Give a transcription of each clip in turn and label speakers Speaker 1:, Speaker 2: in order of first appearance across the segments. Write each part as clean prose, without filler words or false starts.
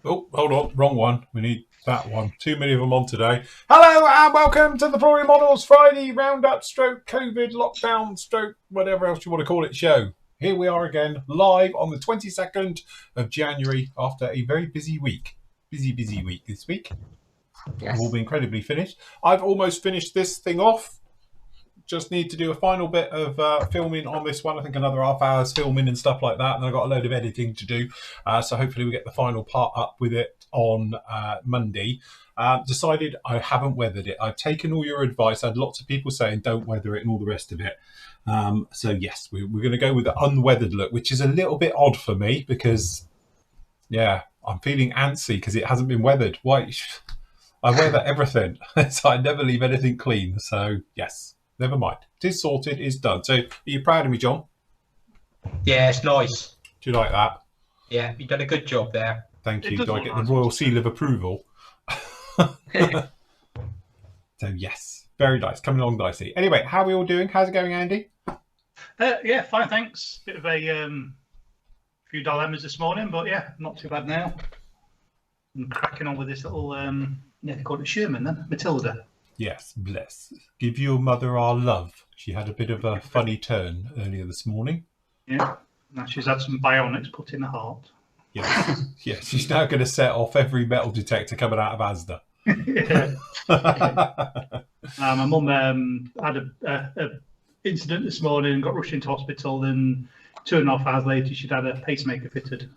Speaker 1: Oh, hold on, wrong one. We need that one. Too many of them on today. Hello and welcome to the Flooring Models Friday Roundup stroke COVID lockdown stroke whatever else you want to call it show. Here we are again, live on the 22nd of January after a very busy week. Busy week this week.
Speaker 2: Yes.
Speaker 1: We've all been incredibly finished. I've almost finished this thing off. Just need to do a final bit of filming on this one. I think another half hour's filming and stuff like that. And I've got a load of editing to do. So hopefully we get the final part up with it on Monday. Decided I haven't weathered it. I've taken all your advice. I had lots of people saying don't weather it and all the rest of it. So yes, we're going to go with the unweathered look, which is a little bit odd for me because, yeah, I'm feeling antsy because it hasn't been weathered. Why? I weather everything. So I never leave anything clean. So yes. Never mind. It is sorted, it's done. So, are you proud of me, John?
Speaker 3: Yeah, it's nice.
Speaker 1: Do you like that?
Speaker 3: Yeah, you've done a good job there.
Speaker 1: Thank you. Do I get the royal seal of approval? So, yes. Very nice. Coming along nicely. Anyway, how are we all doing? How's it going, Andy?
Speaker 4: Yeah, fine, thanks. Bit of a few dilemmas this morning, but yeah, not too bad now. I'm cracking on with this little, they call it Sherman then, Matilda.
Speaker 1: Yes, bless. Give your mother our love. She had a bit of a funny turn earlier this morning.
Speaker 4: Yeah, now she's had some bionics put in the heart.
Speaker 1: Yes, yes. She's now going to set off every metal detector coming out of Asda.
Speaker 4: My mum had a incident this morning and got rushed into hospital, and 2.5 hours later she'd had a pacemaker fitted.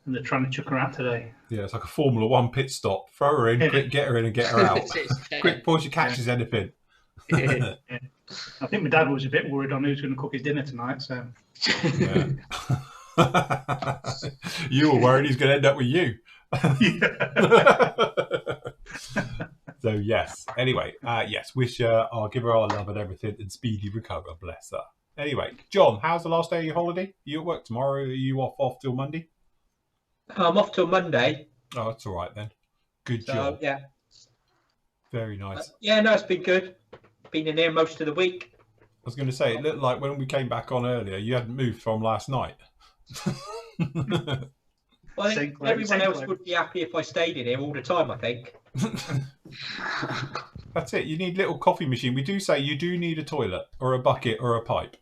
Speaker 4: And they're trying to chuck her out today.
Speaker 1: Yeah, it's like a Formula One pit stop. Throw her in, quick, get her in and get her out. Quick before she catches anything.
Speaker 4: Yeah. I think my dad was a bit worried on who's going to cook his dinner tonight. So
Speaker 1: yeah. You were worried he's going to end up with you. So yes. Anyway, yes. Wish I'll give her our love and everything and speedy recover. Bless her. Anyway, John, how's the last day of your holiday? You at work tomorrow? Are you off till Monday?
Speaker 3: I'm off till Monday.
Speaker 1: Oh, that's all right then. Good
Speaker 3: So,
Speaker 1: job.
Speaker 3: yeah.
Speaker 1: Very nice.
Speaker 3: Yeah, no, it's been good. Been in here most of the week.
Speaker 1: I was going to say, it looked like when we came back on earlier, you hadn't moved from last night.
Speaker 3: Well, I think everyone else would be happy if I stayed in here all the time, I think.
Speaker 1: That's it. You need a little coffee machine. We do say you do need a toilet or a bucket or a pipe.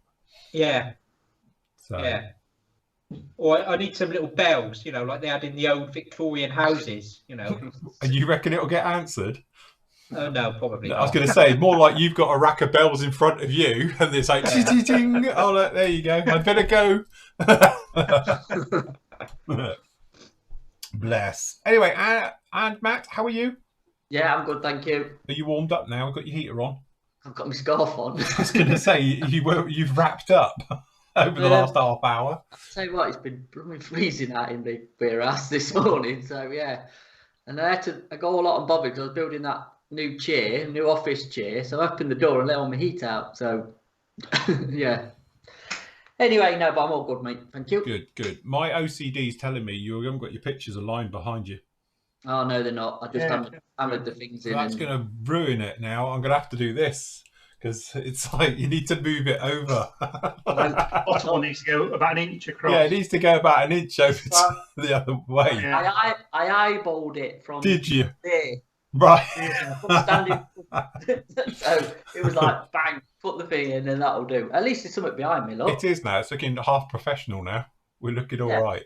Speaker 3: Yeah.
Speaker 1: So.
Speaker 3: Yeah. Or I need some little bells, like they had in the old Victorian houses,
Speaker 1: And you reckon it'll get answered?
Speaker 3: Oh, no, probably not.
Speaker 1: I was going to say, more like you've got a rack of bells in front of you and it's like, ting. Oh, look, there you go. I'd better go. Bless. Anyway, and Matt, how are you?
Speaker 2: Yeah, I'm good, thank you.
Speaker 1: Are you warmed up now? Got your heater on?
Speaker 2: I've got my scarf on.
Speaker 1: I was going to say, you've wrapped up over the last half hour.
Speaker 2: I'll tell you what, it's been freezing out in the warehouse this morning, so yeah. And I go all out on Bobby because I was building that new office chair, so I opened the door and let all my heat out, so yeah. Anyway, no, but I'm all good, mate. Thank you.
Speaker 1: Good. My OCD's telling me you haven't got your pictures aligned behind you.
Speaker 2: Oh, no, they're not. I just hammered the things in.
Speaker 1: That's going to ruin it now. I'm going to have to do this because it's like you need to move it over.
Speaker 4: Bottom one needs to go about an inch across.
Speaker 1: Yeah, it needs to go about an inch over the other way.
Speaker 4: Yeah.
Speaker 2: I eyeballed it from
Speaker 1: Did you?
Speaker 2: there.
Speaker 1: Right.
Speaker 2: Standing. So it was like, bang, put the thing in and that'll do. At least there's something behind me, look.
Speaker 1: It is now. It's looking half professional now. We're looking all right.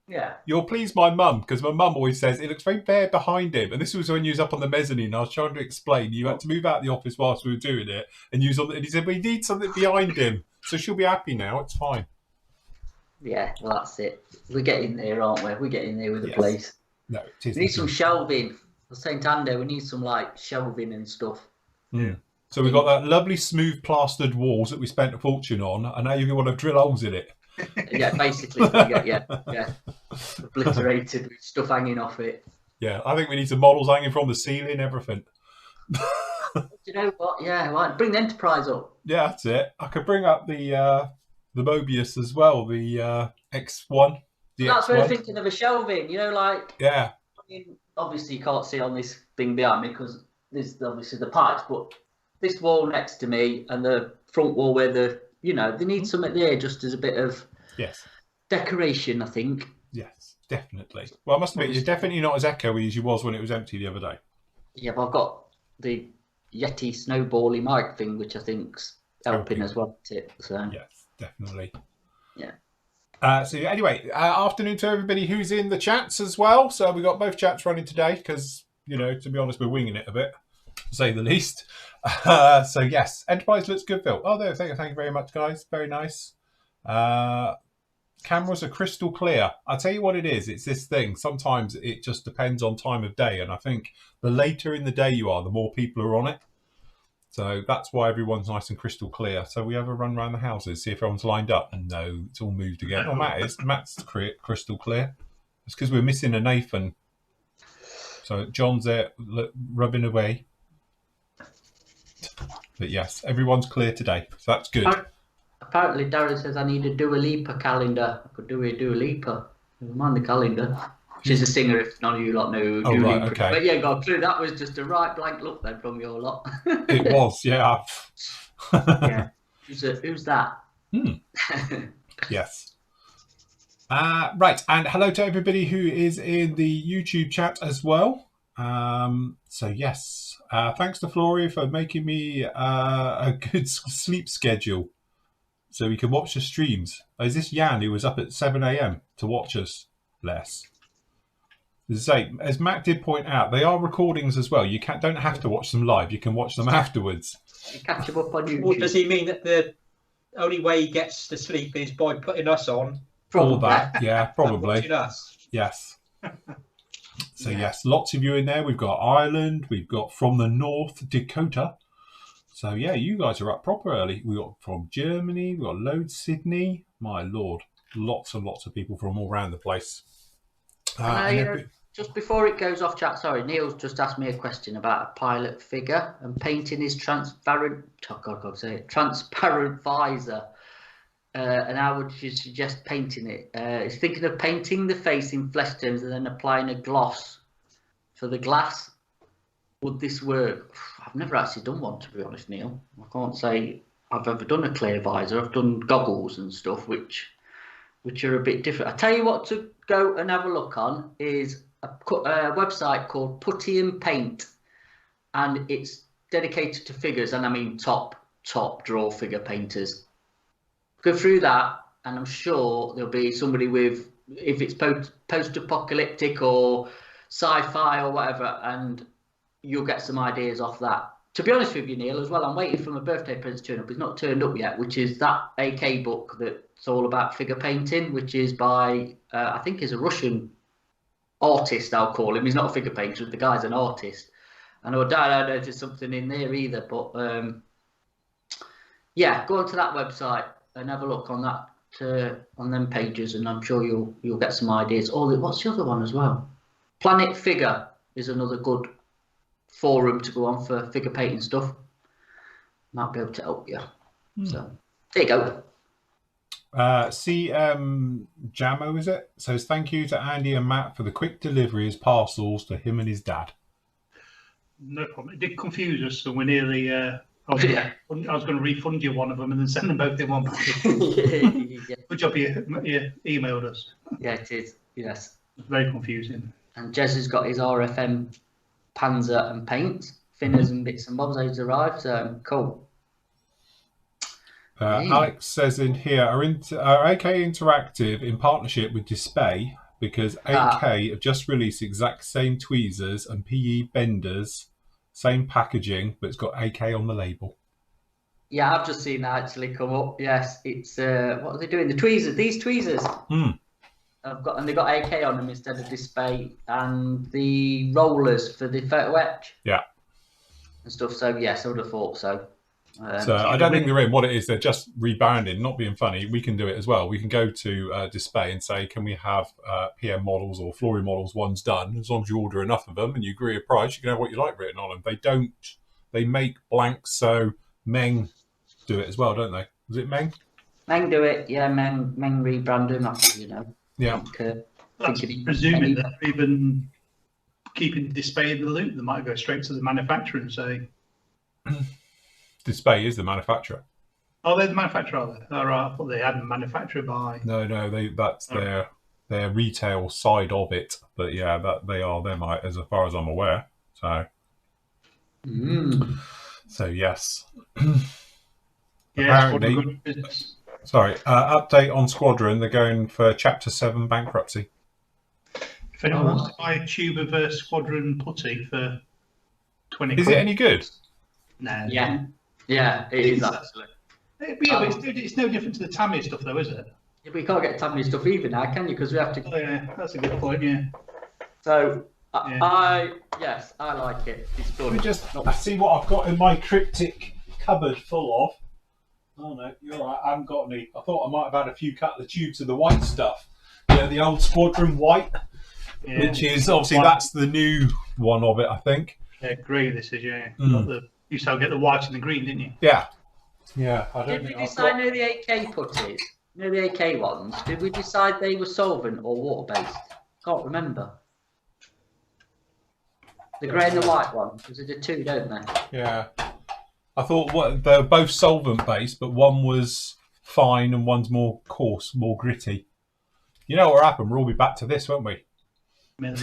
Speaker 2: Yeah.
Speaker 1: You'll please my mum because my mum always says it looks very bare behind him. And this was when you was up on the mezzanine. I was trying to explain. You had to move out of the office whilst we were doing it. And you was on and he said, we need something behind him. So she'll be happy now. It's fine.
Speaker 2: Yeah, well, that's it. We're getting there, aren't we? We're getting there with the place.
Speaker 1: No, it is.
Speaker 2: We need some shelving. I was saying to Andy, we need some like shelving and stuff.
Speaker 1: Mm. So we've got that lovely smooth plastered walls that we spent a fortune on. And now you want to drill holes in it.
Speaker 2: Yeah, basically. yeah. Obliterated with stuff hanging off it.
Speaker 1: Yeah, I think we need some models hanging from the ceiling, everything.
Speaker 2: Do you know what? Yeah, right. Bring the Enterprise up.
Speaker 1: Yeah, that's it. I could bring up the Mobius as well, the X1.
Speaker 2: That's what I'm thinking of a shelving. Like.
Speaker 1: Yeah.
Speaker 2: I mean, obviously, you can't see on this thing behind me because there's obviously the pipes, but this wall next to me and the front wall where they need something there just as a bit of
Speaker 1: yes
Speaker 2: decoration, I think.
Speaker 1: Yes, definitely. Well, I must admit, you're definitely not as echoey as you was when it was empty the other day.
Speaker 2: Yeah, but I've got the Yeti snowbally mic thing, which I think's helping as well. So
Speaker 1: yes, definitely.
Speaker 2: Yeah.
Speaker 1: So anyway, afternoon to everybody who's in the chats as well. So we got both chats running today because, to be honest, we're winging it a bit, to say the least. So yes, Enterprise looks good, Phil. Oh, there. Thank you very much, guys. Very nice. Cameras are crystal clear. I'll tell you what it is. It's this thing. Sometimes it just depends on time of day. And I think the later in the day you are, the more people are on it. So that's why everyone's nice and crystal clear. So we have a run around the houses, see if everyone's lined up. And no, it's all moved again. Oh, Matt's crystal clear. It's because we're missing a Nathan. So John's there rubbing away. But yes, everyone's clear today. So that's good.
Speaker 2: Apparently, Darren says I need a Dua Lipa calendar. I could do a Dua Lipa. Never mind the calendar. She's a singer, if none of you lot know who Dua Lipa.
Speaker 1: Okay.
Speaker 2: But yeah, got a clue. That was just a right blank look then from your lot.
Speaker 1: It was, yeah.
Speaker 2: Yeah. Who's that?
Speaker 1: Yes. Right, and hello to everybody who is in the YouTube chat as well. So yes, thanks to Flory for making me a good sleep schedule so we can watch the streams. Is this Jan who was up at 7 a.m. to watch us? Bless. As Matt did point out, they are recordings as well. You don't have to watch them live. You can watch them afterwards.
Speaker 2: You catch them up on YouTube.
Speaker 3: Well, does he mean that the only way he gets to sleep is by putting us on?
Speaker 1: All that, yeah, probably.
Speaker 3: Watching us.
Speaker 1: Yes. So yes, lots of you in there. We've got Ireland. We've got from the North Dakota. So yeah, you guys are up proper early. We got from Germany. We got loads Sydney. My lord, lots and lots of people from all around the place.
Speaker 2: Just before it goes off chat, sorry, Neil's just asked me a question about a pilot figure and painting his transparent. Oh God, say it. Transparent visor. And how would you suggest painting it? He's thinking of painting the face in flesh tones and then applying a gloss for the glass. Would this work? I've never actually done one, to be honest, Neil. I can't say I've ever done a clear visor. I've done goggles and stuff, which are a bit different. I tell you what to go and have a look on is a website called Putty and Paint, and it's dedicated to figures, and I mean top draw figure painters. Go through that, and I'm sure there'll be somebody with, if it's post-apocalyptic or sci-fi or whatever, and you'll get some ideas off that. To be honest with you, Neil, as well, I'm waiting for my birthday present to turn up. It's not turned up yet, which is that AK book that's all about figure painting, which is by, I think he's a Russian artist, I'll call him. He's not a figure painter, the guy's an artist. And I don't know if there's something in there either, but yeah, go onto that website and have a look on that, on them pages, and I'm sure you'll get some ideas. What's the other one as well? Planet Figure is another good forum to go on for figure painting stuff. Might be able to help you. So there you go.
Speaker 1: Jamo, is it? Says thank you to Andy and Matt for the quick delivery as parcels to him and his dad.
Speaker 4: No problem. It did confuse us, so we're nearly. I was going to refund you one of them and then send them both in one package.
Speaker 2: Yeah.
Speaker 4: Good job you emailed us.
Speaker 2: Yeah, it is. Yes.
Speaker 4: It's very confusing.
Speaker 2: And Jez has got his RFM Panzer and paint, thinners and bits and bobs. Those arrived. So cool.
Speaker 1: Alex says in here, are AK Interactive in partnership with Display because AK have just released exact same tweezers and PE benders, same packaging, but it's got AK on the label.
Speaker 2: Yeah, I've just seen that actually come up. Yes, it's what are they doing? The tweezers, these tweezers. And they got AK on them instead of Display, and the rollers for the photo etch.
Speaker 1: Yeah.
Speaker 2: And stuff. So yes, I would have thought so.
Speaker 1: So I don't think they're in. What it is, they're just rebounding. Not being funny, we can do it as well. We can go to Display and say, can we have PM models or Flory models ones done? As long as you order enough of them and you agree a price, you can have what you like written on them. They don't. They make blanks, so Meng do it as well, don't they? Was it Meng?
Speaker 2: Meng do it. Yeah, Meng rebrand them.
Speaker 1: Yeah.
Speaker 4: That's presuming that they're even keeping Display in the loop. They might go straight to the manufacturer and say.
Speaker 1: Display is the manufacturer.
Speaker 4: Oh, they're the manufacturer, are they? All right, I thought they had a manufacturer by.
Speaker 1: No, that's their their retail side of it. But yeah, that they are them as far as I'm aware. So so yes.
Speaker 4: Yeah,
Speaker 1: Apparently,
Speaker 4: Squadron, good business.
Speaker 1: sorry. Update on Squadron. They're going for Chapter 7 bankruptcy.
Speaker 4: If anyone wants to buy a tube of Squadron putty for 20
Speaker 1: Is it any good?
Speaker 4: No.
Speaker 2: Yeah, it is actually.
Speaker 4: Yeah, but it's no different to the Tamiya stuff, though, is it?
Speaker 2: Yeah, but you can't get Tamiya stuff either now, can you? Because we have to.
Speaker 4: Oh, yeah, that's a good point. Yeah.
Speaker 2: So
Speaker 4: Yeah.
Speaker 2: I like it. It's good.
Speaker 1: Let me just see what I've got in my cryptic cupboard full of. Oh no, you're right. I haven't got any. I thought I might have had a few couple of tubes of the white stuff. Yeah, the old Squadron white, which is obviously that's the new one of it, I think.
Speaker 4: Yeah, grey. This is You used to get the white and the green, didn't you?
Speaker 1: Yeah. Yeah. I don't
Speaker 2: Did
Speaker 1: think
Speaker 2: we
Speaker 1: I've
Speaker 2: decide
Speaker 1: got...
Speaker 2: near the AK putties? Near the AK ones? Did we decide they were solvent or water based? Can't remember. The grey and the white one, because they do two, don't they?
Speaker 1: Yeah. I thought they're both solvent based, but one was fine and one's more coarse, more gritty. You know what happened? We'll all be back to this, won't we? Going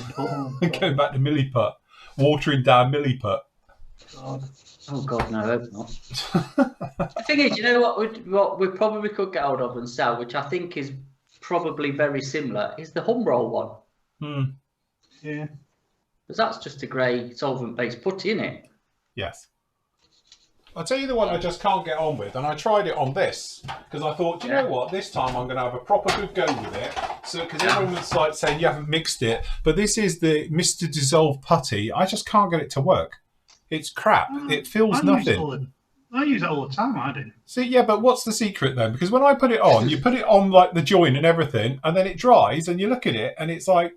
Speaker 1: back to Milliput, watering down Milliput.
Speaker 4: God.
Speaker 2: Oh God, no, I hope not. The thing is, you know what we probably could get hold of and sell, which I think is probably very similar, is the Humroll one.
Speaker 4: Yeah.
Speaker 2: Because that's just a grey solvent-based putty, isn't it?
Speaker 1: Yes. I'll tell you the one I just can't get on with, and I tried it on this because I thought, do you know what? This time I'm going to have a proper good go with it. So, because everyone was like saying you haven't mixed it, but this is the Mr. Dissolve putty. I just can't get it to work. It's crap. It feels nothing.
Speaker 4: I use it all the time. I do.
Speaker 1: See, yeah, but what's the secret then? Because when I put it on, you put it on like the join and everything, and then it dries, and you look at it, and it's like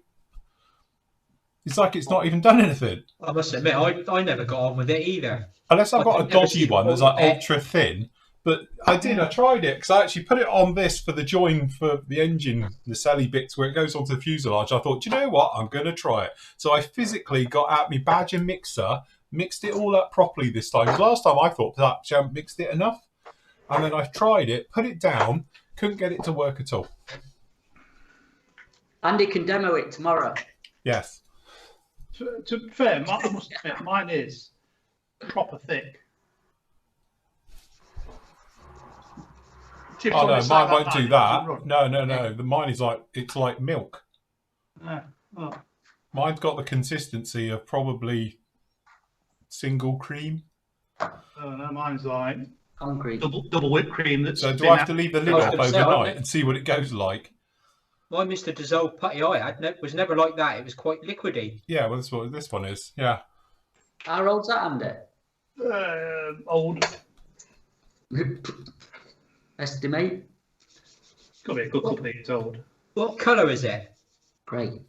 Speaker 1: it's not even done anything.
Speaker 3: I must admit, I never got on with it either.
Speaker 1: Unless I've got a dodgy one that's like
Speaker 3: it.
Speaker 1: ultra thin. But I tried it because I actually put it on this for the join for the engine, the celly bits where it goes onto the fuselage. I thought, do you know what? I'm going to try it. So I physically got out my badger mixer, mixed it all up properly this time. Because last time I thought that I hadn't mixed it enough. And then I tried it, put it down, couldn't get it to work at all.
Speaker 2: Andy can demo it tomorrow.
Speaker 1: Yes.
Speaker 4: To be fair, I must admit, mine is proper thick.
Speaker 1: Oh no, mine won't do that. No. Mine is it's like milk.
Speaker 4: Oh.
Speaker 1: Mine's got the consistency of probably single cream.
Speaker 4: Oh no, mine's like
Speaker 2: concrete.
Speaker 4: Double whipped cream.
Speaker 1: So do I have to leave the lid off overnight and see what it goes like?
Speaker 3: My Mr. Dissolve putty I had was never like that. It was quite liquidy.
Speaker 1: Yeah, well, that's what this one is. Yeah.
Speaker 2: How old's that, Andy?
Speaker 4: Old.
Speaker 2: Estimate?
Speaker 4: Got to be a good couple of years old.
Speaker 3: What colour is it?
Speaker 2: Great.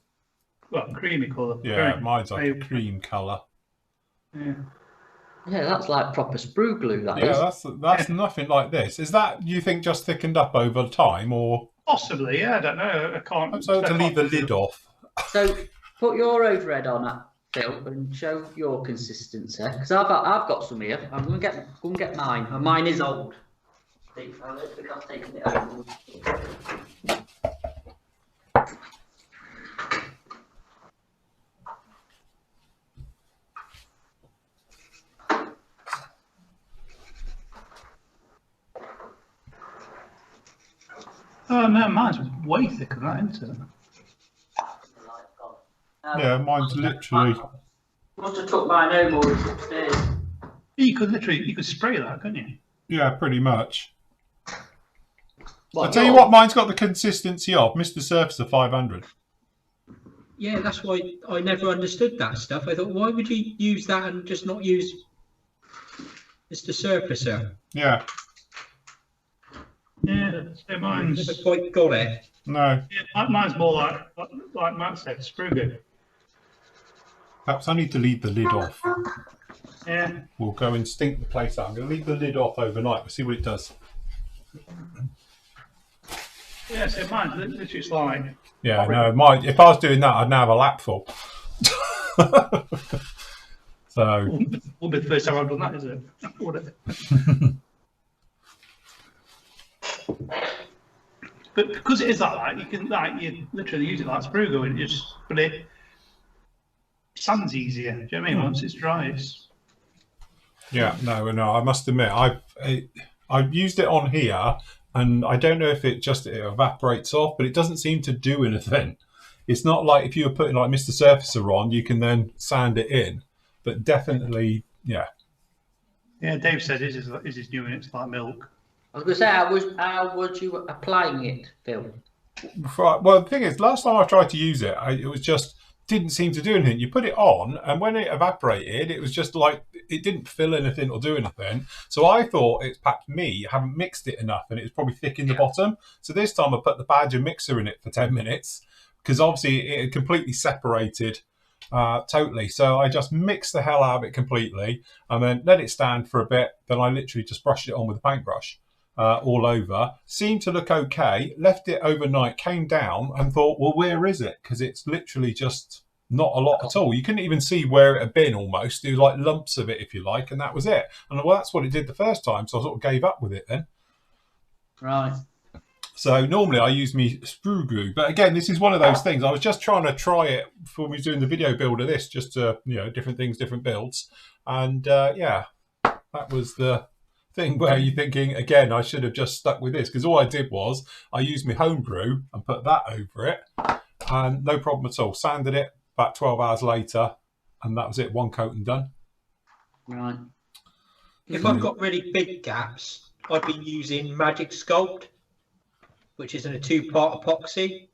Speaker 4: Well, creamy colour.
Speaker 1: Yeah, mine's like a cream colour.
Speaker 4: Yeah.
Speaker 2: Yeah, that's like proper sprue glue, that is.
Speaker 1: Yeah, that's nothing like this. Is that, you think, just thickened up over time, or...?
Speaker 4: Possibly, yeah, I don't know. I can't...
Speaker 1: So to leave the lid off.
Speaker 2: So, put your overhead on that, Phil, and show your consistency. Because I've got some here. I'm going to get mine. And mine is old. I think I've taken it out.
Speaker 4: Oh no, mine's way thicker than that, isn't it?
Speaker 1: Yeah, mine's literally...
Speaker 2: Must have took mine home or it's upstairs.
Speaker 4: You could spray that, couldn't you?
Speaker 1: Yeah, pretty much.
Speaker 2: What,
Speaker 1: I'll tell you what mine's got the consistency of. Mr. Surfacer 500.
Speaker 3: Yeah, that's why I never understood that stuff. I thought, why would you use that and just not use Mr. Surfacer?
Speaker 1: Yeah.
Speaker 4: Yeah, so mine's...
Speaker 3: Never quite got it.
Speaker 1: No.
Speaker 4: Yeah, mine's more like Matt said, sprue glue.
Speaker 1: Perhaps I need to leave the lid off.
Speaker 4: Yeah.
Speaker 1: We'll go and stink the place out. I'm going to leave the lid off overnight. We'll see what it does.
Speaker 4: Yeah, so mine's literally just like...
Speaker 1: Yeah, no, if I was doing that, I'd now have a lap full. So...
Speaker 4: Won't be the first time I've done that, is it? Would it? but because it is like that, you can you literally use it like Sprugo, and but it sands easier. Do you know what I mean? Once it's dry, it's...
Speaker 1: Yeah, no. I must admit, I've used it on here, and I don't know if it evaporates off, but it doesn't seem to do anything. It's not like if you were putting like Mr. Surfacer on, you can then sand it in, but definitely, yeah.
Speaker 4: Yeah, Dave said his is new and it's like milk.
Speaker 2: I was going to say, how was you applying it, Phil?
Speaker 1: Well, the thing is, last time I tried to use it, it was just didn't seem to do anything. You put it on, and when it evaporated, it was just like it didn't fill anything or do anything. So I thought it's perhaps me, I haven't mixed it enough, and it was probably thick in the bottom. So this time I put the Badger mixer in it for 10 minutes, because obviously it had completely separated totally. So I just mixed the hell out of it completely, and then let it stand for a bit. Then I literally just brushed it on with a paintbrush. All over, seemed to look okay, left it overnight, came down and thought, well, where is it? Because it's literally just not a lot at all. You couldn't even see where it had been almost. There was like lumps of it, if you like, and that was it. And well, that's what it did the first time, so I sort of gave up with it then.
Speaker 2: Right.
Speaker 1: So normally I use me sprue glue, but again, this is one of those things. I was just trying to try it before we was doing the video build of this, just to, different things, different builds. And yeah, that was the thing where you're thinking, again, I should have just stuck with this, because all I did was I used my homebrew and put that over it, and no problem at all. Sanded it about 12 hours later, and that was it. One coat and done.
Speaker 2: Right.
Speaker 3: If I've got really big gaps, I've been using Magic Sculpt, which is in a 2-part epoxy.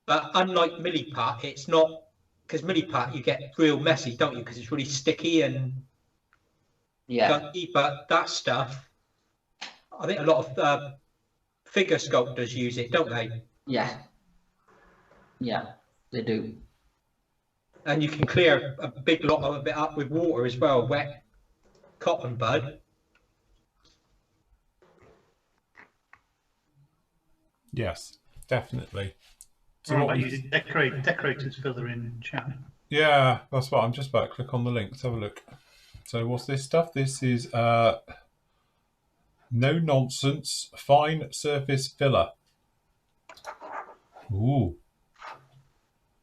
Speaker 3: But unlike Milliput, it's not, because Milliput you get real messy, don't you? Because it's really sticky and gunky. But that stuff, I think a lot of figure sculptors use it, don't they?
Speaker 2: Yeah, they do.
Speaker 3: And you can clear a big lot of it up with water as well, wet cotton bud.
Speaker 1: Yes, definitely.
Speaker 4: So what about using decorators filler in chat?
Speaker 1: Yeah, that's what I'm just about to click on the link. Let's have a look. So what's this stuff? This is no nonsense fine surface filler. Ooh.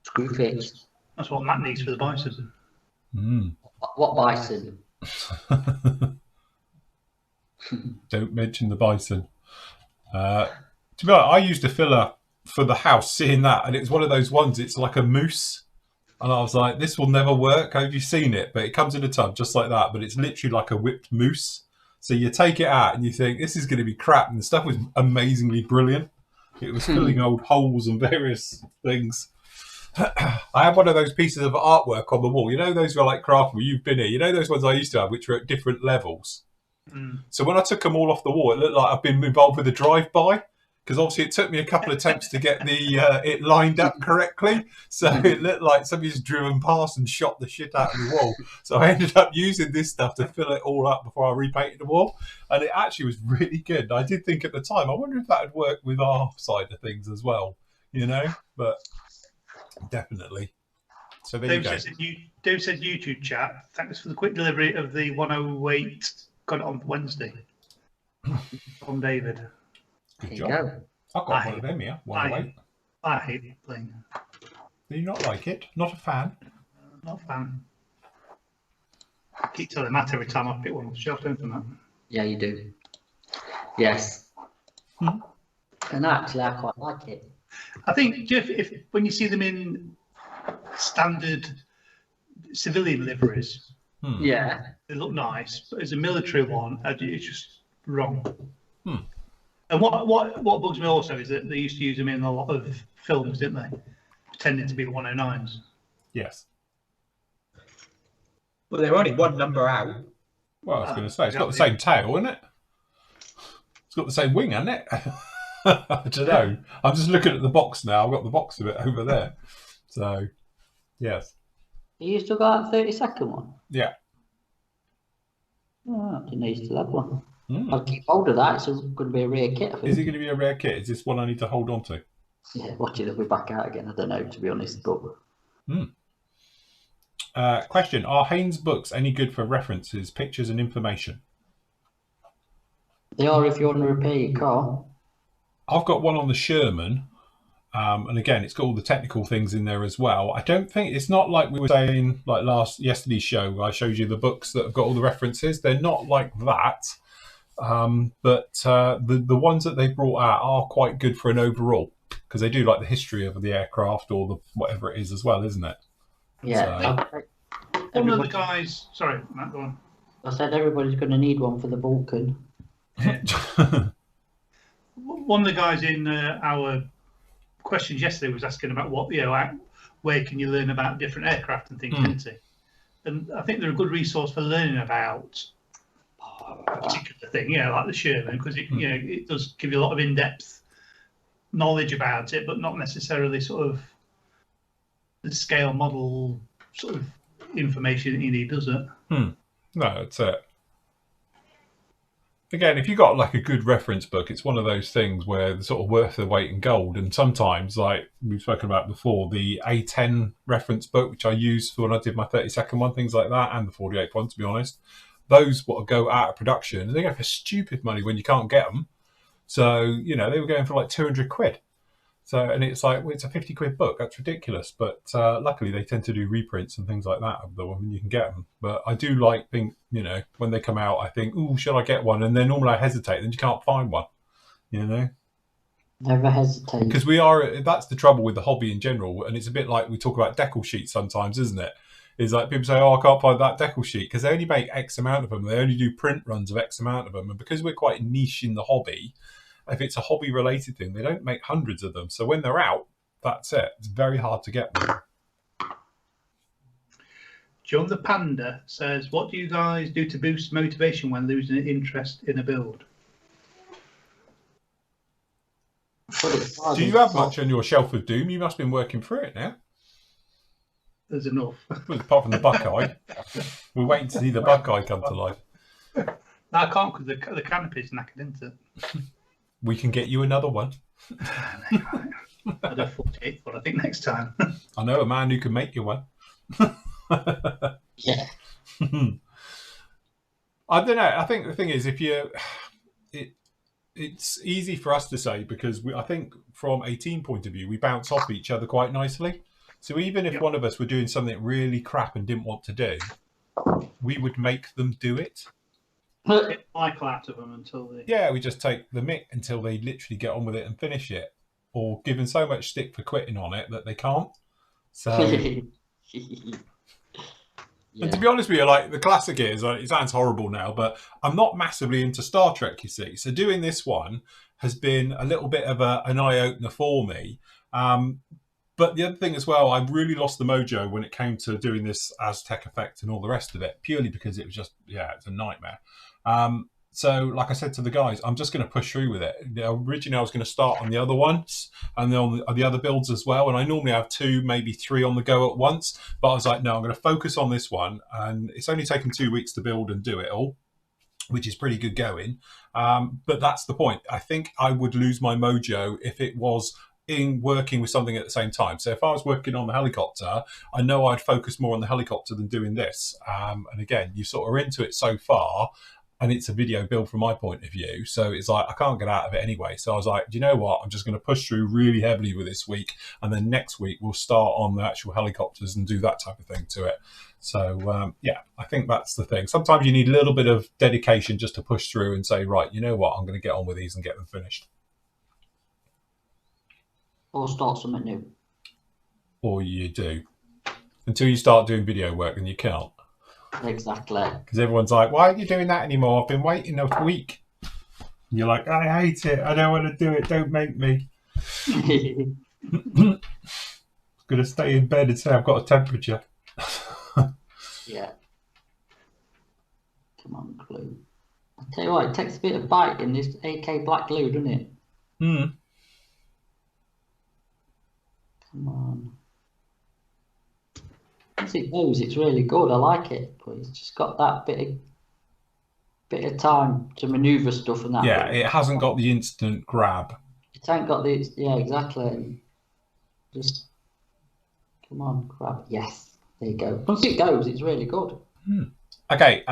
Speaker 2: Screw fix.
Speaker 4: That's what Matt needs for the bison.
Speaker 2: What bison?
Speaker 1: Don't mention the bison. To be honest, I used a filler for the house, seeing that, and it was one of those ones, it's like a mousse. And I was like, this will never work. Have you seen it? But it comes in a tub just like that, but it's literally like a whipped mousse. So you take it out and you think, this is going to be crap. And the stuff was amazingly brilliant. It was filling old holes and various things. I had one of those pieces of artwork on the wall. You know, those were like craft where you've been here. You know, those ones I used to have, which were at different levels. So when I took them all off the wall, it looked like I've been involved with a drive-by. Because obviously it took me a couple of attempts to get the it lined up correctly. So it looked like somebody's driven past and shot the shit out of the wall. So I ended up using this stuff to fill it all up before I repainted the wall. And it actually was really good. I did think at the time, I wonder if that would work with our side of things as well, but definitely. So there you go.
Speaker 4: Dave said YouTube chat, thanks for the quick delivery of the 108. Got it on Wednesday. From David.
Speaker 1: Good job. I've got one of them here.
Speaker 4: I hate playing.
Speaker 1: Do you not like it? Not a fan?
Speaker 4: Not a fan. I keep telling Matt every time I pick one off the shelf, don't I?
Speaker 2: Yeah, you do. Yes. And actually, I quite like it.
Speaker 4: I think, Jeff, if when you see them in standard civilian liveries, they look nice, but as a military one, it's just wrong. And what bugs me also is that they used to use them in a lot of films, didn't they? Pretending to be 109s.
Speaker 1: Yes.
Speaker 3: Well, they're only one number out.
Speaker 1: Well, I was going to say, it's got the same tail, isn't it? It's got the same wing, hasn't it? I don't know. I'm just looking at the box now. I've got the box of it over there. So, yes.
Speaker 2: You still got a 32nd one?
Speaker 1: Yeah.
Speaker 2: Oh, I didn't know you still had one. I'll keep hold of that. It's going to be a rare kit, I think.
Speaker 1: Is it going to be a rare kit? Is this one I need to hold on to?
Speaker 2: Yeah, watch it. It'll be back out again. I don't know, to be honest. But
Speaker 1: question: are Haynes books any good for references, pictures, and information?
Speaker 2: They are if you want to repair your car.
Speaker 1: I've got one on the Sherman. And again, it's got all the technical things in there as well. I don't think it's not like we were saying like yesterday's show where I showed you the books that have got all the references. They're not like that. But the ones that they brought out are quite good for an overall, because they do like the history of the aircraft or the whatever it is as well, isn't it?
Speaker 2: Yeah.
Speaker 4: One of the guys. Sorry, Matt, go on.
Speaker 2: I said everybody's going to need one for the Vulcan.
Speaker 4: One of the guys in our questions yesterday was asking about what, where can you learn about different aircraft and things, isn't he? And I think they're a good resource for learning about a particular thing, like the Sherman, because it does give you a lot of in-depth knowledge about it, but not necessarily sort of the scale model sort of information that you need, does it?
Speaker 1: No, that's it. Again, if you got like a good reference book, it's one of those things where they're sort of worth their weight in gold. And sometimes, like we've spoken about before, the A10 reference book, which I used for when I did my 32nd one, things like that, and the 48th one, to be honest, those will go out of production. They go for stupid money when you can't get them. So, they were going for like 200 quid. So, and it's like, well, it's a 50 quid book. That's ridiculous. But luckily, they tend to do reprints and things like that of them when you can get them. But I do think, when they come out, I think, oh, should I get one? And then normally I hesitate. Then you can't find one,
Speaker 2: Never hesitate.
Speaker 1: Because that's the trouble with the hobby in general. And it's a bit like we talk about decal sheets sometimes, isn't it? It's like people say, oh, I can't find that decal sheet because they only make X amount of them. They only do print runs of X amount of them. And because we're quite niche in the hobby, if it's a hobby related thing, they don't make hundreds of them. So when they're out, that's it. It's very hard to get them.
Speaker 4: John the Panda says, what do you guys do to boost motivation when losing interest in a build?
Speaker 1: Do you have much on your shelf of doom? You must have been working through it now.
Speaker 4: There's enough.
Speaker 1: Well, apart from the Buckeye. We're waiting to see the Buckeye come to life.
Speaker 4: No, I can't because the canopy's knackered, isn't it?
Speaker 1: We can get you another one.
Speaker 4: I'll do a 48 foot, I think, next time.
Speaker 1: I know a man who can make you one.
Speaker 2: Yeah.
Speaker 1: I don't know. I think the thing is, it's easy for us to say because I think from a team point of view, we bounce off each other quite nicely. So even if one of us were doing something really crap and didn't want to do, we would make them do it.
Speaker 4: Get Michael out of them until they...
Speaker 1: Yeah, we just take the mick until they literally get on with it and finish it, or give them so much stick for quitting on it that they can't. So, and to be honest with you, like the classic is, it sounds horrible now, but I'm not massively into Star Trek, you see. So doing this one has been a little bit of an eye-opener for me. But the other thing as well, I really lost the mojo when it came to doing this Aztec effect and all the rest of it, purely because it was just, it's a nightmare. So like I said to the guys, I'm just going to push through with it. Originally, I was going to start on the other ones and then on the other builds as well. And I normally have 2, maybe 3 on the go at once. But I was like, no, I'm going to focus on this one. And it's only taken 2 weeks to build and do it all, which is pretty good going. But that's the point. I think I would lose my mojo if it was in working with something at the same time. So if I was working on the helicopter, I know I'd focus more on the helicopter than doing this. And again, you sort of are into it so far, and it's a video build from my point of view. So it's like, I can't get out of it anyway. So I was like, do you know what? I'm just going to push through really heavily with this week. And then next week we'll start on the actual helicopters and do that type of thing to it. So I think that's the thing. Sometimes you need a little bit of dedication just to push through and say, right, you know what? I'm going to get on with these and get them finished.
Speaker 2: Or start something new.
Speaker 1: Or you do. Until you start doing video work, then you can't.
Speaker 2: Exactly.
Speaker 1: Because everyone's like, why aren't you doing that anymore? I've been waiting a week. And you're like, I hate it. I don't want to do it. Don't make me. I'm going to stay in bed and say I've got a temperature.
Speaker 2: Yeah. Come on, glue. I tell you what, it takes a bit of bite in this AK black glue, doesn't it?
Speaker 1: Mm.
Speaker 2: Come on. Once it goes, it's really good. I like it, but it's just got that bit of time to manoeuvre stuff and that.
Speaker 1: Yeah, it hasn't got the instant grab.
Speaker 2: It ain't got the exactly. Just come on, grab. Yes, there you go. Once it goes, it's really good.
Speaker 1: Okay,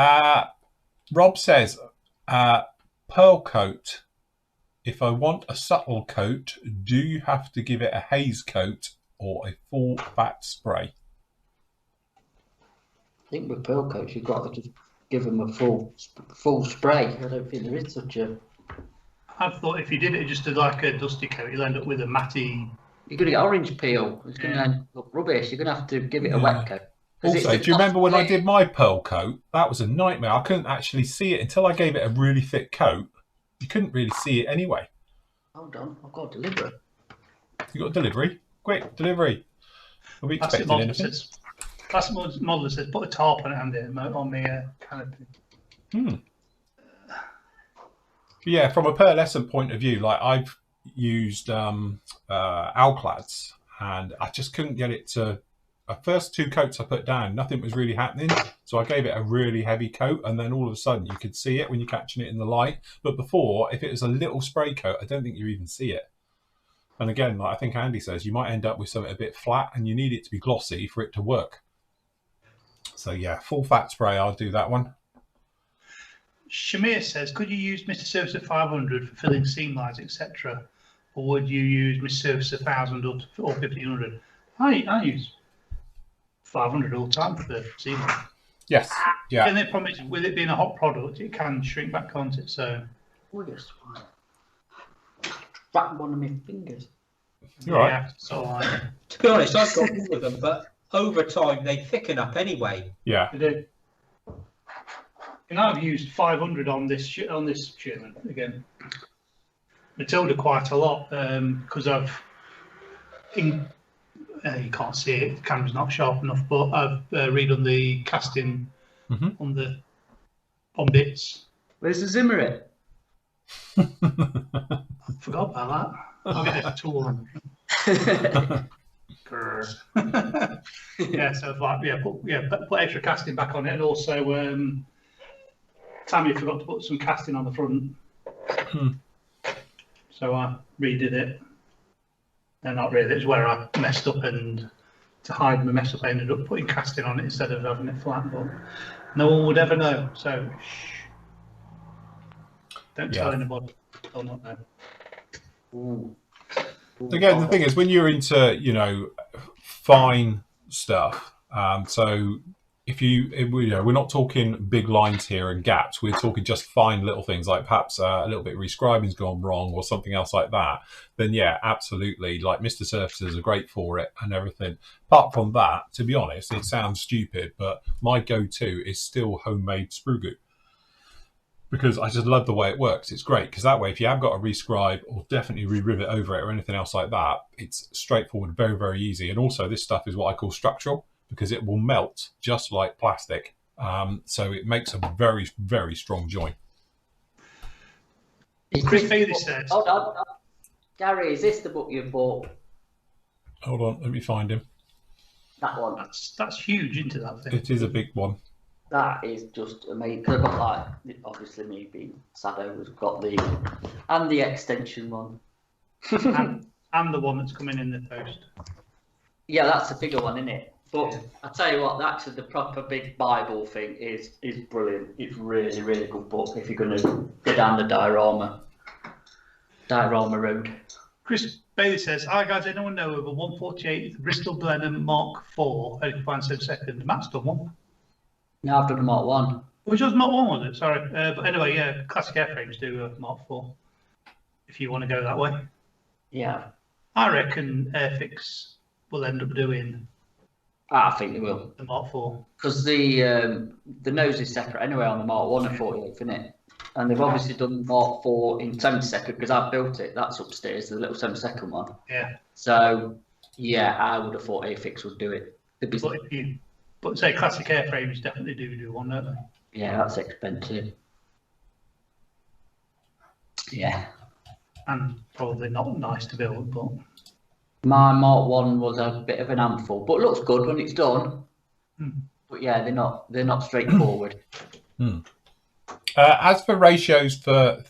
Speaker 1: Rob says pearl coat if I want a subtle coat, do you have to give it a haze coat or a full fat spray?
Speaker 2: I think with pearl coats, you've got to just give them a full spray. I don't think there is such a.
Speaker 4: I thought if you did it just as like a dusty coat, you'll end up with a matty.
Speaker 2: You're going to get orange peel. It's going to end up rubbish. You're going to have to give it a wet coat.
Speaker 1: Also, do you remember when I did my pearl coat? That was a nightmare. I couldn't actually see it until I gave it a really thick coat. You couldn't really see it anyway.
Speaker 2: Hold on, I've got a delivery.
Speaker 1: You got a delivery? Quick, delivery. Are we expecting anything?
Speaker 4: Classic model says put a tarp on it and on the canopy.
Speaker 1: Yeah, from a pearlescent point of view, like I've used Alclads, and I just couldn't get it to. The first 2 coats I put down, nothing was really happening, so I gave it a really heavy coat, and then all of a sudden you could see it when you're catching it in the light. But before, if it was a little spray coat, I don't think you even see it. And again, like I think Andy says, you might end up with something a bit flat, and you need it to be glossy for it to work. So yeah, full fat spray, I'll do that one.
Speaker 4: Shamir says, could you use Mr. Service 500 for filling seam lines, etc., or would you use Mr. Service 1000 or 1500? I use 500 all the time for the seam line.
Speaker 1: Yes, yeah.
Speaker 4: And the problem is, with it being a hot product, it can shrink back, can't it? So.
Speaker 2: Wrap one of my fingers.
Speaker 1: You're right.
Speaker 4: Yeah, so
Speaker 3: to be honest, I've got all of them, but over time they thicken up anyway.
Speaker 1: Yeah.
Speaker 4: They do. And I've used 500 on this Sherman again. Matilda quite a lot because you can't see it. The camera's not sharp enough, but I've redone the casting on bits.
Speaker 2: Where's the Zimmer it?
Speaker 4: Forgot about that. I'll get a tool. Yeah, so put extra casting back on it, and also Tammy forgot to put some casting on the front. So I redid it. No, not really. It's where I messed up, and to hide my mess up, I ended up putting casting on it instead of having it flat. But no one would ever know. So shh. Don't tell anybody. They'll not know.
Speaker 2: Ooh.
Speaker 1: Again, the thing is, when you're into fine stuff, so if we're not talking big lines here and gaps, we're talking just fine little things like perhaps a little bit of rescribing's gone wrong or something else like that, then yeah, absolutely, like Mr. Surfaces are great for it and everything. Apart from that, to be honest, it sounds stupid, but my go-to is still homemade sprue glue, because I just love the way it works. It's great because that way, if you have got to rescribe or definitely re-rivet over it or anything else like that, it's straightforward, very, very easy. And also this stuff is what I call structural, because it will melt just like plastic. So it makes a very, very strong joint.
Speaker 4: Chris Bailey says.
Speaker 2: Hold on. Gary, is this the book you bought?
Speaker 1: Hold on, let me find him.
Speaker 2: That one.
Speaker 4: That's huge into that thing.
Speaker 1: It is a big one.
Speaker 2: That is just amazing. Because I've got obviously me being Sado has got the extension one.
Speaker 4: and the one that's coming in the post.
Speaker 2: Yeah, that's the bigger one, isn't it? But I tell you what, that's the proper big Bible thing is brilliant. It's really, really good book if you're going to go down the diorama road.
Speaker 4: Chris Bailey says, hi guys, anyone know of a 148 Bristol Blenheim Mark IV? I can find 7 seconds. Matt's done one.
Speaker 2: No, I've done a Mark 1.
Speaker 4: Which was Mark 1, was it? Sorry. But anyway, yeah, classic airframes do a Mark 4. If you want to go that way.
Speaker 2: Yeah.
Speaker 4: I reckon Airfix will end up doing.
Speaker 2: I think they will.
Speaker 4: The Mark 4.
Speaker 2: Because the nose is separate anyway on the Mark 1 and 48, isn't it? And they've obviously done Mark 4 in 70-second because I've built it. That's upstairs, the little 70-second one.
Speaker 4: Yeah.
Speaker 2: So, yeah, I would have thought Airfix would do it.
Speaker 4: But say classic airframes definitely do one, don't they?
Speaker 2: Yeah, that's expensive. Yeah.
Speaker 4: And probably not nice to build, but.
Speaker 2: My Mark 1 was a bit of an handful, but looks good when it's done. But yeah, they're not straightforward.
Speaker 1: As for ratios for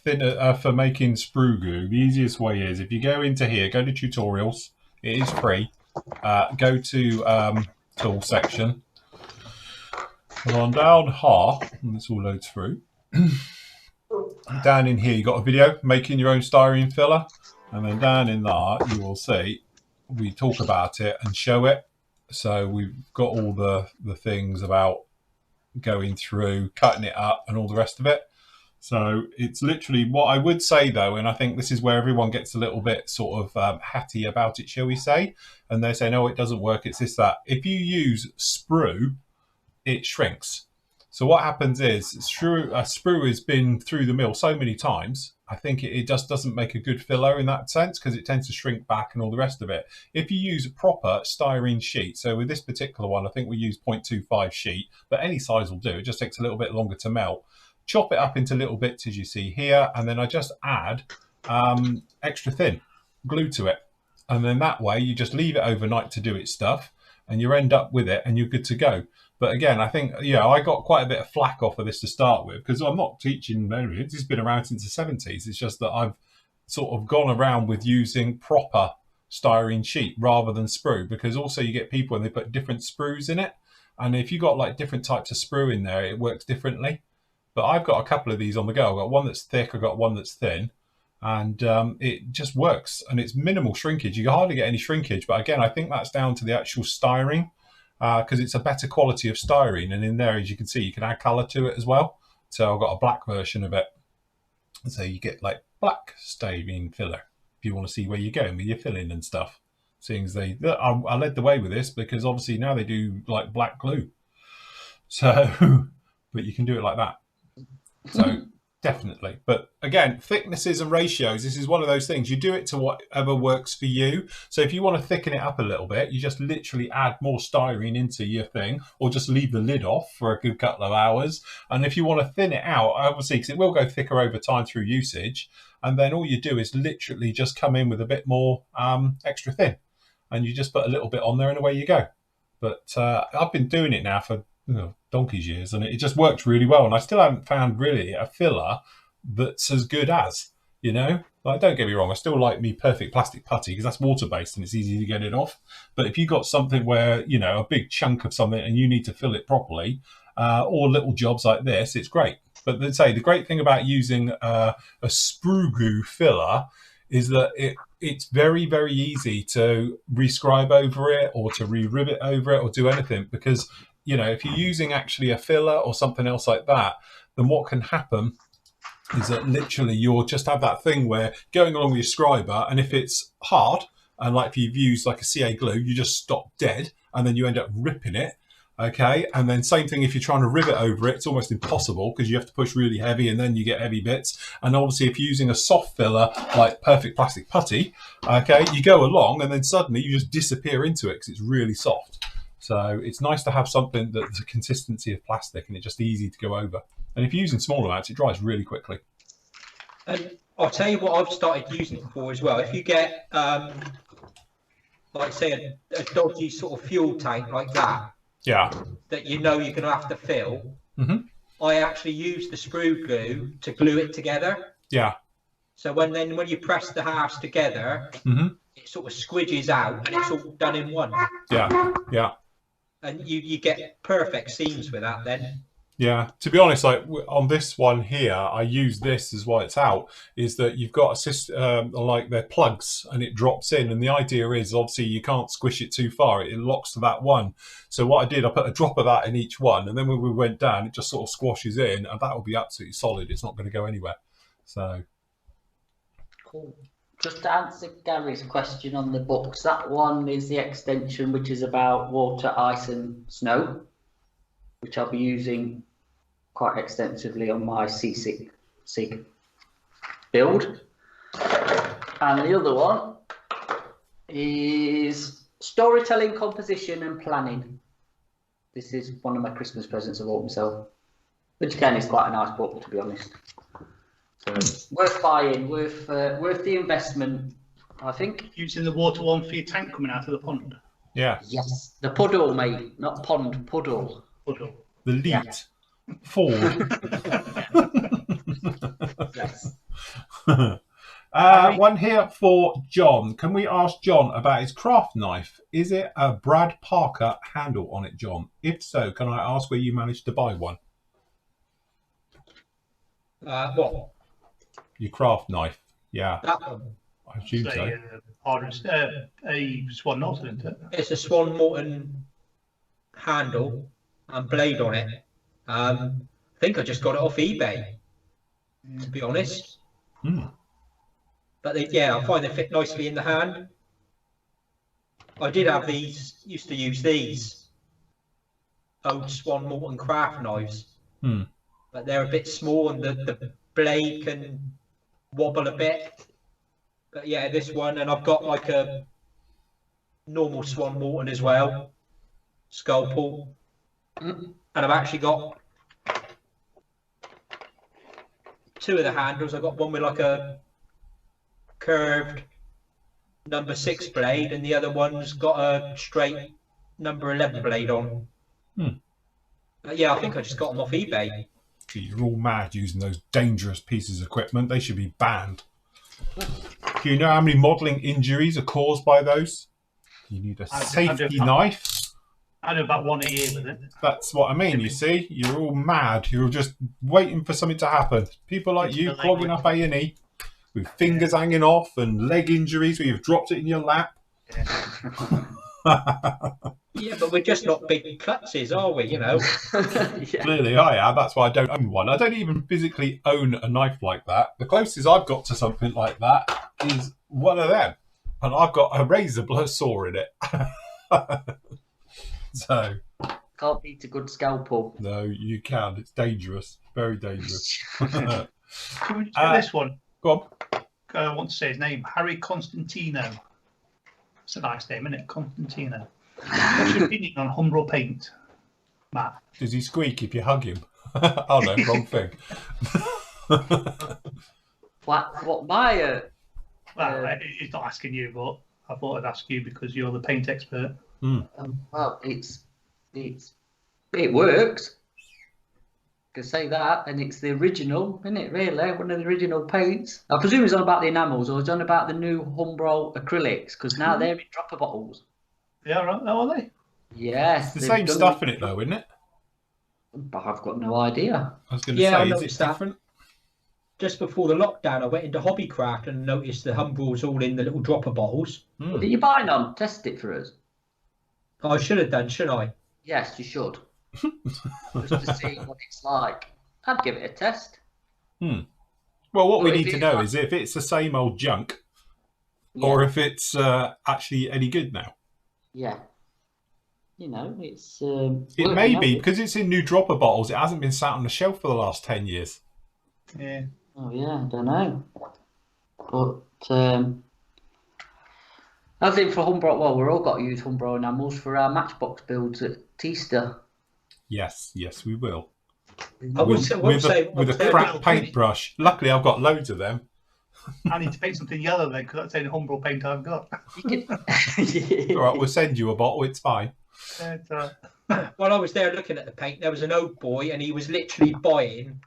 Speaker 1: making sprue glue, the easiest way is if you go into here, go to tutorials. It is free. Go to tool section. And on down half, and this all loads through. down in here, you got a video making your own styrene filler, and then down in there you will see we talk about it and show it. So we've got all the things about going through, cutting it up, and all the rest of it. So it's literally what I would say though, and I think this is where everyone gets a little bit sort of hatty about it, shall we say, and they say, no, it doesn't work, it's this, that. If you use sprue, it shrinks. So what happens is, sprue has been through the mill so many times, I think it just doesn't make a good filler in that sense, because it tends to shrink back and all the rest of it. If you use a proper styrene sheet, so with this particular one, I think we use 0.25 sheet, but any size will do. It just takes a little bit longer to melt. Chop it up into little bits as you see here, and then I just add extra thin glue to it. And then that way you just leave it overnight to do its stuff, and you end up with it and you're good to go. But again, I think, I got quite a bit of flack off of this to start with, because I'm not teaching variants. It's been around since the 70s. It's just that I've sort of gone around with using proper styrene sheet rather than sprue, because also you get people and they put different sprues in it. And if you got like different types of sprue in there, it works differently. But I've got a couple of these on the go. I've got one that's thick, I've got one that's thin, and it just works. And it's minimal shrinkage. You can hardly get any shrinkage. But again, I think that's down to the actual styrene, because it's a better quality of styrene. And in there, as you can see, you can add colour to it as well. So I've got a black version of it. So you get like black styrene filler if you want to see where you're going with your filling and stuff. Seeing as I led the way with this, because obviously now they do like black glue. So, but you can do it like that. So definitely. But again, thicknesses and ratios, this is one of those things. You do it to whatever works for you. So if you want to thicken it up a little bit, you just literally add more styrene into your thing, or just leave the lid off for a good couple of hours. And if you want to thin it out, obviously, because it will go thicker over time through usage, and then all you do is literally just come in with a bit more extra thin, and you just put a little bit on there and away you go. But I've been doing it now for donkey's years, and it just works really well. And I still haven't found really a filler that's as good as, like, don't get me wrong, I still like me perfect plastic putty, because that's water based and it's easy to get it off. But if you got something where a big chunk of something and you need to fill it properly, or little jobs like this, it's great. But let's say the great thing about using a sprue glue filler is that it's very, very easy to rescribe over it, or to re-rivet over it, or do anything, because if you're using actually a filler or something else like that, then what can happen is that literally you'll just have that thing where going along with your scriber, and if it's hard, and like if you've used like a CA glue, you just stop dead, and then you end up ripping it. Okay, and then same thing if you're trying to rivet over it, it's almost impossible, because you have to push really heavy and then you get heavy bits. And obviously if you're using a soft filler like perfect plastic putty, okay, you go along and then suddenly you just disappear into it because it's really soft. So it's nice to have something that's a consistency of plastic and it's just easy to go over. And if you're using small amounts, it dries really quickly.
Speaker 3: And I'll tell you what I've started using it for as well. If you get, like say, a dodgy sort of fuel tank like that, that you're going to have to fill, I actually use the sprue glue to glue it together. Yeah. So when you press the halves together, it sort of squidges out and it's all done in one. Yeah, yeah. And you get perfect seams with that then.
Speaker 1: Yeah, to be honest, like on this one here, I use this as why it's out, is that you've got a system, like they're plugs, and it drops in. And the idea is obviously you can't squish it too far. It locks to that one. So what I did, I put a drop of that in each one. And then when we went down, it just sort of squashes in, and that will be absolutely solid. It's not going to go anywhere. So.
Speaker 2: Cool. Just to answer Gary's question on the books, that one is the extension, which is about water, ice and snow, which I'll be using quite extensively on my SIG build. And the other one is storytelling, composition and planning. This is one of my Christmas presents I bought myself, which again is quite a nice book, to be honest. So worth buying, worth the investment, I think.
Speaker 4: Using the water one for your tank coming out of the pond.
Speaker 1: Yeah.
Speaker 2: Yes, the puddle, mate, not pond, puddle.
Speaker 4: Puddle.
Speaker 1: The lead. Yeah. Forward.
Speaker 2: Yes.
Speaker 1: One here for John. Can we ask John about his craft knife? Is it a Brad Parker handle on it, John? If so, can I ask where you managed to buy one?
Speaker 3: What?
Speaker 1: Your craft knife. Yeah,
Speaker 3: That one.
Speaker 1: I assume so.
Speaker 4: A Swan Norton, isn't it?
Speaker 3: It's a Swan Morton handle and blade on it. I think I just got it off eBay, to be honest. But I find they fit nicely in the hand. I did have these, used to use these old Swan Morton craft knives, but they're a bit small and the blade can wobble a bit. But yeah, this one, and I've got like a normal Swan Morton as well, scalpel, and I've actually got two of the handles. I've got one with like a curved number 6 blade, and the other one's got a straight number 11 blade on. Yeah, I think I just got them off eBay.
Speaker 1: You're all mad using those dangerous pieces of equipment. They should be banned. Do you know how many modelling injuries are caused by those? You need a safety knife.
Speaker 4: I know about one a year with it.
Speaker 1: That's what I mean, you see? You're all mad. You're just waiting for something to happen. People like you clogging up A&E with fingers hanging off and leg injuries where you've dropped it in your lap.
Speaker 3: Yeah, but we're just not big klutzes, are we? You know.
Speaker 1: Clearly I am. That's why I don't own one. I don't even physically own a knife like that. The closest I've got to something like that is one of them. And I've got a razor blade saw in it. So
Speaker 2: Can't beat a good scalpel.
Speaker 1: no, you can. It's dangerous. Very dangerous.
Speaker 4: Can we just get this one?
Speaker 1: Go on.
Speaker 4: I want to say his name. Harry Constantino. It's a nice name, isn't it? Constantino. What's your opinion on Humbrol paint, Matt?
Speaker 1: Does he squeak if you hug him? Oh no, wrong thing.
Speaker 2: What my
Speaker 4: Well, he's not asking you, but I thought I'd ask you because you're the paint expert.
Speaker 2: well, it works. I can say that, and it's the original, isn't it? Really, one of the original paints. I presume it's on about the enamels, or it's on about the new Humbrol acrylics, because now they're in dropper bottles.
Speaker 4: Yeah, right. Oh, are they?
Speaker 2: Yes,
Speaker 1: It's the same stuff in it though, isn't it?
Speaker 2: I've got no idea.
Speaker 1: I was going to
Speaker 3: Yeah, I
Speaker 1: say, is it
Speaker 3: noticed that.
Speaker 1: different?
Speaker 3: Just before the lockdown, I went into Hobbycraft and noticed the Humbrol's all in the little dropper bottles.
Speaker 2: Did you buy none? Test it for us.
Speaker 3: Oh, I should have done, shouldn't I?
Speaker 2: Yes, you should. Just to see what it's like. I'd give it a test.
Speaker 1: Well, what we
Speaker 2: Well,
Speaker 1: need
Speaker 2: if
Speaker 1: to
Speaker 2: it's
Speaker 1: know
Speaker 2: like-
Speaker 1: is if it's the same old junk
Speaker 2: Yeah.
Speaker 1: or if it's actually any good now.
Speaker 2: Yeah. You know, it's.
Speaker 1: It may be because it's in new dropper bottles. It hasn't been sat on the shelf for the last 10 years.
Speaker 4: Yeah.
Speaker 2: Oh yeah, I don't know. But I think for Humbrol, well, we're all got to use Humbrol enamels for our matchbox builds at Teaster.
Speaker 1: Yes, we will.
Speaker 3: I would say,
Speaker 1: With a crap
Speaker 4: well,
Speaker 1: paintbrush. Luckily, I've got loads of them.
Speaker 4: I need to paint something yellow then, because that's the only Humbrol paint I've got.
Speaker 2: You can...
Speaker 1: All right, we'll send you a bottle. It's fine.
Speaker 3: While I was there looking at the paint, there was an old boy and he was literally buying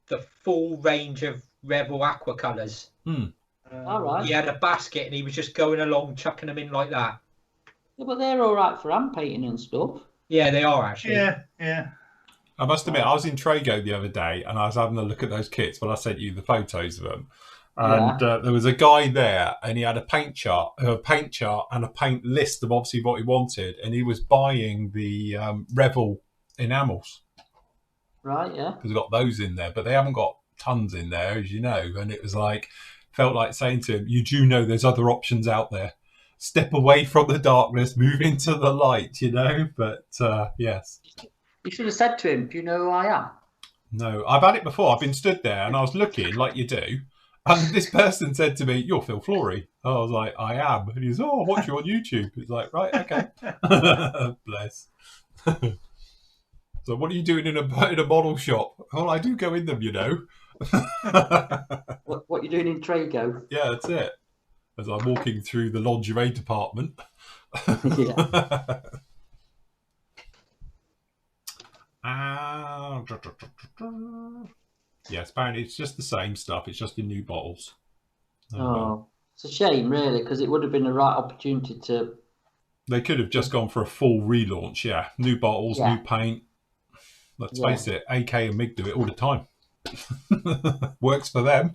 Speaker 3: the full range of Rebel aqua colours.
Speaker 2: All right.
Speaker 3: He had a basket and he was just going along, chucking them in like that.
Speaker 2: Yeah, but they're all right for hand painting and stuff.
Speaker 3: Yeah, they are actually.
Speaker 4: Yeah.
Speaker 1: I must admit, I was in Trago the other day and I was having a look at those kits. Well, I sent you the photos of them. And there was a guy there and he had a paint chart and a paint list of obviously what he wanted. And he was buying the Revel enamels.
Speaker 2: Right, yeah.
Speaker 1: Because they've got those in there, but they haven't got tons in there, as you know. And it was like, felt like saying to him, you do know there's other options out there. Step away from the darkness, move into the light, you know? But yes.
Speaker 2: You should have said to him, do you know who I am?
Speaker 1: No, I've had it before. I've been stood there and I was looking like you do. And this person said to me, you're Phil Flory. I was like, I am. And he's, oh, watch you on YouTube. It's like, right, okay. Bless. So what are you doing in a model shop? Oh, I do go in them, you know.
Speaker 2: What you doing in Trago?
Speaker 1: Yeah, that's it. As I'm walking through the lingerie department.
Speaker 2: Yeah.
Speaker 1: Yes, apparently it's just the same stuff. It's just in new bottles.
Speaker 2: Oh, it's a shame, really, because it would have been the right opportunity to.
Speaker 1: They could have just gone for a full relaunch. Yeah, new bottles,
Speaker 2: Yeah.
Speaker 1: new paint. Let's face it, AK and MIG do it all the time. Works for them.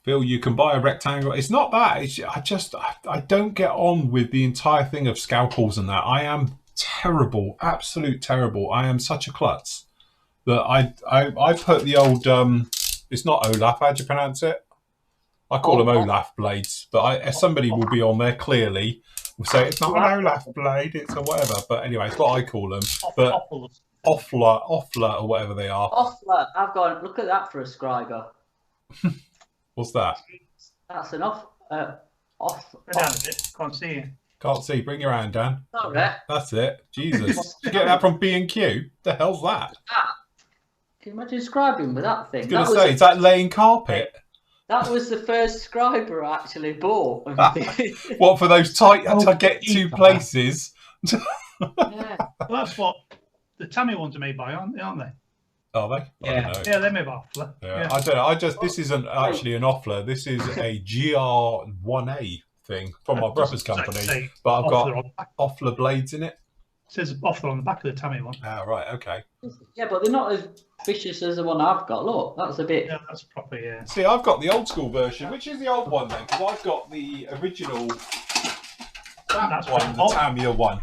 Speaker 1: Phil, you can buy a rectangle. It's not that. I don't get on with the entire thing of scalpels and that. I am terrible, absolute terrible. I am such a klutz that I put the old it's not Olaf. How do you pronounce it? I call them Olaf blades, but somebody will be on there clearly will say it's not an Olaf blade, it's a whatever. But anyway, it's what I call them. But Offler or whatever they are.
Speaker 2: Offler. I've got. Look at that for a scriber.
Speaker 1: What's that?
Speaker 2: That's an off.
Speaker 4: Down a bit. Can't see you.
Speaker 1: Can't see. Bring your hand down.
Speaker 2: Sorry.
Speaker 1: That's it. Jesus. Did you get that from B&Q? The hell's that?
Speaker 2: Can you imagine scribing with that thing?
Speaker 1: I was going to say, is that laying carpet?
Speaker 2: That was the first scriber I actually bought.
Speaker 1: What, for those tight to get to places?
Speaker 2: Yeah.
Speaker 4: Well, that's what the Tammy ones are made by, aren't they?
Speaker 1: Are they?
Speaker 3: Yeah.
Speaker 4: Yeah, they're made by Offler.
Speaker 1: Yeah. I don't know. This isn't actually an Offler. This is a GR1A thing from my brother's company. But I've got Offler blades in it.
Speaker 4: It says Offler on the back of the Tammy one.
Speaker 1: Ah, right. Okay.
Speaker 2: Yeah, but they're not as vicious as the one I've got. Look, that's a bit.
Speaker 4: Yeah, that's proper, yeah.
Speaker 1: See, I've got the old school version. Which is the old one then? Because I've got the original. That's one, the Tamiya one.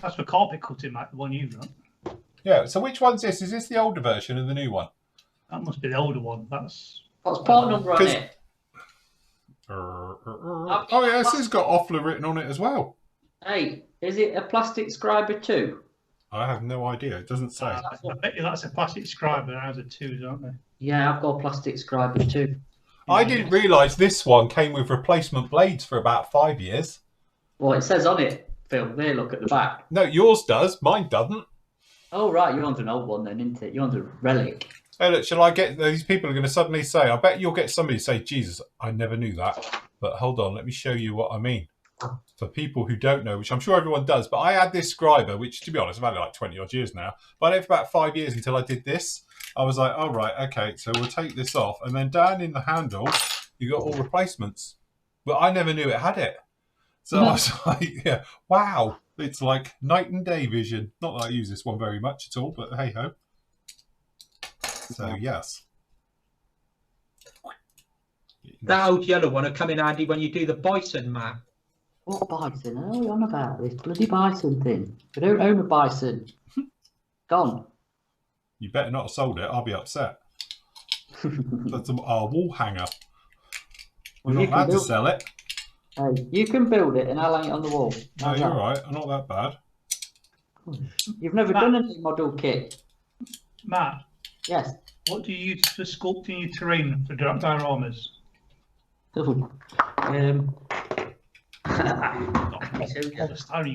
Speaker 4: That's for carpet cutting, like the one you've got.
Speaker 1: Yeah, so which one's this? Is this the older version and the new one?
Speaker 4: That must be the older one. What's
Speaker 2: part number on it?
Speaker 1: Oh yeah, this has got Offler written on it as well.
Speaker 2: Hey, is it a plastic scriber too?
Speaker 1: I have no idea. It doesn't say.
Speaker 4: I bet you that's a plastic scriber. Ours are twos, aren't they?
Speaker 2: Yeah, I've got a plastic scriber too.
Speaker 1: I didn't realise this one came with replacement blades for about 5 years.
Speaker 2: Well, it says on it, Phil. There, look at the back.
Speaker 1: No, yours does. Mine doesn't.
Speaker 2: Oh right, you're on an old one then, isn't it? You're on the relic.
Speaker 1: Hey, look, shall I get these people are going to suddenly say? I bet you'll get somebody to say, "Jesus, I never knew that." But hold on, let me show you what I mean. For people who don't know, which I'm sure everyone does, but I had this scriber, which to be honest, I've had it like 20 odd years now. But I had it for about 5 years until I did this. I was like, oh, right, okay, so we'll take this off. And then down in the handle, you got all replacements. But I never knew it had it. So I was like, yeah, wow. It's like night and day vision. Not that I use this one very much at all, but hey ho. So, yes.
Speaker 3: That old yellow one will come in handy when you do the bison map.
Speaker 2: What bison? Oh, you're on about this bloody bison thing. I don't own a bison. Gone.
Speaker 1: You better not have sold it. I'll be upset. That's our wall hanger. We're not allowed to sell it.
Speaker 2: Hey, you can build it and I'll hang it on the wall.
Speaker 1: No, you're right. I'm not that bad.
Speaker 2: You've never done a model kit.
Speaker 4: Matt.
Speaker 2: Yes.
Speaker 4: What do you use for sculpting your terrain for dioramas? Polystyrene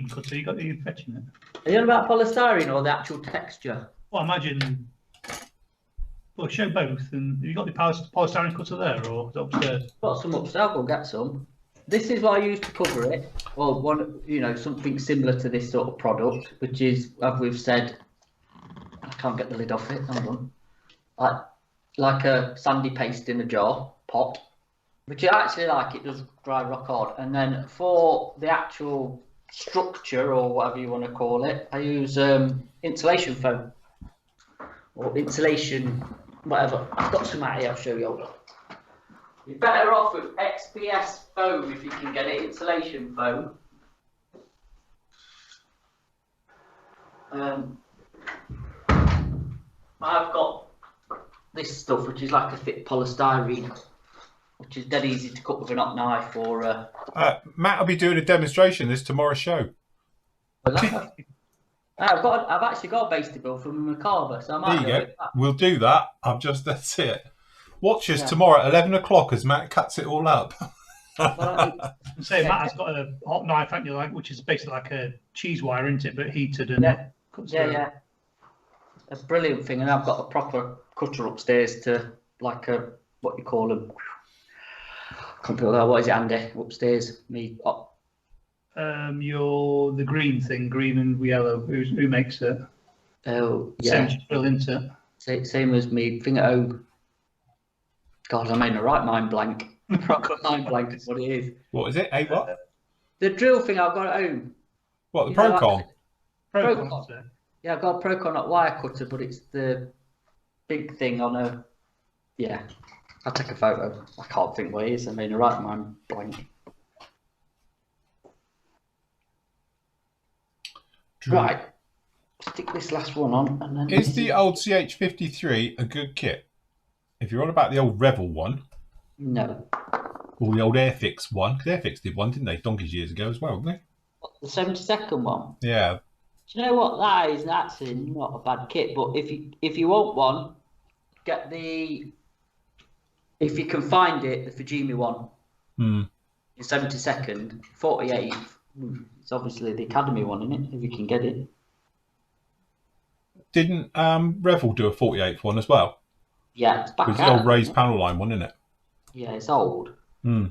Speaker 4: cutter, you got the fetching it.
Speaker 2: Are you on about polystyrene or the actual texture?
Speaker 4: Well, imagine. Well, show both. And have you got the polystyrene cutter there, or is it upstairs?
Speaker 2: Got some upstairs. I'll go get some. This is what I use to cover it. Well, one, something similar to this sort of product, which is, as we've said, I can't get the lid off it. Hold on. Like a sandy paste in a jar pot, which I actually like. It does dry rock hard. And then for the actual structure or whatever you want to call it, I use insulation foam or insulation, whatever. I've got some out here. I'll show you. Hold on. You're better off with XPS foam if you can get it, insulation foam. I've got this stuff, which is like a thick polystyrene, which is dead easy to cut with a knock knife or.
Speaker 1: Matt will be doing a demonstration this tomorrow's show.
Speaker 2: I've actually got a basting bill from a carver, so I might.
Speaker 1: There you go. We'll do that. That's it. Watch us tomorrow at 11 o'clock as Matt cuts it all up.
Speaker 4: Matt has got a hot knife, haven't you, which is basically like a cheese wire, isn't it? But heated and
Speaker 2: yeah. A brilliant thing, and I've got a proper cutter upstairs to what you call them. What is it, Andy? Upstairs, me.
Speaker 4: The green thing, green and yellow. Who makes it?
Speaker 2: Oh yeah. Same as me. Thing at home. God, I'm in a right mind blank. Proper mind blank is what it is.
Speaker 1: What is it? What?
Speaker 2: The drill thing I've got at home.
Speaker 1: What, the Procon?
Speaker 2: Procon. Yeah, I've got a Procon, not wire cutter, but it's the big thing on a. Yeah, I'll take a photo. I can't think where it is. I mean, right mind blank. Right, stick this last one on, and then.
Speaker 1: Is the old CH53 a good kit? If you're on about the old Revel one,
Speaker 2: No.
Speaker 1: or the old Airfix one, because Airfix did one, didn't they? Donkeys years ago as well, didn't they?
Speaker 2: What, the 72nd one?
Speaker 1: Yeah.
Speaker 2: Do you know what? That is actually not a bad kit, but if you want one, get the. If you can find it, the Fujimi one.
Speaker 1: Hmm.
Speaker 2: The 72nd, 48th. It's obviously the Academy one, isn't it? If you can get it.
Speaker 1: Didn't Revel do a 48th one as well?
Speaker 2: Yeah, it's back
Speaker 1: It's the
Speaker 2: out,
Speaker 1: old raised
Speaker 2: isn't it?
Speaker 1: panel line one, isn't it?
Speaker 2: Yeah, it's old.
Speaker 1: Hmm.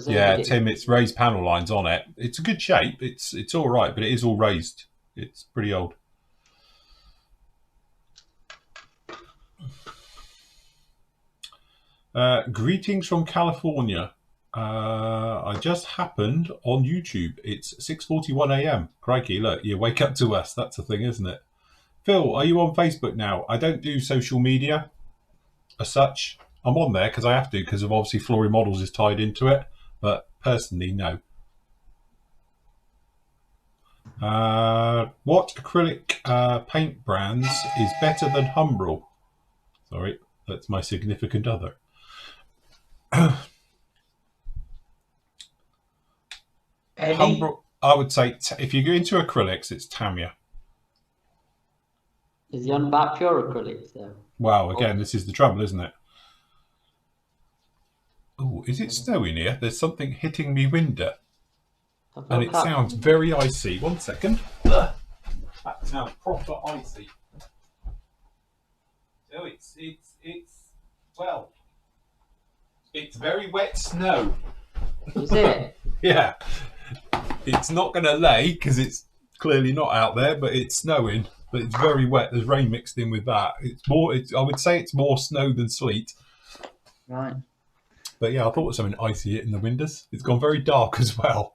Speaker 1: Yeah, Tim, it's raised panel lines on it. It's a good shape. It's all right, but it is all raised. It's pretty old. Greetings from California. I just happened on YouTube. It's 6:41 a.m. Crikey, look, you wake up to us. That's the thing, isn't it? Phil, are you on Facebook now? I don't do social media as such. I'm on there because I have to, because of obviously Flory Models is tied into it. But personally, no. What acrylic paint brands is better than Humbrol? Sorry, that's my significant other. Humbrol, I would say, if you go into acrylics, it's Tamiya.
Speaker 2: Is he on about pure acrylics though?
Speaker 1: Wow, again, this is the trouble, isn't it? Oh, is it snowing here? There's something hitting me window. And it sounds very icy. 1 second. That sounds proper icy. So well, it's very wet snow.
Speaker 2: Is it?
Speaker 1: Yeah. It's not going to lay because it's clearly not out there, but it's snowing. But it's very wet. There's rain mixed in with that. I would say it's more snow than sleet.
Speaker 2: Right.
Speaker 1: But yeah, I thought it was something icy hitting the windows. It's gone very dark as well.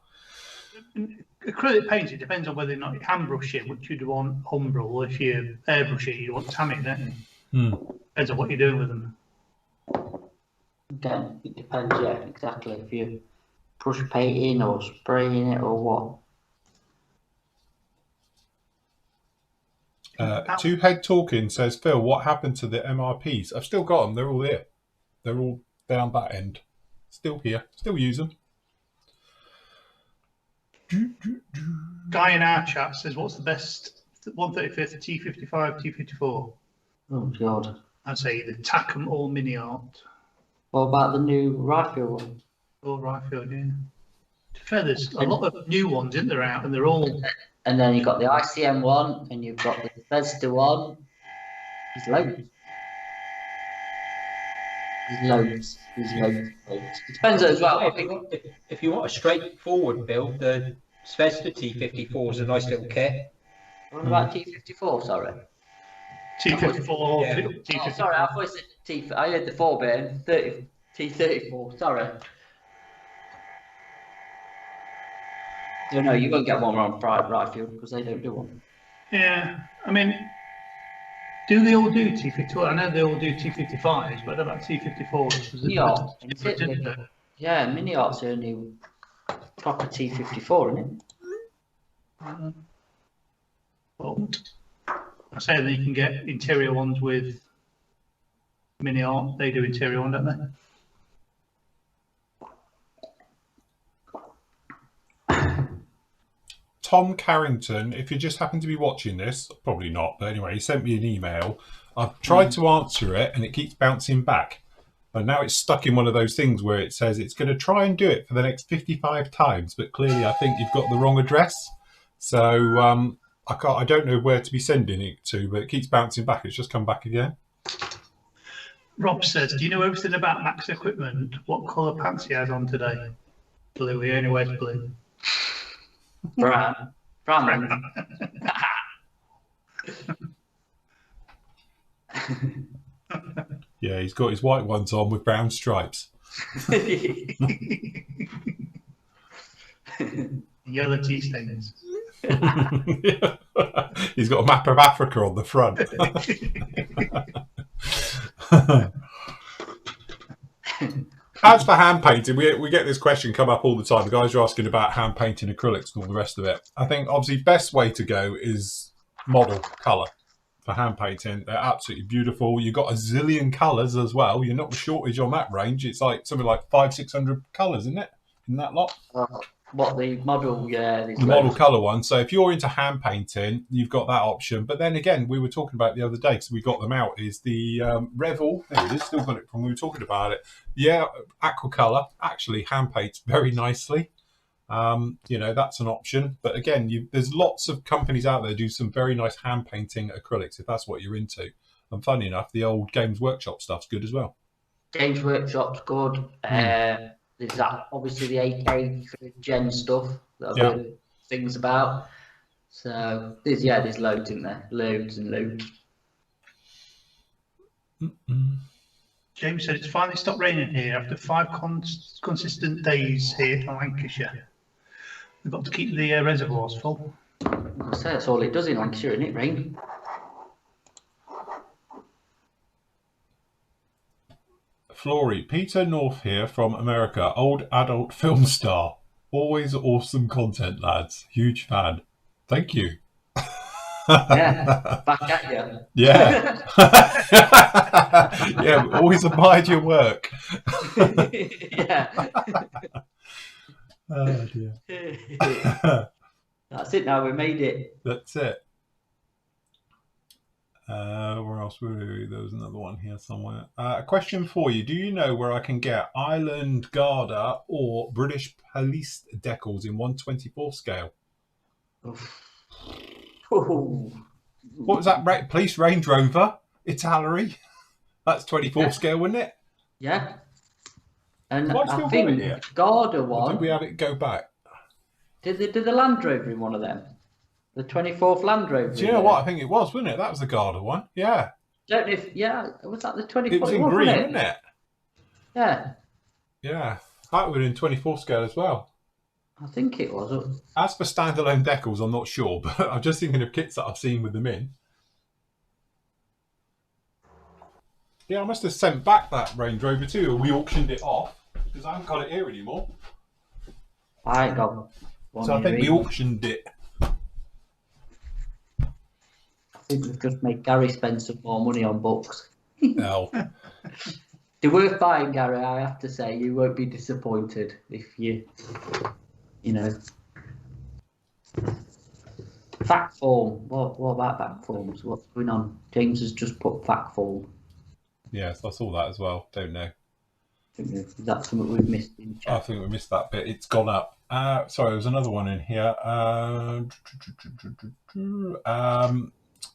Speaker 4: Acrylic paint, it depends on whether or not you hand brush it, which you'd want Humbrol, or if you airbrush it, you want Tamiya, don't you? Depends on what you're doing with them.
Speaker 2: Again, it depends, yeah, exactly. If you brush painting or spraying it or what.
Speaker 1: Two Head Talking says, Phil, what happened to the MRPs? I've still got them. They're all here. They're all down that end. Still here. Still use them.
Speaker 4: Guy in our chat says, what's the best 135th, T55, T54?
Speaker 2: Oh, God.
Speaker 4: I'd say either Tackham or Mini Art.
Speaker 2: What about the new rifle one?
Speaker 4: Or Riffield, yeah. To be fair, there's a lot of new ones, isn't there, out, and they're all...
Speaker 2: And then you've got the ICM one, and you've got the Bethesda one. There's loads. There's loads. It depends as well.
Speaker 3: If you want a straightforward build, the Bethesda T54 is a nice little kit.
Speaker 2: What about T54, sorry?
Speaker 4: T54,
Speaker 2: Yeah.
Speaker 4: T54.
Speaker 2: Oh, sorry, I thought it said T. I had the 4-bit, T34, sorry. No, you won't get one on Riffield because they don't do one.
Speaker 4: Yeah, I mean, do they all do T54? I know they all do T55s, but what about T54s?
Speaker 2: Mini Art. Yeah, Mini Art's the only proper T54, isn't it?
Speaker 4: Well, I say that you can get interior ones with Mini Art. They do interior one, don't they?
Speaker 1: Tom Carrington, if you just happen to be watching this, probably not, but anyway, he sent me an email. I've tried to answer it and it keeps bouncing back. And now it's stuck in one of those things where it says it's going to try and do it for the next 55 times, but clearly I think you've got the wrong address. So I don't know where to be sending it to, but it keeps bouncing back. It's just come back again.
Speaker 4: Rob says, do you know everything about Max equipment? What colour pants he has on today? Blue, he only wears blue.
Speaker 2: Brown.
Speaker 1: Yeah, he's got his white ones on with brown stripes.
Speaker 4: Yellow tea stains.
Speaker 1: He's got a map of Africa on the front. As for hand painting, we get this question come up all the time. The guys are asking about hand painting acrylics and all the rest of it. I think obviously best way to go is model colour for hand painting. They're absolutely beautiful. You've got a zillion colours as well. You're not a shortage on that range. It's like something like 500-600 colours, isn't it? In that lot.
Speaker 2: What the model? Yeah,
Speaker 1: the model colour one. So if you're into hand painting, you've got that option. But then again, we were talking about the other day because we got them out. Is the Revel? There it is. Still got it from when we were talking about it. Yeah, aquacolor actually hand paints very nicely. That's an option. But again, there's lots of companies out there do some very nice hand painting acrylics if that's what you're into. And funny enough, the old Games Workshop stuff's good as well.
Speaker 2: Games Workshop's good. There's that, obviously the AK gen stuff that I've heard things about. So there's loads in there, loads and loads.
Speaker 4: James said it's finally stopped raining here after 5 consistent days here in Lancashire. We've got to keep the reservoirs full.
Speaker 2: I say that's all it does in Lancashire, isn't it? Rain.
Speaker 1: Flory, Peter North here from America, old adult film star. Always awesome content, lads. Huge fan. Thank you.
Speaker 2: Yeah, back at you.
Speaker 1: Yeah. Yeah, always admired your work.
Speaker 2: Yeah.
Speaker 1: Oh dear.
Speaker 2: That's it now, we made it.
Speaker 1: That's it. Where else were we? There was another one here somewhere. A question for you. Do you know where I can get Island Garda or British Police decals in 1/24 scale?
Speaker 2: Ooh.
Speaker 1: What was that? Police Range Rover Italy? That's 24 scale, wasn't it?
Speaker 2: Yeah. And
Speaker 1: Why still
Speaker 2: I think
Speaker 1: got it here?
Speaker 2: Garda
Speaker 1: Or
Speaker 2: one.
Speaker 1: did we have it go back?
Speaker 2: Did the Land Rover in one of them? The 24th Land Rover.
Speaker 1: Do you know what? I think it was, wasn't it? That was the Garda one. Yeah.
Speaker 2: Don't know if was that the 24th?
Speaker 1: It was in green, wasn't it?
Speaker 2: Yeah.
Speaker 1: Yeah. That would have been 24 scale as well.
Speaker 2: I think it was.
Speaker 1: As for standalone decals, I'm not sure, but I'm just thinking of kits that I've seen with them in. Yeah, I must have sent back that Range Rover too, or we auctioned it off, because I haven't got it here anymore.
Speaker 2: I ain't got one.
Speaker 1: So I think we auctioned it.
Speaker 2: I think we've just made Gary spend some more money on books.
Speaker 1: No.
Speaker 2: They're worth buying, Gary, I have to say. You won't be disappointed if you know. Fact form. What about fact forms? What's going on? James has just put fact form.
Speaker 1: Yes, I saw that as well. Don't know.
Speaker 2: Is that something we've missed in chat?
Speaker 1: I think we missed that bit. It's gone up. Sorry, there's another one in here.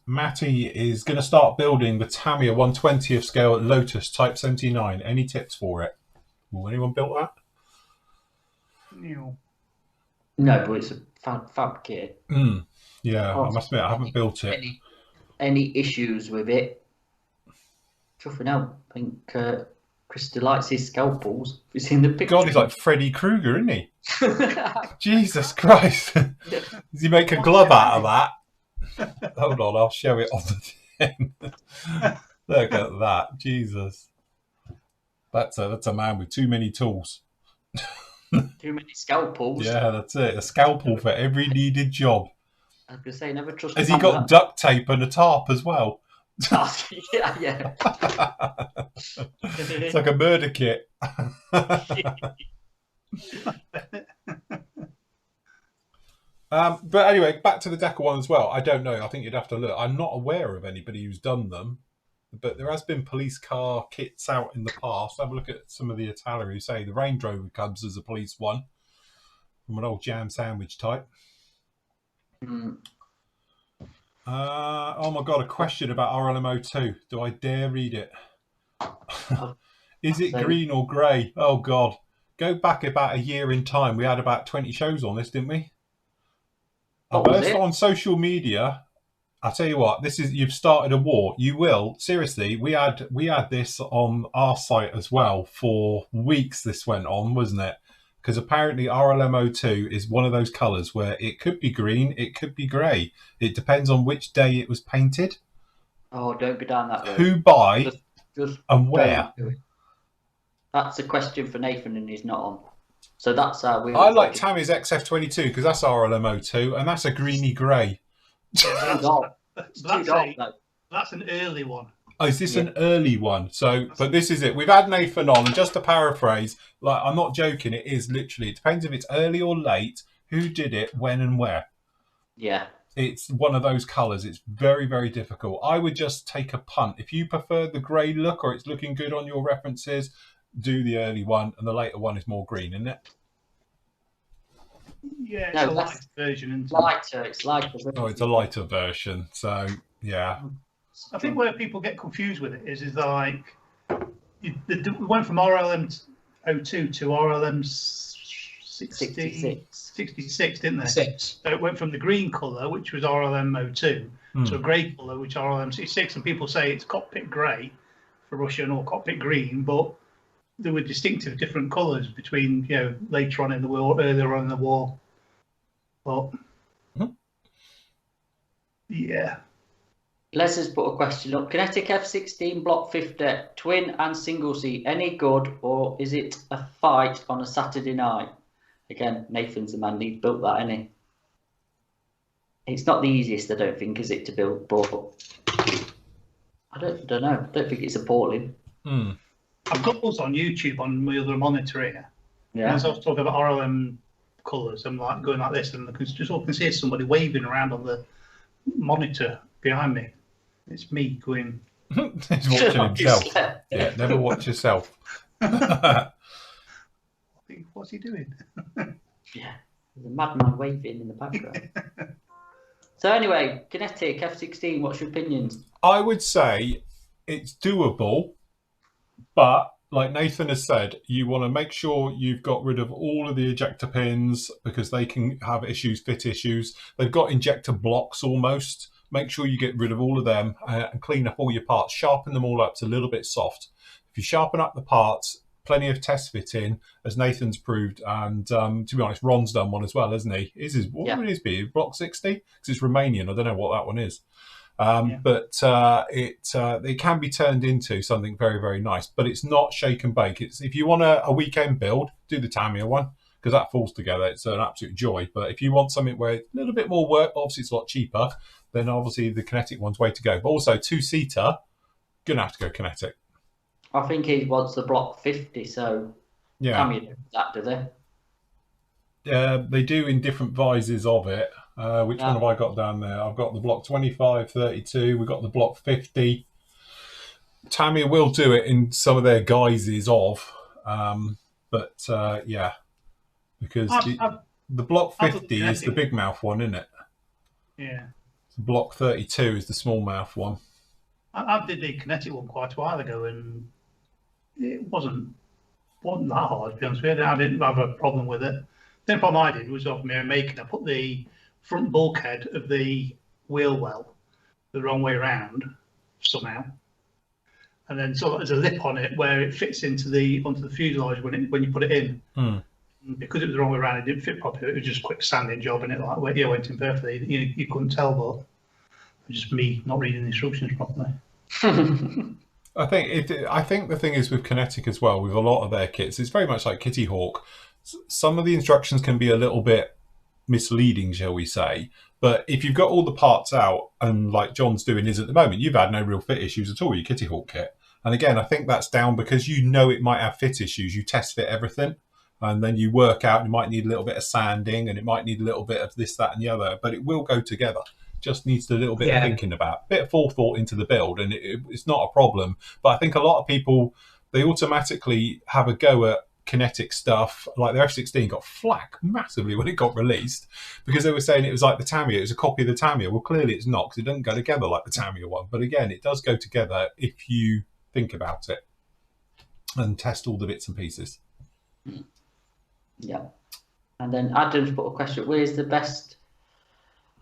Speaker 1: Matty is going to start building the Tamiya 1/20th scale Lotus Type 79. Any tips for it? Will anyone build that?
Speaker 4: No.
Speaker 2: No, but it's a fab kit.
Speaker 1: Yeah, I must admit, I haven't built it.
Speaker 2: Any issues with it? Chuffing out. I think Chris delights his scalpels. Have you seen the picture?
Speaker 1: God, he's like Freddy Krueger, isn't he? Jesus Christ. Does he make a glove out of that? Hold on, I'll show it on the thing. Look at that. Jesus. That's a man with too many tools.
Speaker 2: Too many scalpels.
Speaker 1: Yeah, that's it. A scalpel for every needed job.
Speaker 2: I was going to say, never trust.
Speaker 1: Has he got duct tape and a tarp as well?
Speaker 2: Yeah.
Speaker 1: It's like a murder kit. But anyway, back to the Decker one as well. I don't know. I think you'd have to look. I'm not aware of anybody who's done them, but there has been police car kits out in the past. Have a look at some of the Italy who say the Range Rover comes as a police one from an old jam sandwich type. Oh my God, a question about RLMO2. Do I dare read it? Is it green or grey? Oh God. Go back about a year in time. We had about 20 shows on this, didn't we? On social media, I tell you what, you've started a war. You will, seriously, we had this on our site as well for weeks. This went on, wasn't it? Because apparently RLMO2 is one of those colours where it could be green, it could be grey. It depends on which day it was painted.
Speaker 2: Oh, don't go down that road.
Speaker 1: Who buy
Speaker 2: Just
Speaker 1: and where?
Speaker 2: don't do it. That's a question for Nathan, and he's not on. So that's how we.
Speaker 1: I like Tammy's XF22 because that's RLMO2 and that's a greeny grey.
Speaker 4: That's an early one.
Speaker 1: Oh, is this an early one? So, but this is it. We've had Nathan on, and just to paraphrase, like I'm not joking. It is literally. It depends if it's early or late. Who did it, when, and where?
Speaker 2: Yeah.
Speaker 1: It's one of those colours. It's very, very difficult. I would just take a punt. If you prefer the grey look or it's looking good on your references, do the early one, and the later one is more green, isn't it?
Speaker 4: Yeah, it's a light version.
Speaker 2: Lighter. It's lighter.
Speaker 1: Oh, it's a lighter version. So, yeah.
Speaker 4: I think where people get confused with it is like we went from RLM 02 to RLM 66, didn't they?
Speaker 3: 6.
Speaker 4: So it went from the green colour, which was RLM 02, to a grey colour, which is RLM 66. And people say it's cockpit grey for Russian or cockpit green, but there were distinctive different colours between, later on in the war, earlier on in the war. But yeah.
Speaker 2: Les has put a question up. Kinetic F-16 Block 50, twin and single seat, any good, or is it a fight on a Saturday night? Again, Nathan's the man who built that, isn't he? It's not the easiest, I don't think, is it, to build, but I don't know. I don't think it's appalling.
Speaker 4: I've got those on YouTube on my other monitor here.
Speaker 2: Yeah.
Speaker 4: As I was talking about RLM colours, I'm like going like this, and I can see somebody waving around on the monitor behind me. It's me going.
Speaker 1: He's watching himself. Yeah, never watch yourself.
Speaker 4: What's he doing?
Speaker 2: Yeah, there's a madman waving in the background. So anyway, Kinetic F-16, what's your opinions?
Speaker 1: I would say it's doable, but like Nathan has said, you want to make sure you've got rid of all of the ejector pins because they can have issues, fit issues. They've got injector blocks almost. Make sure you get rid of all of them and clean up all your parts. Sharpen them all up. It's a little bit soft. If you sharpen up the parts, plenty of test fit in, as Nathan's proved. And to be honest, Ron's done one as well, hasn't he? What would his be? Block 60? Because it's Romanian. I don't know what that one is. But it can be turned into something very, very nice. But it's not shake and bake. If you want a weekend build, do the Tamiya one, because that falls together. It's an absolute joy. But if you want something where it's a little bit more work, obviously it's a lot cheaper, then obviously the Kinetic one's way to go. But also, two-seater, going to have to go Kinetic.
Speaker 2: I think he wants the Block 50, so Tamiya do that, do they?
Speaker 1: They do in different vises of it. Which one have I got down there? I've got the Block 25, 32. We've got the Block 50. Tamiya will do it in some of their guises of. Because the Block 50 is the big mouth one, isn't it?
Speaker 4: Yeah.
Speaker 1: Block 32 is the small mouth one.
Speaker 4: I did the Kinetic one quite a while ago, and it wasn't that hard, to be honest with you. I didn't have a problem with it. The only problem I did was of my own making. I put the front bulkhead of the wheel well the wrong way around somehow, and then so there's a lip on it where it fits onto the fuselage when you put it in. Because it was the wrong way around, it didn't fit properly. It was just a quick sanding job, and it went in perfectly. You couldn't tell, but it was just me not reading the instructions properly.
Speaker 1: I think the thing is with Kinetic as well, with a lot of their kits, it's very much like Kitty Hawk. Some of the instructions can be a little bit misleading, shall we say. But if you've got all the parts out, and like John's doing is at the moment, you've had no real fit issues at all with your Kitty Hawk kit. And again, I think that's down because you know it might have fit issues. You test fit everything. And then you work out, you might need a little bit of sanding and it might need a little bit of this, that and the other, but it will go together. Just needs a little bit of thinking about, a bit of forethought into the build, and it's not a problem. But I think a lot of people, they automatically have a go at Kinetic stuff. Like the F-16 got flack massively when it got released because they were saying it was like the Tamiya, it was a copy of the Tamiya. Well, clearly it's not, because it doesn't go together like the Tamiya one. But again, it does go together if you think about it and test all the bits and pieces.
Speaker 2: Yeah. And then Adam's put a question, where's the best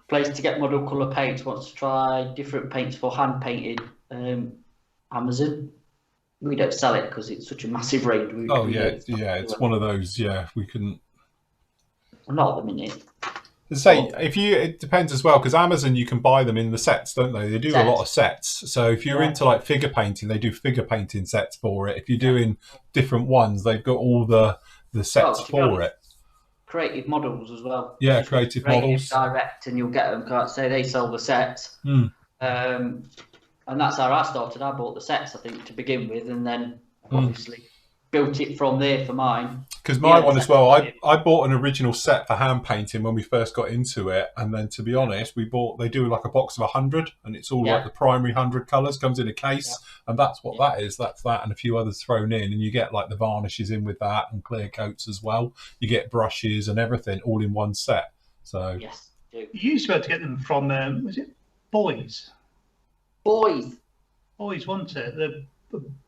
Speaker 2: place to get model colour paints? Wants to try different paints for hand painting. Amazon. We don't sell it because it's such a massive range.
Speaker 1: It's one of those. Yeah, we couldn't.
Speaker 2: Well, not at the minute.
Speaker 1: Say it depends as well, because Amazon, you can buy them in the sets, don't they? They do a lot of sets. So if you're into like figure painting, they do figure painting sets for it. If you're doing different ones, they've got all the sets for it.
Speaker 2: Creative models as well.
Speaker 1: Yeah, creative models.
Speaker 2: Direct, and you'll get them. Can't say they sell the sets. And that's how I started. I bought the sets, I think, to begin with, and then obviously built it from there for mine.
Speaker 1: Because my one as well, I bought an original set for hand painting when we first got into it, and then to be honest, they do like a box of 100, and it's all like the primary 100 colours comes in a case, and that's what that is. That's that, and a few others thrown in, and you get like the varnishes in with that, and clear coats as well. You get brushes and everything all in one set. So
Speaker 2: yes, you
Speaker 4: used to be able to get them from was it Boys, wasn't it?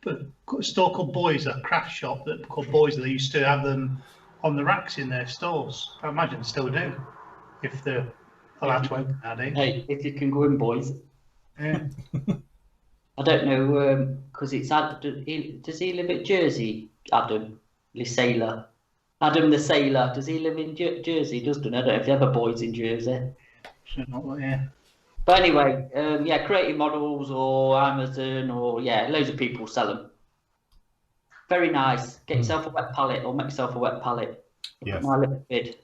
Speaker 4: The store called Boys, a craft shop that called Boys. They used to have them on the racks in their stores. I imagine they still do, if they're allowed to open nowadays.
Speaker 2: Hey, if you can go in, boys.
Speaker 4: Yeah.
Speaker 2: I don't know, because it's does he live at Jersey, Adam the Sailor? Adam the Sailor, does he live in Jersey? Doesn't I don't know if you have a Boys in Jersey.
Speaker 4: Yeah.
Speaker 2: But anyway, creative models or Amazon or loads of people sell them. Very nice. Get yourself a wet palette or make yourself a wet palette.
Speaker 1: Yes.
Speaker 2: My little bid.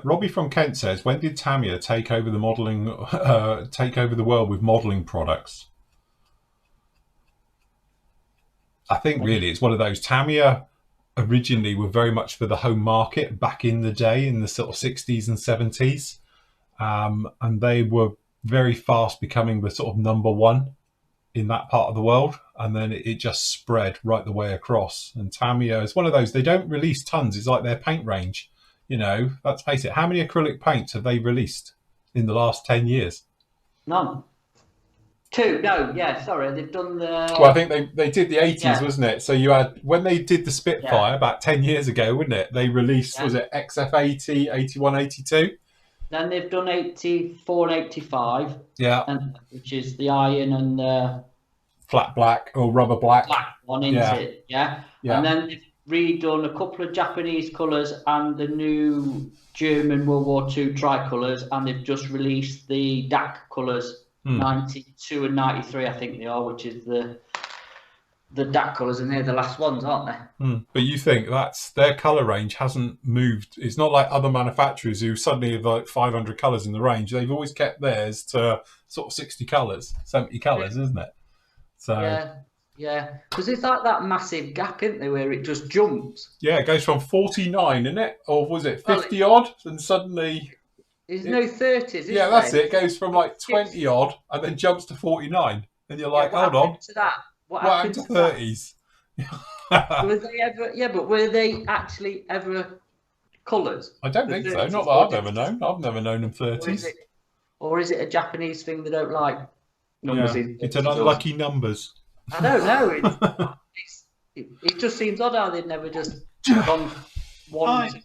Speaker 1: Robbie from Kent says, when did Tamiya take over the world with modelling products? I think really it's one of those. Tamiya originally were very much for the home market back in the day, in the sort of 60s and 70s. And they were very fast becoming the sort of number one in that part of the world. And then it just spread right the way across. And Tamiya is one of those, they don't release tons. It's like their paint range. You know, let's face it, how many acrylic paints have they released in the last 10 years?
Speaker 2: None. 2, no, sorry, they've done the...
Speaker 1: Well, I think they did the 80s, wasn't it? So you had, when they did the Spitfire about 10 years ago, wouldn't it? They released, was it XF80, 81, 82?
Speaker 2: Then they've done 84 and 85.
Speaker 1: Yeah.
Speaker 2: Which is the iron and the...
Speaker 1: Flat black or rubber black.
Speaker 2: Black one, isn't it? Yeah. And then they've redone a couple of Japanese colours and the new German World War II tricolours, and they've just released the DAC colours, 92 and 93, I think they are, which is the DAC colours, and they're the last ones, aren't they?
Speaker 1: But you think that's their colour range hasn't moved. It's not like other manufacturers who suddenly have like 500 colours in the range. They've always kept theirs to sort of 60 colours, 70 colours, isn't it? So
Speaker 2: yeah, because it's like that massive gap, isn't there, where it just jumps.
Speaker 1: Yeah, it goes from 49, isn't it? Or was it 50 odd? And suddenly...
Speaker 2: There's no 30s, is
Speaker 1: yeah, that's it. It goes from like 20 odd and then jumps to 49. And you're like, hold on.
Speaker 2: To that? What
Speaker 1: happened to 30s?
Speaker 2: Were they ever... Yeah, but were they actually ever colours?
Speaker 1: I don't think so. Not that I've ever known. I've never known them 30s.
Speaker 2: Or is it a Japanese thing they don't like? Numbers
Speaker 1: it's an unlucky numbers.
Speaker 2: I don't know. It just seems odd how they'd never just gone one.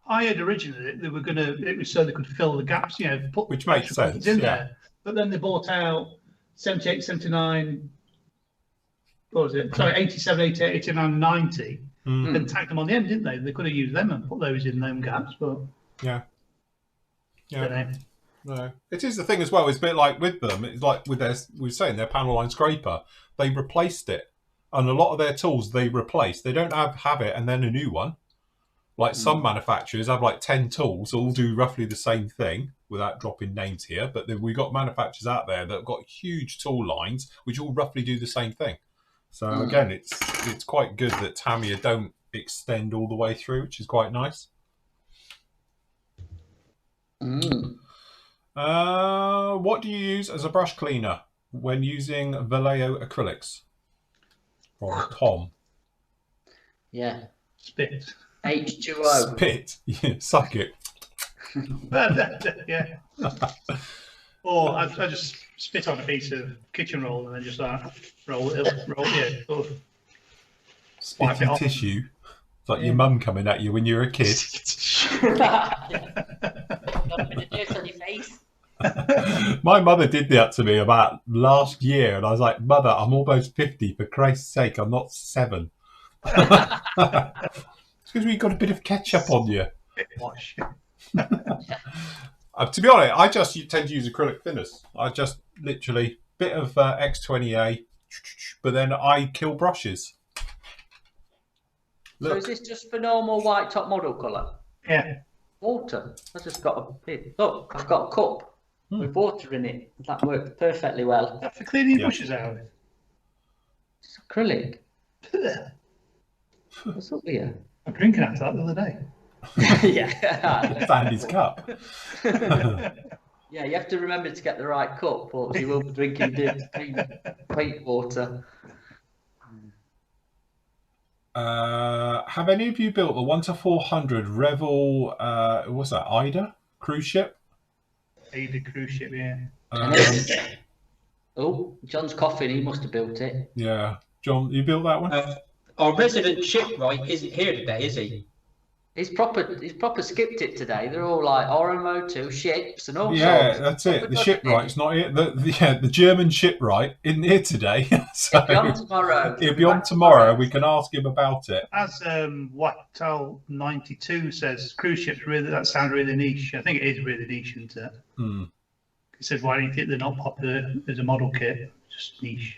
Speaker 4: I heard originally that they were going to, it was so they could fill the gaps, you know, put
Speaker 1: which makes sense
Speaker 4: in there. But then they bought out 78, 79, what was it? Sorry, 87, 88, 89, 90, and tacked them on the end, didn't they? They could have used them and put those in them gaps, but
Speaker 1: yeah. No, it is the thing as well. It's a bit like with them. It's like with we were saying their panel line scraper. They replaced it, and a lot of their tools they replaced. They don't have it and then a new one. Like some manufacturers have like 10 tools, all do roughly the same thing without dropping names here. But we've got manufacturers out there that have got huge tool lines which all roughly do the same thing. So again, it's quite good that Tamiya don't extend all the way through, which is quite nice. What do you use as a brush cleaner when using Vallejo acrylics? From Tom.
Speaker 2: Yeah.
Speaker 4: Spit.
Speaker 2: H2O.
Speaker 1: Spit. Yeah, suck it.
Speaker 4: Yeah. Or I just spit on a piece of kitchen roll and then just roll it up.
Speaker 1: Spitty tissue. It's like your mum coming at you when you were a kid.
Speaker 2: Got a bit of dirt on your face.
Speaker 1: My mother did that to me about last year, and I was like, Mother, I'm almost 50. For Christ's sake, I'm not 7. It's because we got a bit of ketchup on you.
Speaker 4: Wash.
Speaker 1: To be honest, I just tend to use acrylic thinners. I just literally bit of X20A, but then I kill brushes. Look.
Speaker 2: So is this just for normal white top model colour?
Speaker 4: Yeah.
Speaker 2: Water. I just got a bit. Look, I've got a cup with water in it. That worked perfectly well.
Speaker 4: That's for cleaning brushes out.
Speaker 2: It's acrylic. What's up here?
Speaker 4: I'm drinking out of that the other day.
Speaker 2: Yeah.
Speaker 1: Found his cup.
Speaker 2: Yeah, you have to remember to get the right cup, or you will be drinking paint water.
Speaker 1: Have any of you built the 1 to 400 Revel? What's that? Ida cruise ship?
Speaker 4: Ada cruise ship, yeah.
Speaker 2: Oh, John's coughing. He must have built it.
Speaker 1: Yeah, John, you built that one?
Speaker 3: Our resident shipwright isn't here today, is he?
Speaker 2: He's proper skipped it today. They're all like Oromo ships and all
Speaker 1: Yeah,
Speaker 2: sorts.
Speaker 1: that's it. The shipwright's not here. The German shipwright isn't here today. So
Speaker 2: He'll be on tomorrow.
Speaker 1: He'll be on tomorrow. We can ask him about it.
Speaker 4: As Wattel 92 says, cruise ships that sounds really niche. I think it is really niche, isn't it? He said, why do you think they're not popular as a model kit? Just niche.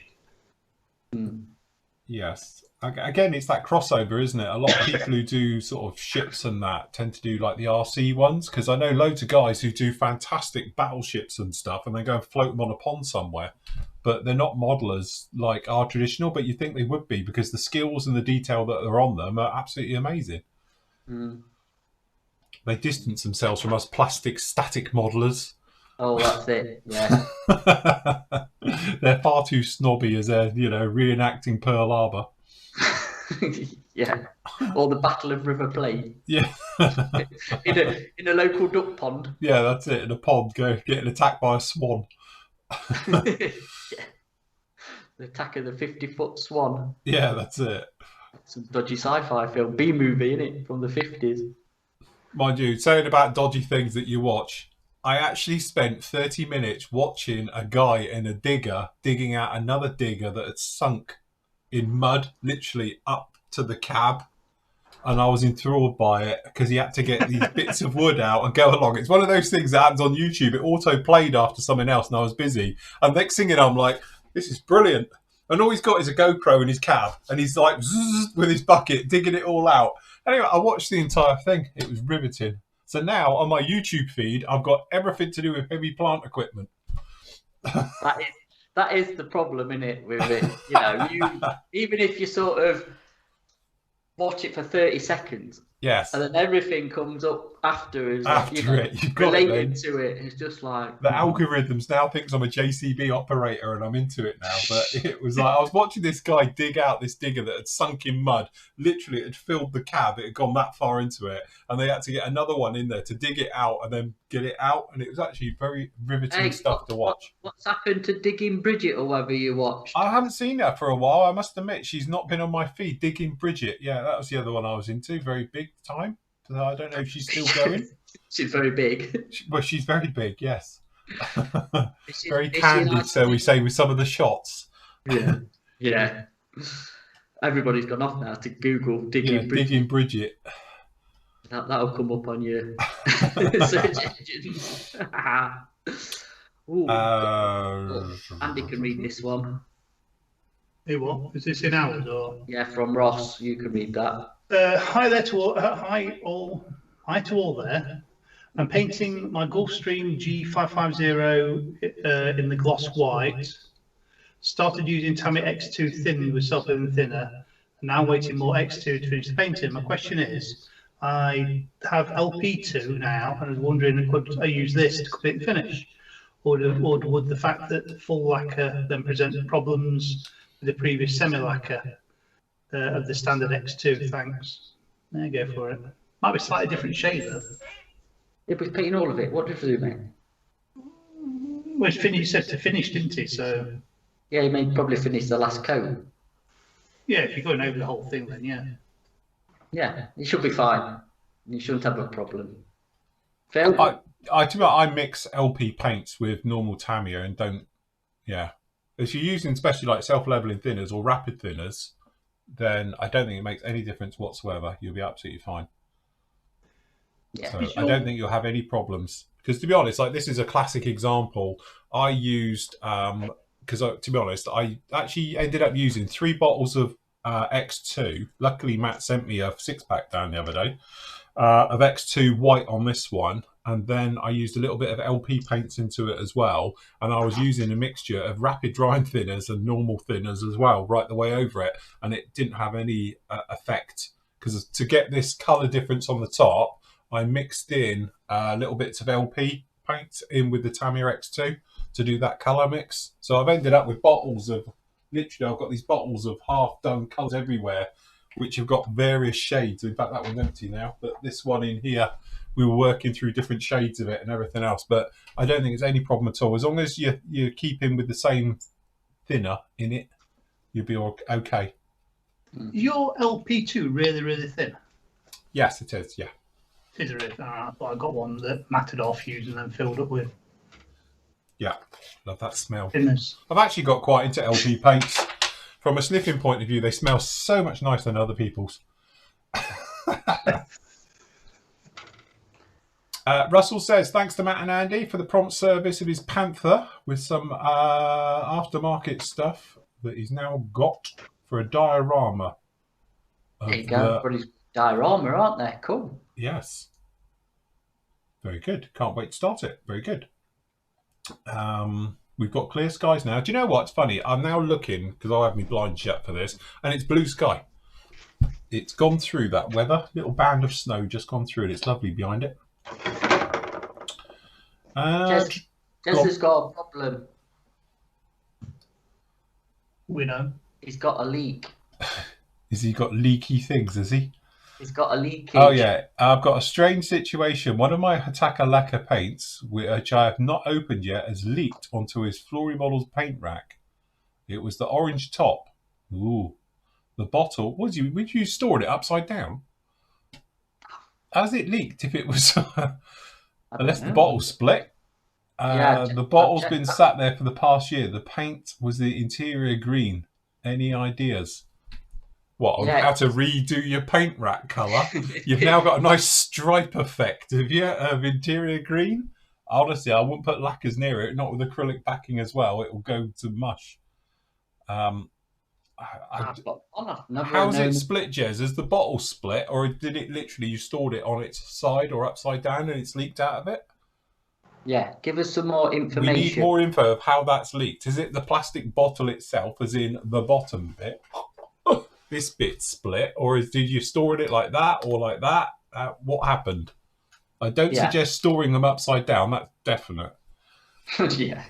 Speaker 1: Yes. Again, it's that crossover, isn't it? A lot of people who do sort of ships and that tend to do like the RC ones, because I know loads of guys who do fantastic battleships and stuff, and they go and float them on a pond somewhere. But they're not modelers like our traditional, but you think they would be, because the skills and the detail that are on them are absolutely amazing. They distance themselves from us plastic static modelers.
Speaker 2: Oh, that's it. Yeah.
Speaker 1: They're far too snobby as they're, reenacting Pearl Harbor.
Speaker 2: Yeah. Or the Battle of River Plate.
Speaker 1: Yeah.
Speaker 2: in a local duck pond.
Speaker 1: Yeah, that's it. In a pond, getting attacked by a swan.
Speaker 2: Yeah. The attack of the 50-foot swan.
Speaker 1: Yeah, that's it.
Speaker 2: Some dodgy sci-fi film, B-movie, innit, from the 50s.
Speaker 1: Mind you, saying about dodgy things that you watch, I actually spent 30 minutes watching a guy in a digger digging out another digger that had sunk in mud, literally up to the cab. And I was enthralled by it because he had to get these bits of wood out and go along. It's one of those things that happens on YouTube. It auto-played after something else and I was busy. And next thing you know, I'm like, this is brilliant. And all he's got is a GoPro in his cab. And he's like, zzz, with his bucket, digging it all out. Anyway, I watched the entire thing. It was riveting. So now on my YouTube feed, I've got everything to do with heavy plant equipment.
Speaker 2: That is the problem, innit, with it. Even if you sort of watch it for 30 seconds,
Speaker 1: yes,
Speaker 2: and then everything comes up after
Speaker 1: you've got
Speaker 2: related to it. It's just like
Speaker 1: the algorithms now thinks I'm a JCB operator and I'm into it now. But it was like I was watching this guy dig out this digger that had sunk in mud. Literally, it had filled the cab. It had gone that far into it, and they had to get another one in there to dig it out and then get it out. And it was actually very riveting stuff to watch.
Speaker 2: What's happened to Digging Bridget or whatever you watched?
Speaker 1: I haven't seen her for a while. I must admit, she's not been on my feed. Digging Bridget, yeah, that was the other one I was into. Very big time. So I don't know if she's still going.
Speaker 2: She's very big.
Speaker 1: Well, she's very big, yes. Very candid, so we say, with some of the shots.
Speaker 2: Yeah, yeah. Everybody's gone off now to Google Digging Bridget.
Speaker 1: Digging Bridget.
Speaker 2: That'll come up on your search engines. Andy can read this one.
Speaker 4: Hey, what? Is this in ours or?
Speaker 2: Yeah, from Ross. You can read that.
Speaker 4: Hi there to all. Hi to all there. I'm painting my Gulfstream G550 in the gloss white. Started using Tamiya X2 thin with self-evident thinner. Now waiting more X2 to finish the painting. My question is, I have LP2 now, and I was wondering, could I use this to complete the finish, or would the fact that full lacquer then present problems with the previous semi-lacquer of the standard X2? Thanks. There you go for it. Might be a slightly different shade though.
Speaker 2: It was painting all of it. What did you do, mate?
Speaker 4: Well, he said to finish, didn't he? So.
Speaker 2: Yeah, he may probably finish the last coat.
Speaker 4: Yeah, if you're going over the whole thing, then yeah.
Speaker 2: Yeah, it should be fine. You shouldn't have a problem. Phil?
Speaker 1: I mix LP paints with normal Tamiya and don't. Yeah, if you're using especially like self-leveling thinners or rapid thinners, then I don't think it makes any difference whatsoever. You'll be absolutely fine.
Speaker 2: Yeah.
Speaker 1: So I don't think you'll have any problems. Because to be honest, like this is a classic example. I used because to be honest, I actually ended up using 3 bottles of X2. Luckily, Matt sent me a 6-pack down the other day of X2 white on this one, and then I used a little bit of LP paints into it as well. And I was using a mixture of rapid drying thinners and normal thinners as well, right the way over it, and it didn't have any effect. Because to get this colour difference on the top, I mixed in little bits of LP paint in with the Tamiya X2 to do that colour mix. So I've ended up with bottles of, literally I've got these bottles of half-done colours everywhere, which have got various shades. In fact, that one's empty now, but this one in here, we were working through different shades of it and everything else. But I don't think it's any problem at all. As long as you keep in with the same thinner in it, you'll be okay.
Speaker 4: Your LP2 really, really thin?
Speaker 1: Yes, it is, yeah.
Speaker 4: Is it? But I got one that matted off used and then filled up with
Speaker 1: Yeah, love that smell.
Speaker 4: thinners.
Speaker 1: I've actually got quite into LP paints. From a sniffing point of view, they smell so much nicer than other people's. Russell says, thanks to Matt and Andy for the prompt service of his Panther with some aftermarket stuff that he's now got for a diorama.
Speaker 2: There you go. But it's diorama, aren't they? Cool.
Speaker 1: Yes. Very good. Can't wait to start it. Very good. We've got clear skies now. Do you know what? It's funny. I'm now looking, because I have my blind shut for this, and it's blue sky. It's gone through that weather. Little band of snow just gone through it. It's lovely behind it.
Speaker 2: Jez has got a problem.
Speaker 4: We know.
Speaker 2: He's got a leak.
Speaker 1: Has he got leaky things, has he?
Speaker 2: He's got a leakage.
Speaker 1: Oh, yeah. I've got a strange situation. One of my Hataka lacquer paints, which I have not opened yet, has leaked onto his Flory Models paint rack. It was the orange top. Ooh. The bottle. Would you store it upside down? How's it leaked if it was... Unless the bottle split. The bottle's been sat there for the past year. The paint was the interior green. Any ideas? What, on how to redo your paint rack colour? You've now got a nice stripe effect, have you, of interior green? Honestly, I wouldn't put lacquers near it, not with acrylic backing as well. It will go to mush. How's it split, Jez? Has the bottle split, or did it literally, you stored it on its side or upside down and it's leaked out of it?
Speaker 2: Yeah, give us some more information.
Speaker 1: We need more info of how that's leaked. Is it the plastic bottle itself, as in the bottom bit? This bit split, or did you store it like that or like that? What happened? I don't suggest storing them upside down. That's definite.
Speaker 2: Yeah.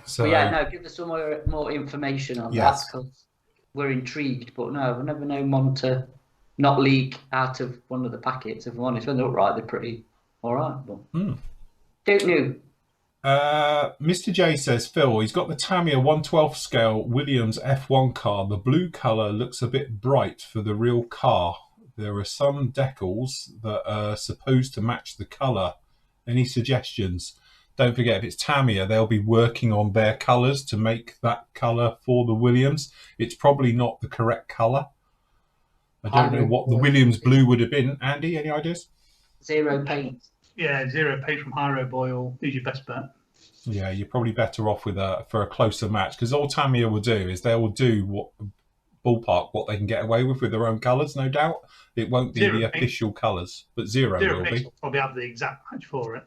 Speaker 1: So
Speaker 2: give us some more information on that, because we're intrigued. But no, we've never known one to not leak out of one of the packets. If I'm honest, when they're upright, they're pretty all right. But don't know.
Speaker 1: Mr. J says, Phil, he's got the Tamiya 1/12 scale Williams F1 car. The blue colour looks a bit bright for the real car. There are some decals that are supposed to match the colour. Any suggestions? Don't forget, if it's Tamiya, they'll be working on their colours to make that colour for the Williams. It's probably not the correct colour. I don't know what the Williams blue would have been. Andy, any ideas?
Speaker 2: Zero paint.
Speaker 4: Yeah, zero paint from Hyro Boyle is your best bet.
Speaker 1: Yeah, you're probably better off with for a closer match, because all Tamiya will do is they will do ballpark what they can get away with their own colours, no doubt. It won't be the official colours, but zero will be.
Speaker 4: Will probably have the exact match for it.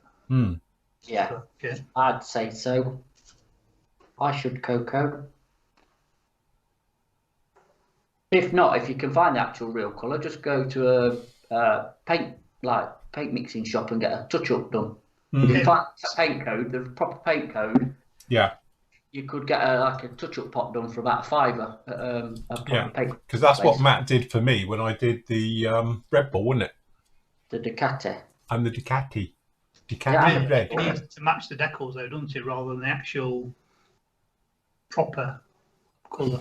Speaker 2: Yeah, so, I'd say so. I should Coco. If not, if you can find the actual real colour, just go to a paint mixing shop and get a touch-up done. If you find a paint code, the proper paint code, you could get a touch-up pot done for about £5.
Speaker 1: Because that's what Matt did for me when I did the Red Bull, wasn't it?
Speaker 2: The Ducati.
Speaker 1: And the Ducati. Red.
Speaker 4: It needs to match the decals, though, doesn't it, rather than the actual proper colour.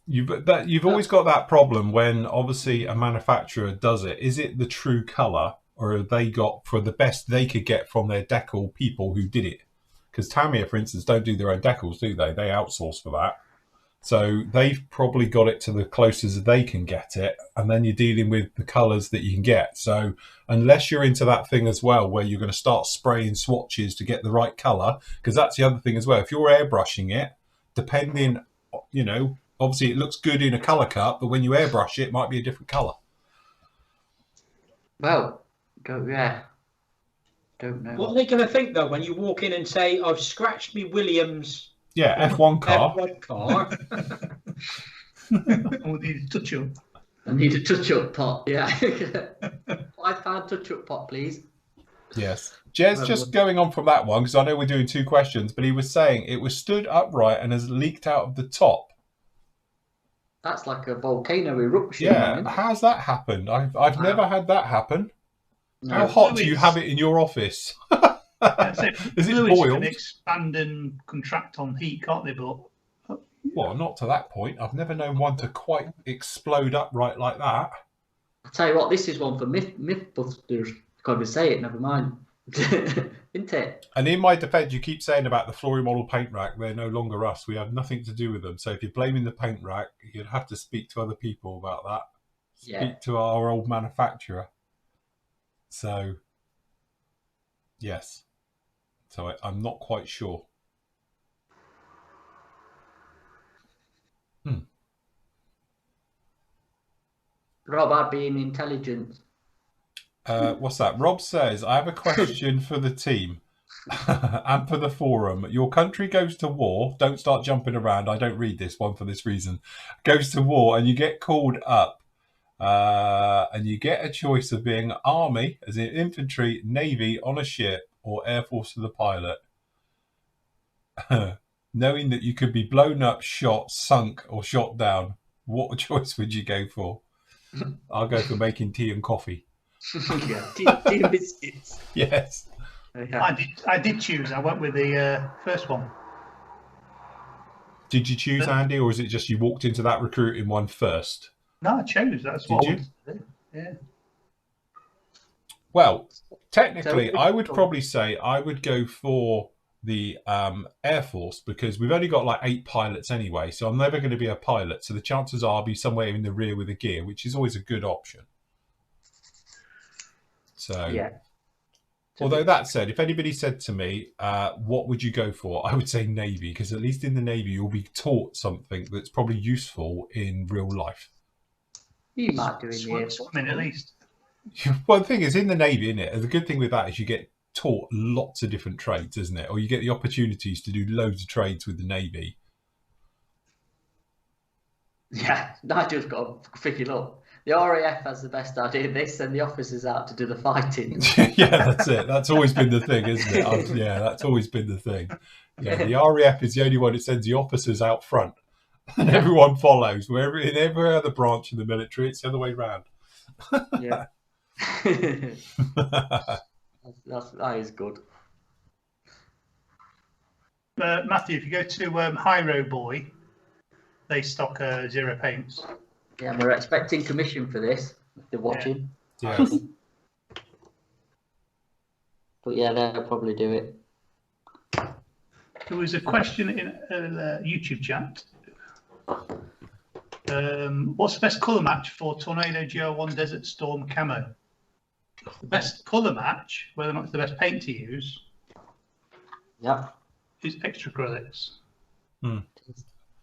Speaker 1: You've always got that problem when obviously a manufacturer does it. Is it the true colour, or have they got for the best they could get from their decal people who did it? Because Tamiya, for instance, don't do their own decals, do they? They outsource for that. So they've probably got it to the closest they can get it, and then you're dealing with the colours that you can get. So unless you're into that thing as well, where you're going to start spraying swatches to get the right colour, because that's the other thing as well. If you're airbrushing it, depending, obviously it looks good in a colour cut, but when you airbrush it might be a different colour.
Speaker 2: Well, yeah. Don't know.
Speaker 3: What are they going to think though when you walk in and say, "I've scratched me Williams"?
Speaker 1: Yeah, F1 car.
Speaker 3: F1 car.
Speaker 4: We need a touch up.
Speaker 2: I need a touch-up pot. Yeah. £5 touch-up pot, please.
Speaker 1: Yes. Jez, just going on from that one, because I know we're doing 2 questions, but he was saying it was stood upright and has leaked out of the top.
Speaker 2: That's like a volcano eruption.
Speaker 1: Yeah, how's that happened? I've never had that happen.
Speaker 2: No.
Speaker 1: How hot do you have it in your office? Is it boiled?
Speaker 4: Can expand and contract on heat, can't they? But
Speaker 1: well, not to that point. I've never known one to quite explode upright like that.
Speaker 2: I'll tell you what, this is one for Mythbusters. Can't even say it, never mind. Isn't it?
Speaker 1: And in my defence, you keep saying about the Flory model paint rack, they're no longer us. We have nothing to do with them. So if you're blaming the paint rack, you'd have to speak to other people about that. Speak to our old manufacturer. So, yes. So I'm not quite sure.
Speaker 2: Rob, I'd be in intelligence.
Speaker 1: What's that? Rob says, I have a question for the team and for the forum. Your country goes to war. Don't start jumping around. I don't read this one for this reason. Goes to war and you get called up and you get a choice of being army, as in infantry, navy on a ship, or air force for the pilot. Knowing that you could be blown up, shot, sunk, or shot down, what choice would you go for? I'll go for making tea and coffee.
Speaker 2: Yeah, tea and biscuits.
Speaker 1: Yes.
Speaker 4: I did choose. I went with the first one.
Speaker 1: Did you choose, Andy, or is it just you walked into that recruiting one first?
Speaker 4: No, I chose. That's what
Speaker 1: Did
Speaker 4: I
Speaker 1: you?
Speaker 4: wanted to do. Yeah.
Speaker 1: Well, technically, I would probably say I would go for the Air Force, because we've only got like 8 pilots anyway, so I'm never going to be a pilot. So the chances are I'll be somewhere in the rear with a gear, which is always a good option. So,
Speaker 2: yeah.
Speaker 1: Although that said, if anybody said to me, what would you go for? I would say Navy, because at least in the Navy, you'll be taught something that's probably useful in real life.
Speaker 2: You might do in the air.
Speaker 4: Swimming at least.
Speaker 1: Well, the thing is, in the Navy, isn't it? The good thing with that is you get taught lots of different trades, isn't it? Or you get the opportunities to do loads of trades with the Navy.
Speaker 2: Yeah, Nigel's got to figure up. The RAF has the best idea. They send the officers out to do the fighting.
Speaker 1: Yeah, that's it. That's always been the thing, isn't it? Yeah, that's always been the thing. Yeah, the RAF is the only one that sends the officers out front, and everyone follows. Wherever in every other branch in the military, it's the other way around.
Speaker 2: Yeah. That is good.
Speaker 4: Matthew, if you go to Hyro Boy, they stock 0 paints.
Speaker 2: Yeah, and we're expecting commission for this, if they're watching.
Speaker 1: Yeah.
Speaker 2: But yeah, they'll probably do it.
Speaker 4: There was a question in a YouTube chat. What's the best colour match for Tornado GR1 Desert Storm Camo? The best colour match, whether or not it's the best paint to use, is extra acrylics.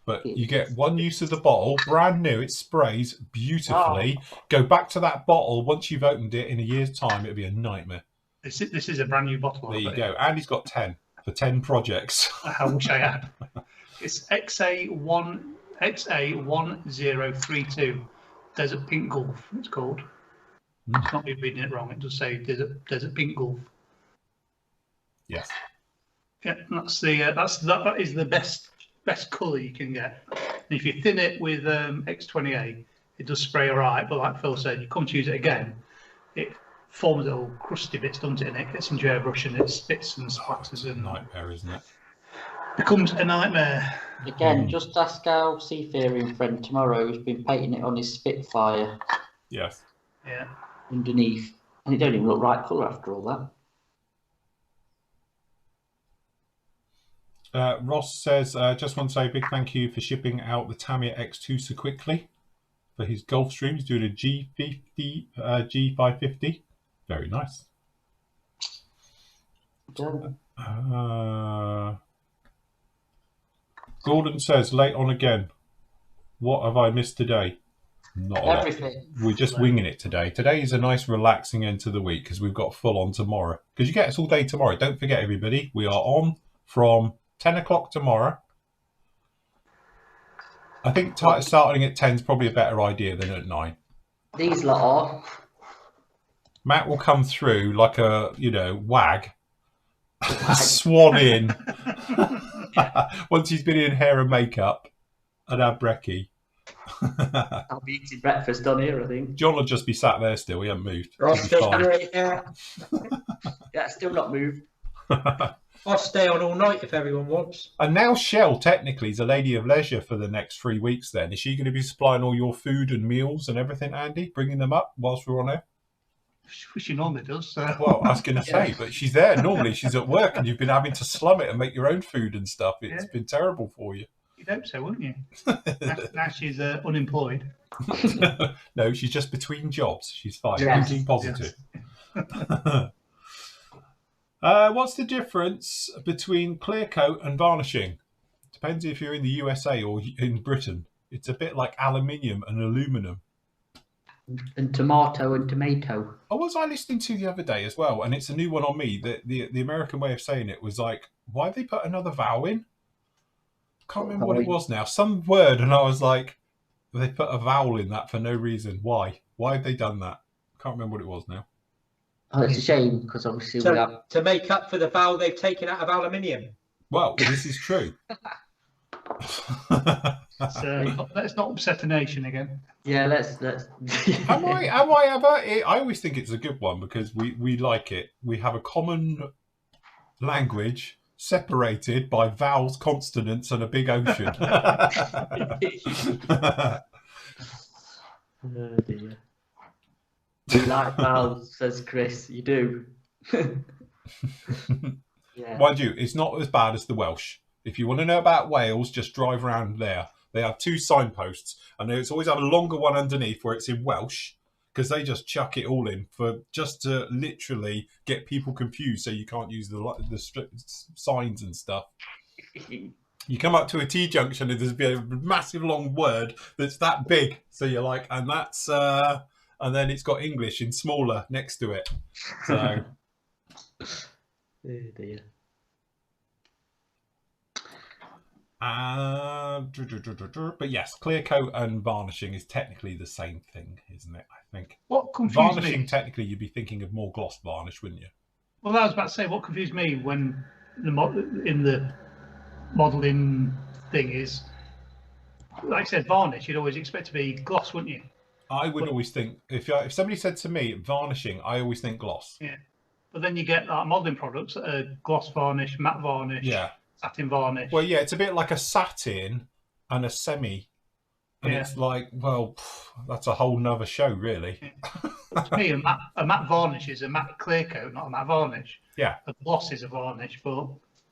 Speaker 1: But you get one use of the bottle, brand new, it sprays beautifully. Go back to that bottle once you've opened it in a year's time, it'll be a nightmare.
Speaker 4: This is a brand new bottle.
Speaker 1: There you go. Andy's got 10 for 10 projects.
Speaker 4: I wish I had. It's XA1032 Desert Pink Gulf. It's called. It's not me reading it wrong. It does say Desert Pink Gulf.
Speaker 1: Yes.
Speaker 4: Yeah, that is the best colour you can get. And if you thin it with X28, it does spray all right. But like Phil said, you come to use it again, it forms little crusty bits, doesn't it? And it gets into airbrush and it spits and splatters. And
Speaker 1: Nightmare, isn't it?
Speaker 4: Becomes a nightmare.
Speaker 2: Again, just ask our seafaring friend tomorrow who's been painting it on his Spitfire.
Speaker 1: Yes.
Speaker 4: Yeah.
Speaker 2: Underneath. And it don't even look right colour after all that.
Speaker 1: Ross says, just want to say a big thank you for shipping out the Tamiya X2 so quickly for his golf stream. He's doing a G50, G550. Very nice. Gordon says, late on again. What have I missed today? Not a lot.
Speaker 2: Everything.
Speaker 1: We're just winging it today. Today is a nice relaxing end to the week because we've got full on tomorrow. Because you get us all day tomorrow. Don't forget, everybody, we are on from 10 o'clock tomorrow. I think starting at 10 is probably a better idea than at 9.
Speaker 2: These lot are.
Speaker 1: Matt will come through like a, wag. Swan in. Once he's been in hair and makeup and have brekkie.
Speaker 2: I'll be eating breakfast on here, I think.
Speaker 1: John will just be sat there still. He hasn't moved.
Speaker 2: Yeah, still not moved.
Speaker 3: I'll stay on all night if everyone wants.
Speaker 1: And now Shell technically is a lady of leisure for the next 3 weeks then. Is she going to be supplying all your food and meals and everything, Andy? Bringing them up whilst we're on air?
Speaker 4: She normally does. So.
Speaker 1: Well, I was going to say, but she's there. Normally she's at work and you've been having to slum it and make your own food and stuff. It's been terrible for you.
Speaker 4: You'd hope so, wouldn't you? now she's unemployed.
Speaker 1: No, she's just between jobs. She's fine.
Speaker 2: Yes.
Speaker 1: Thinking positive. Yes. What's the difference between clear coat and varnishing? Depends if you're in the USA or in Britain. It's a bit like aluminium and aluminum.
Speaker 2: And tomato and tomato.
Speaker 1: Oh, was I listening to the other day as well? And it's a new one on me. The American way of saying it was like, why did they put another vowel in? Can't remember what it was now. Some word, and I was like, they put a vowel in that for no reason. Why? Why have they done that? Can't remember what it was now.
Speaker 2: Oh, it's a shame because obviously
Speaker 3: to make up for the vowel they've taken out of aluminium.
Speaker 1: Well, this is true.
Speaker 4: Let's not upset a nation again.
Speaker 2: Yeah, let's.
Speaker 1: Am I ever? I always think it's a good one because we like it. We have a common language separated by vowels, consonants, and a big ocean.
Speaker 2: Oh dear. You like vowels, says Chris. You do. Yeah.
Speaker 1: Mind you, it's not as bad as the Welsh. If you want to know about Wales, just drive around there. They have 2 signposts, and it's always have a longer one underneath where it's in Welsh, because they just chuck it all in for just to literally get people confused, so you can't use the signs and stuff. You come up to a T junction, and there's a massive long word that's that big, so you're like, and that's and then it's got English in smaller next to it. So.
Speaker 2: Oh dear.
Speaker 1: But yes, clear coat and varnishing is technically the same thing, isn't it? I think.
Speaker 4: What confused
Speaker 1: varnishing,
Speaker 4: me?
Speaker 1: technically, you'd be thinking of more gloss varnish, wouldn't you?
Speaker 4: Well, I was about to say, what confused me when in the modelling thing is, like I said, varnish. You'd always expect to be gloss, wouldn't you?
Speaker 1: I would always think if somebody said to me varnishing, I always think gloss.
Speaker 4: Yeah, but then you get like modelling products that are gloss varnish, matte varnish.
Speaker 1: Yeah.
Speaker 4: Satin varnish.
Speaker 1: Well, yeah, it's a bit like a satin and a semi. And it's like, well, that's a whole nother show, really.
Speaker 4: Yeah. To me, a matte varnish is a matte clear coat, not a matte varnish.
Speaker 1: Yeah.
Speaker 4: A gloss is a varnish, but...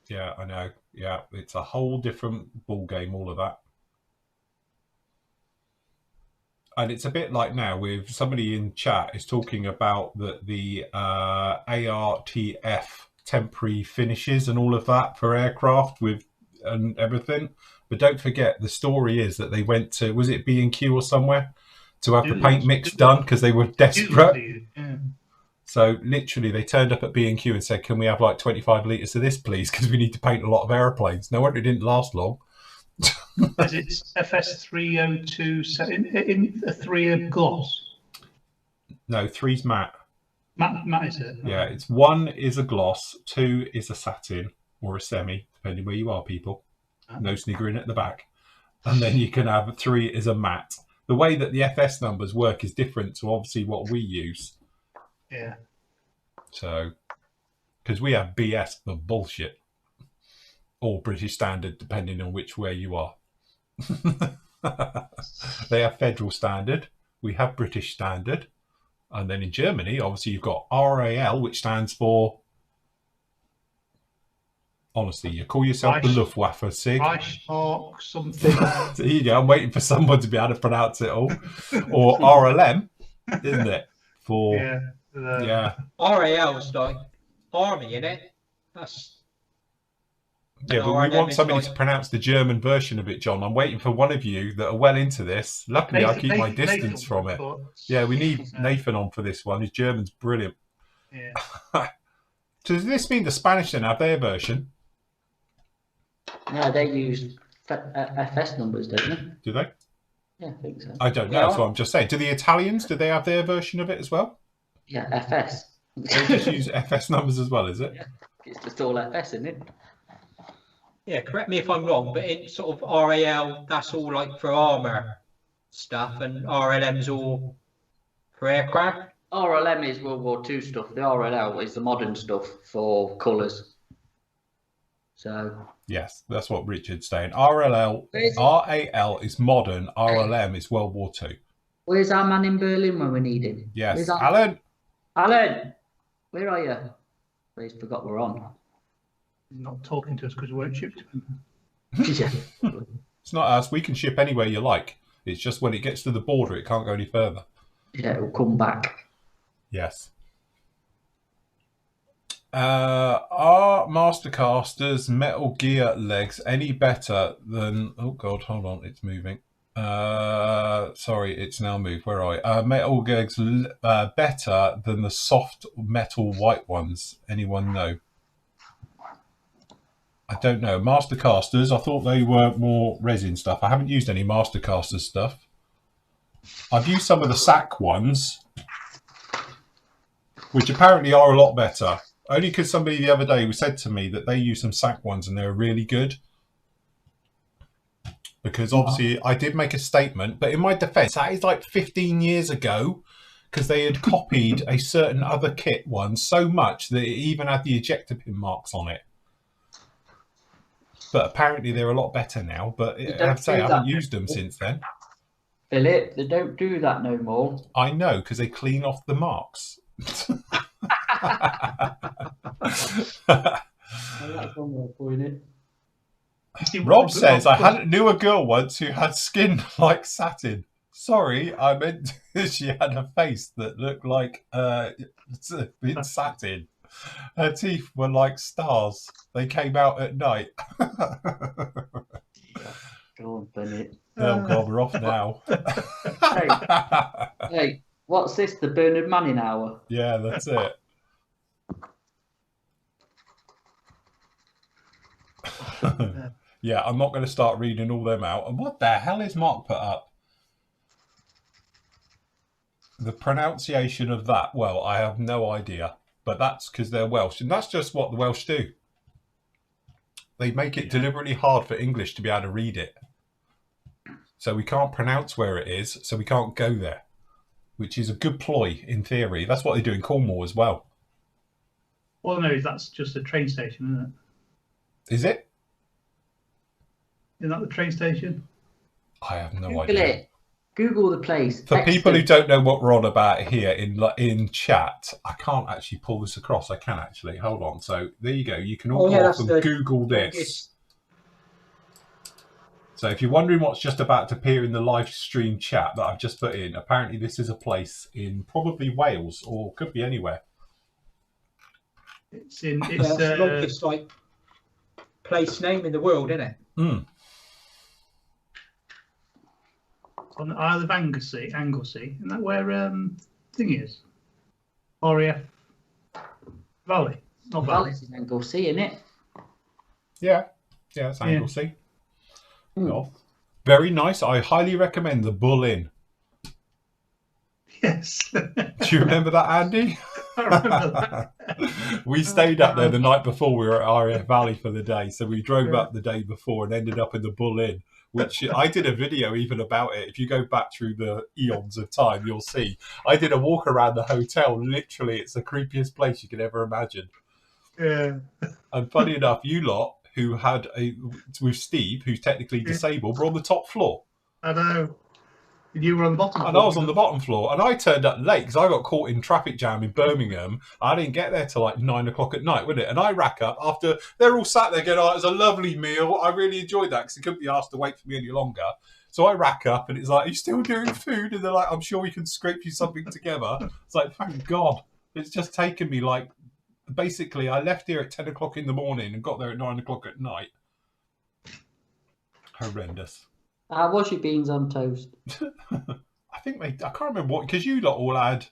Speaker 1: Yeah, I know. Yeah, it's a whole different ball game, all of that. And it's a bit like now with somebody in chat is talking about the ARTF temporary finishes and all of that for aircraft and everything. But don't forget, the story is that they went to, was it B&Q or somewhere, to have the paint mix done because they were desperate.
Speaker 4: Yeah.
Speaker 1: So literally they turned up at B&Q and said, can we have like 25 litres of this, please? Because we need to paint a lot of airplanes. No wonder it didn't last long.
Speaker 4: Is it FS302 set in a 3 gloss?
Speaker 1: No, 3's matte.
Speaker 4: Matte is it?
Speaker 1: Yeah, it's 1 is a gloss, 2 is a satin or a semi, depending where you are, people. No sniggering at the back. And then you can have 3 is a matte. The way that the FS numbers work is different to obviously what we use.
Speaker 4: Yeah. So,
Speaker 1: because we have BS for bullshit. Or British Standard, depending on which way you are. They have Federal Standard. We have British Standard. And then in Germany, obviously, you've got RAL, which stands for Honestly, you call yourself the Luftwaffe, Sig.
Speaker 4: Reichsmark something.
Speaker 1: There you go. I'm waiting for someone to be able to pronounce it all. Or RLM, isn't it? For
Speaker 4: yeah.
Speaker 3: RAL's like army, innit? That's
Speaker 1: yeah, but we want somebody to pronounce the German version of it, John. I'm waiting for one of you that are well into this. Luckily, I keep my distance from it. Yeah, we need Nathan on for this one. His German's brilliant.
Speaker 4: Yeah.
Speaker 1: Does this mean the Spanish then have their version?
Speaker 2: No, they use FS numbers, don't they?
Speaker 1: Do they?
Speaker 2: Yeah, I think so.
Speaker 1: I don't know. That's what I'm just saying. Do the Italians, do they have their version of it as well?
Speaker 2: Yeah, FS.
Speaker 1: They just use FS numbers as well, is it?
Speaker 2: Yeah, it's just all FS, isn't it?
Speaker 3: Yeah, correct me if I'm wrong, but in sort of RAL, that's all like for armour stuff, and RLM's all for aircraft.
Speaker 2: RLM is World War II stuff. The RLL is the modern stuff for colours. So
Speaker 1: yes, that's what Richard's saying. RAL is modern. RLM is World War II.
Speaker 2: Where's our man in Berlin when we need him?
Speaker 1: Yes, Alan.
Speaker 2: Alan, where are you? He's forgot we're on.
Speaker 4: He's not talking to us because we weren't shipped to him.
Speaker 2: Yeah.
Speaker 1: It's not us. We can ship anywhere you like. It's just when it gets to the border, it can't go any further.
Speaker 2: Yeah, it'll come back.
Speaker 1: Yes. Are Mastercaster's Metal Gear legs any better than... Oh, God, hold on. It's moving. Sorry, it's now moved. Where are I? Metal Gear's better than the soft metal white ones? Anyone know? I don't know. Mastercasters, I thought they were more resin stuff. I haven't used any Mastercaster stuff. I've used some of the SAC ones, which apparently are a lot better. Only because somebody the other day said to me that they use some SAC ones and they're really good. Because obviously I did make a statement, but in my defense, that is like 15 years ago, because they had copied a certain other kit one so much that it even had the ejector pin marks on it. But apparently they're a lot better now. But I have to say, I haven't used them since then.
Speaker 2: Philip, they don't do that no more.
Speaker 1: I know, because they clean off the marks.
Speaker 2: That's one way of putting it.
Speaker 1: Rob says, I knew a girl once who had skin like satin. Sorry, I meant she had a face that looked like in satin. Her teeth were like stars. They came out at night.
Speaker 2: Go on, Bennett.
Speaker 1: Oh, God, we're off now.
Speaker 2: Hey, what's this? The Bernard Manning hour?
Speaker 1: Yeah, that's it. Yeah, I'm not going to start reading all them out. And what the hell is Mark put up? The pronunciation of that, well, I have no idea. But that's because they're Welsh. And that's just what the Welsh do. They make it deliberately hard for English to be able to read it. So we can't pronounce where it is, so we can't go there. Which is a good ploy, in theory. That's what they do in Cornwall as well.
Speaker 4: Well, no, that's just a train station, isn't it?
Speaker 1: Is it?
Speaker 4: Isn't that the train station?
Speaker 1: I have no
Speaker 2: Google
Speaker 1: idea.
Speaker 2: it. Google the place.
Speaker 1: For people who don't know what we're on about here in chat, I can't actually pull this across. I can actually. Hold on. So there you go. You can all go off and Google this. So if you're wondering what's just about to appear in the live stream chat that I've just put in, apparently this is a place in probably Wales or could be anywhere.
Speaker 4: It's in.
Speaker 3: It's the longest like place name in the world, isn't it?
Speaker 1: Mm.
Speaker 4: On the Isle of Anglesey, isn't that where thing is? RAF Valley, not Valley.
Speaker 2: It's in Anglesey, isn't it?
Speaker 1: Yeah, it's Anglesey. Yeah. Very nice. I highly recommend the Bull Inn.
Speaker 4: Yes.
Speaker 1: Do you remember that, Andy?
Speaker 4: I remember that.
Speaker 1: We stayed up there the night before we were at RAF Valley for the day. So we drove up the day before and ended up in the Bull Inn, which I did a video even about it. If you go back through the eons of time, you'll see. I did a walk around the hotel. Literally, it's the creepiest place you could ever imagine.
Speaker 4: Yeah.
Speaker 1: And funny enough, you lot who had with Steve, who's technically disabled, were on the top floor.
Speaker 4: I know. You were on the bottom floor.
Speaker 1: And I was on the bottom floor, and I turned up late because I got caught in traffic jam in Birmingham. I didn't get there till like 9 o'clock at night, would it? And I rack up after they're all sat there going, "Oh, it was a lovely meal. I really enjoyed that," because they couldn't be asked to wait for me any longer. So I rack up, and it's like, "Are you still doing food?" And they're like, "I'm sure we can scrape you something together." It's like, thank God. It's just taken me like, basically, I left here at 10 o'clock in the morning and got there at 9 o'clock at night. Horrendous.
Speaker 2: How was your beans on toast?
Speaker 1: I think I can't remember what, because you lot all had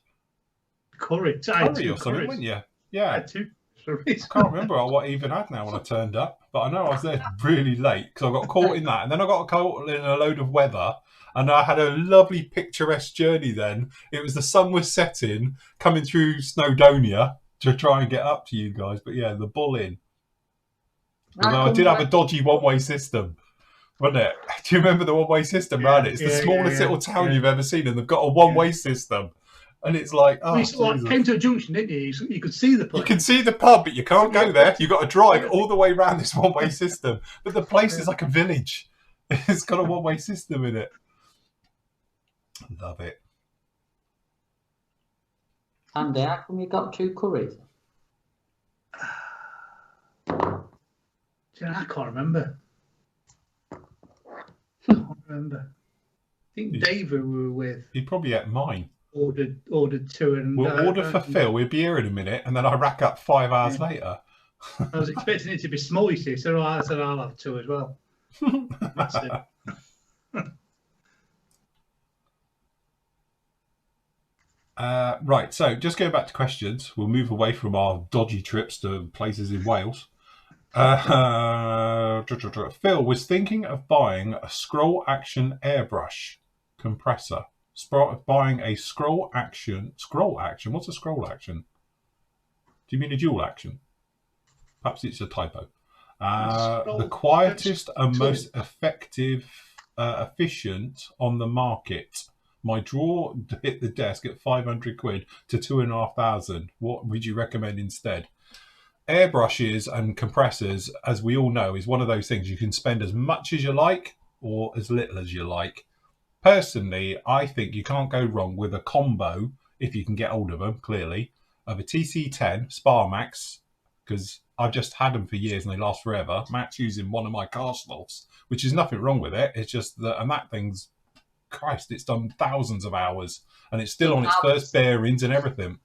Speaker 4: curry or
Speaker 1: something,
Speaker 4: curries.
Speaker 1: weren't you? Yeah.
Speaker 4: I had 2 curries.
Speaker 1: I can't remember what I even had now when I turned up, but I know I was there really late because I got caught in that, and then I got caught in a load of weather, and I had a lovely picturesque journey then. It was the sun was setting, coming through Snowdonia to try and get up to you guys, but yeah, the bull in. Although I did have a dodgy one-way system. Wasn't it? Do you remember the one-way system around it? It's the smallest little town you've ever seen, and they've got a one-way system. And it's like, oh,
Speaker 4: you came to a junction, didn't you? You could see the place.
Speaker 1: You can see the pub, but you can't go there. You've got to drive all the way around this one-way system. But the place is like a village. It's got a one-way system in it. Love it.
Speaker 2: Andy, how come you got 2 curries?
Speaker 4: I can't remember. I think David we were with.
Speaker 1: He probably ate mine.
Speaker 4: Ordered 2 and
Speaker 1: we'll order for Phil. We'll be here in a minute, and then I rack up 5 hours later.
Speaker 4: I was expecting it to be small, you see, so I said I'll have 2 as well. That's it.
Speaker 1: Right, so just going back to questions, we'll move away from our dodgy trips to places in Wales. Phil was thinking of buying a scroll action airbrush compressor. Buying a scroll action. What's a scroll action? Do you mean a dual action? Perhaps it's a typo. The quietest and most effective, efficient on the market. My drawer hit the desk at 500 quid to 2,500. What would you recommend instead? Airbrushes and compressors, as we all know, is one of those things you can spend as much as you like or as little as you like. Personally, I think you can't go wrong with a combo, if you can get hold of them, clearly, of a TC10 Sparmax, because I've just had them for years and they last forever. Matt's using one of my Carsloffs, which is nothing wrong with it. It's just that, and that thing's, Christ, it's done thousands of hours and it's still on its first bearings and everything.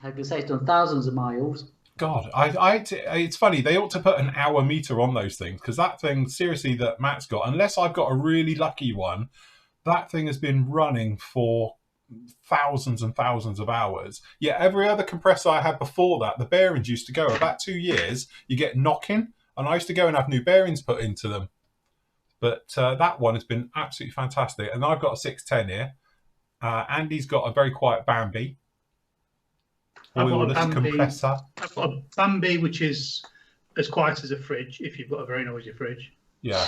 Speaker 2: I could say it's done thousands of miles.
Speaker 1: God, it's funny. They ought to put an hour meter on those things, because that thing, seriously, that Matt's got, unless I've got a really lucky one, that thing has been running for thousands and thousands of hours. Yet every other compressor I had before that, the bearings used to go about 2 years. You get knocking, and I used to go and have new bearings put into them. But that one has been absolutely fantastic. And I've got a 610 here. Andy's got a very quiet Bambi. Oilless compressor.
Speaker 4: I've got a Bambi, which is as quiet as a fridge, if you've got a very noisy fridge.
Speaker 1: Yeah.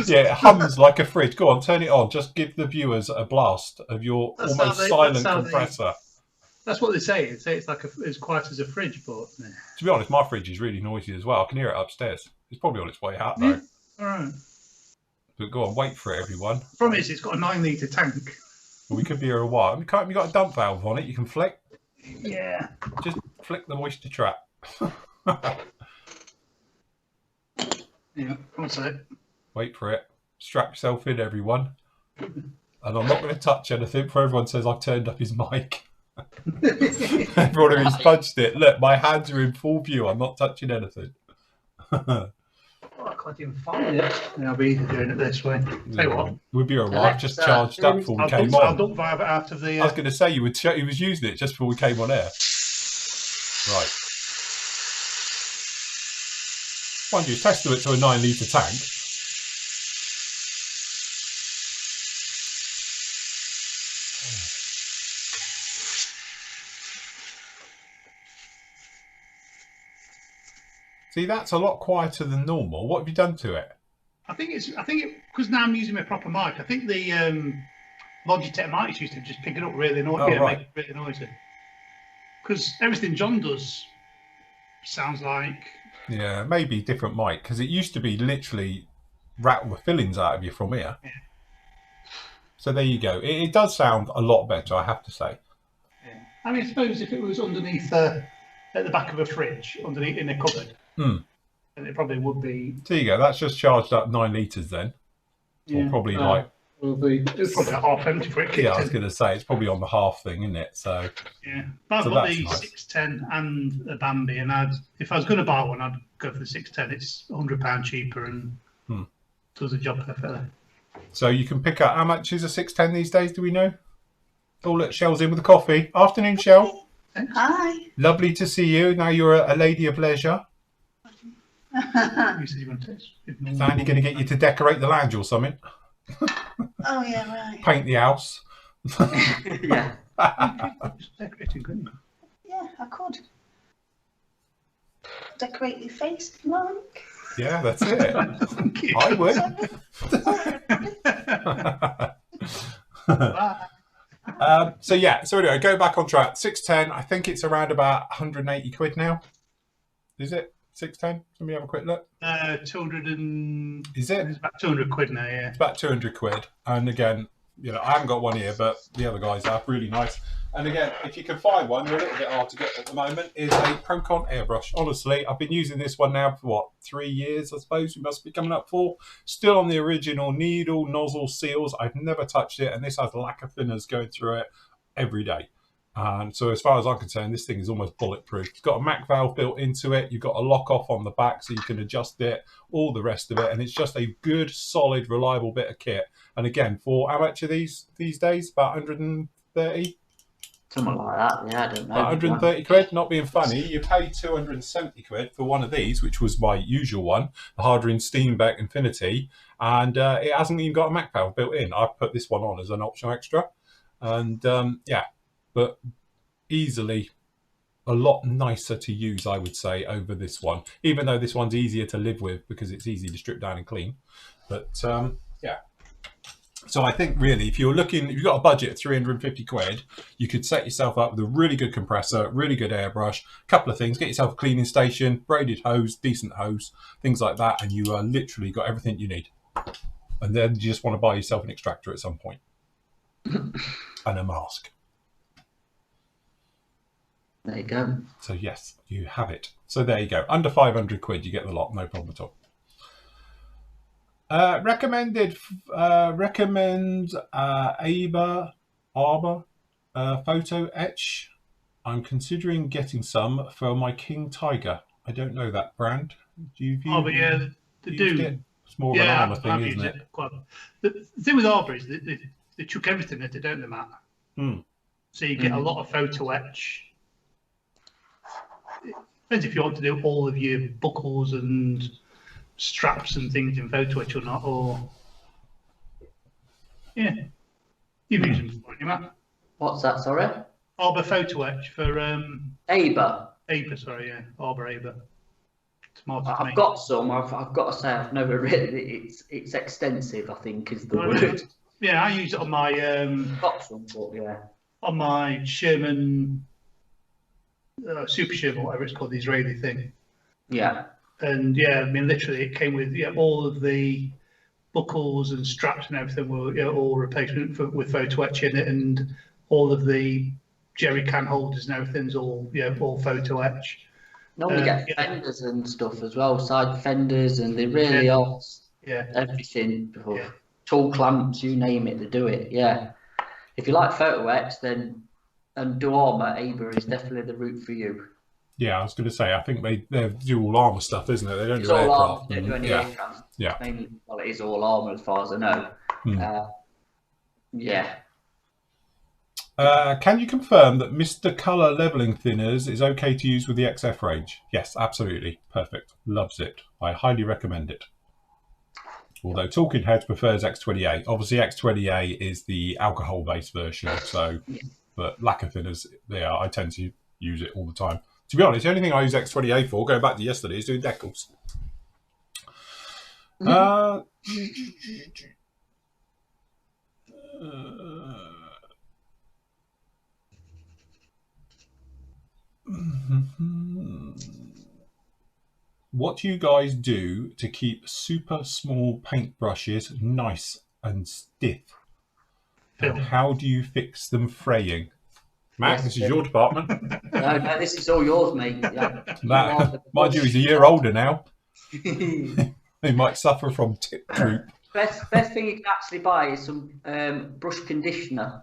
Speaker 1: Yeah, it hums like a fridge. Go on, turn it on. Just give the viewers a blast of your almost silent compressor.
Speaker 4: That's what they say. They say it's like as quiet as a fridge, but...
Speaker 1: To be honest, my fridge is really noisy as well. I can hear it upstairs. It's probably on its way out, though.
Speaker 4: All right.
Speaker 1: But go on, wait for it, everyone.
Speaker 4: The problem is it's got a 9-litre tank.
Speaker 1: Well, we could be here a while. You got a dump valve on it you can flick?
Speaker 4: Yeah.
Speaker 1: Just flick the moisture trap.
Speaker 4: Yeah, what's that?
Speaker 1: Wait for it. Strap yourself in, everyone. And I'm not going to touch anything before everyone says I've turned up his mic. Everyone who's punched it. Look, my hands are in full view. I'm not touching anything.
Speaker 4: I can't even find it. I'll be doing it this way. Tell you what.
Speaker 1: We'll be alright. Just charged up before we came on.
Speaker 4: I'll dump vibe it out of the...
Speaker 1: I was going to say, he was using it just before we came on air. Right. Mind you, testament to a 9-litre tank. See, that's a lot quieter than normal. What have you done to it?
Speaker 4: I think because now I'm using my proper mic. I think the Logitech mics used to just pick it up really noisy, make it really noisy. Because everything John does sounds like...
Speaker 1: Yeah, maybe different mic, because it used to be literally rattle the fillings out of you from here.
Speaker 4: Yeah.
Speaker 1: So there you go. It does sound a lot better, I have to say.
Speaker 4: Yeah. I mean, I suppose if it was underneath at the back of a fridge, underneath in a cupboard, then it probably would be.
Speaker 1: There you go. That's just charged up 9 litres then.
Speaker 4: Yeah.
Speaker 1: Or probably like.
Speaker 4: It's probably half empty for it. Kicked
Speaker 1: Yeah, I was
Speaker 4: in.
Speaker 1: going to say it's probably on the half thing, isn't it? So.
Speaker 4: Yeah, but I've
Speaker 1: So
Speaker 4: got
Speaker 1: that's
Speaker 4: the
Speaker 1: nice.
Speaker 4: 610 and a Bambi, and if I was going to buy one, I'd go for the 610. It's £100 cheaper and does the job perfectly.
Speaker 1: So you can pick up, how much is a 610 these days, do we know? Oh, look, Shell's in with the coffee. Afternoon, Shell.
Speaker 4: Thanks.
Speaker 5: Hi.
Speaker 1: Lovely to see you. Now you're a lady of leisure.
Speaker 4: You said you want to taste.
Speaker 1: Is Andy going to get you to decorate the lounge or something?
Speaker 5: Oh yeah, right.
Speaker 1: Paint the house?
Speaker 2: Yeah.
Speaker 4: Decorating, couldn't you?
Speaker 5: Yeah, I could. Decorate your face if you like.
Speaker 1: Yeah, that's it.
Speaker 4: Thank you.
Speaker 1: I would. So anyway, go back on track. 610, I think it's around about 180 quid now. Is it 610? Let me have a quick look.
Speaker 4: 200 and
Speaker 1: Is it?
Speaker 4: it's about 200 quid now. Yeah.
Speaker 1: It's about 200 quid. And again, I haven't got one here, but the other guys have. Really nice. And again, if you can find one, they're a little bit hard to get at the moment, is a Procon airbrush. Honestly, I've been using this one now for, what, 3 years, I suppose we must be coming up for. Still on the original needle nozzle seals. I've never touched it, and this has lacquer thinners going through it every day. And so as far as I'm concerned, this thing is almost bulletproof. It's got a Mac valve built into it. You've got a lock off on the back so you can adjust it, all the rest of it. And it's just a good, solid, reliable bit of kit. And again, for how much are these days? About 130?
Speaker 2: Something like that. Yeah, I don't know.
Speaker 1: 130 quid, not being funny. You pay 270 quid for one of these, which was my usual one, the Hardring Steenbeck Infinity. And it hasn't even got a Mac valve built in. I've put this one on as an optional extra. And but easily a lot nicer to use, I would say, over this one, even though this one's easier to live with because it's easy to strip down and clean. But so I think really, if you've got a budget of 350 quid, you could set yourself up with a really good compressor, really good airbrush, a couple of things, get yourself a cleaning station, braided hose, decent hose, things like that, and you are literally got everything you need. And then you just want to buy yourself an extractor at some point and a mask.
Speaker 2: There you go.
Speaker 1: So yes, you have it. So there you go. Under 500 quid, you get the lot, no problem at all. Recommends Arbor photo etch. I'm considering getting some for my King Tiger. I don't know that brand. Do you?
Speaker 4: Oh, but yeah, they do.
Speaker 1: It? It's more of an armour thing,
Speaker 4: I've
Speaker 1: isn't
Speaker 4: used
Speaker 1: it?
Speaker 4: Quite. The thing with Arbor is they chuck everything at it, don't they, Matt? So you get a lot of photo etch. It depends if you want to do all of your buckles and straps and things in photo etch or not, or you've used them before, you Matt?
Speaker 2: What's that? Sorry.
Speaker 4: Arbor photo etch for
Speaker 2: Aber.
Speaker 4: sorry, yeah, Arbor Aber.
Speaker 2: I've got some. I've got to say I've never really. It's extensive. I think is the word.
Speaker 4: Yeah, I use it on my
Speaker 2: Got some, but yeah.
Speaker 4: On my Sherman, Super Sherman, whatever it's called, the Israeli thing.
Speaker 2: Yeah.
Speaker 4: And yeah, I mean, literally, it came with all of the buckles and straps and everything were all replacement with photo etch in it, and all of the jerry can holders and everything's all photo etch.
Speaker 2: Normally get fenders and stuff as well, side fenders, and they really are.
Speaker 4: Yeah.
Speaker 2: Everything. Tool clamps, you name it, they do it. Yeah. If you like photo etch, then do armour, Aber is definitely the route for you.
Speaker 1: Yeah, I was going to say, I think they do all armour stuff, isn't it? They don't
Speaker 2: It's
Speaker 1: do
Speaker 2: all
Speaker 1: aircraft.
Speaker 2: armour, they don't do any aircraft.
Speaker 1: Yeah.
Speaker 2: Mainly, well, it is all armour as far as I know. Yeah.
Speaker 1: Can you confirm that Mr. Colour levelling thinners is okay to use with the XF range? Yes, absolutely. Perfect. Loves it. I highly recommend it. Although Talking Heads prefers X28. Obviously, X28 is the alcohol-based version. So, but lacquer thinners, I tend to use it all the time. To be honest, the only thing I use X28 for, going back to yesterday, is doing decals. What do you guys do to keep super small paintbrushes nice and stiff? And how do you fix them fraying? Matt,
Speaker 2: Yes,
Speaker 1: this is your department.
Speaker 2: No, this is all yours, mate. Yeah.
Speaker 1: Matt, mind you, he's a year older now. He might suffer from tip droop.
Speaker 2: Best thing you can actually buy is some brush conditioner,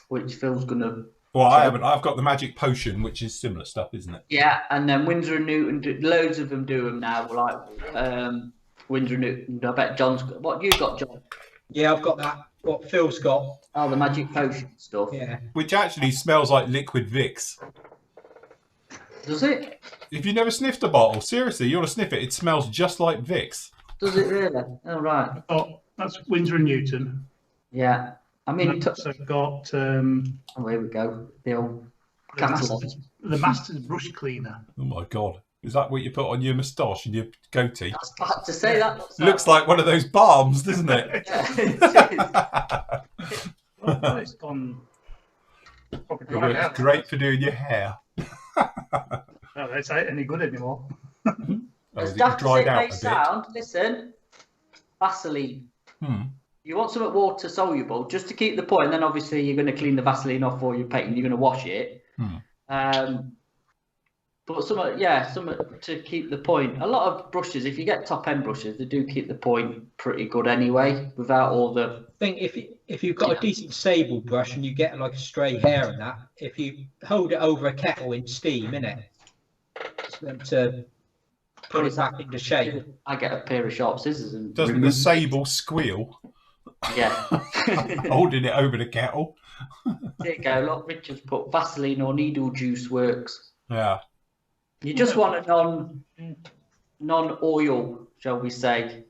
Speaker 2: which Phil's gonna.
Speaker 1: Well, I haven't. I've got the magic potion, which is similar stuff, isn't it?
Speaker 2: Yeah, and then Winsor and Newton, loads of them do them now. Like Winsor and Newton. I bet John's got. What you got, John?
Speaker 3: Yeah, I've got that. What Phil's got.
Speaker 2: Oh, the magic potion stuff.
Speaker 3: Yeah.
Speaker 1: Which actually smells like liquid Vicks.
Speaker 2: Does it?
Speaker 1: If you never sniffed a bottle, seriously, you want to sniff it. It smells just like Vicks.
Speaker 2: Does it really? Oh, right.
Speaker 4: Oh, that's Winsor and Newton.
Speaker 2: Yeah. I mean,
Speaker 4: And I've also got
Speaker 2: oh, here we go. The old catalogue.
Speaker 4: the Master's Brush Cleaner.
Speaker 1: Oh my god. Is that what you put on your moustache and your goatee?
Speaker 2: I was about to say that.
Speaker 1: Looks like one of those balms, doesn't it?
Speaker 2: Yeah,
Speaker 4: Well, it's gone. Probably dried
Speaker 1: It's
Speaker 4: out.
Speaker 1: great for doing your hair.
Speaker 4: No, that's ain't any good anymore.
Speaker 1: Oh,
Speaker 2: As
Speaker 1: is it
Speaker 2: daft as
Speaker 1: dried
Speaker 2: it
Speaker 1: out
Speaker 2: may
Speaker 1: a bit?
Speaker 2: sound, listen, Vaseline. You want something water soluble just to keep the point, and then obviously you're going to clean the Vaseline off for your paint and you're going to wash it. But something to keep the point. A lot of brushes, if you get top end brushes, they do keep the point pretty good anyway, without all the.
Speaker 3: I think if you've got a decent sable brush and you get like a stray hair in that, if you hold it over a kettle in steam, innit, it's meant to put it back into shape.
Speaker 2: I get a pair of sharp scissors and.
Speaker 1: Doesn't the sable squeal
Speaker 2: Yeah.
Speaker 1: holding it over the kettle?
Speaker 2: There you go. Look, Richard's put Vaseline or needle juice works.
Speaker 1: Yeah.
Speaker 2: You just want a non-oil, shall we say,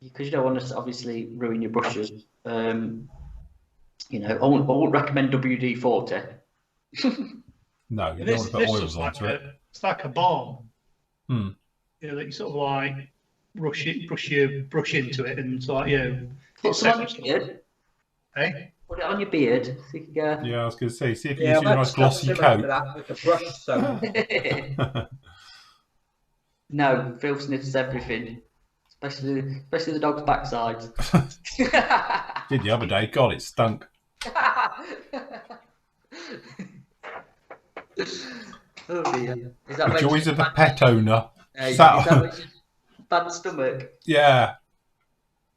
Speaker 2: because you don't want to obviously ruin your brushes. You know, I won't recommend WD-40.
Speaker 1: No, you don't want to put oils onto it.
Speaker 4: It's like a balm.
Speaker 1: Hmm.
Speaker 4: You know, that you sort of like brush into it, and so like
Speaker 2: Put some on your beard.
Speaker 4: Hey,
Speaker 2: Put it on your beard. So you can go.
Speaker 1: Yeah, I was going to say, see if you
Speaker 3: Yeah,
Speaker 1: use a nice glossy coat.
Speaker 3: That with a brush soap.
Speaker 2: No, Phil sniffs everything, especially the dog's backside.
Speaker 1: Did the other day. God, it stunk.
Speaker 2: Oh dear. Is that
Speaker 1: The
Speaker 2: when
Speaker 1: joys
Speaker 2: she's
Speaker 1: of a
Speaker 2: bad-
Speaker 1: pet owner.
Speaker 2: Is
Speaker 1: Sat
Speaker 2: that
Speaker 1: on-
Speaker 2: when she's bad stomach?
Speaker 1: Yeah.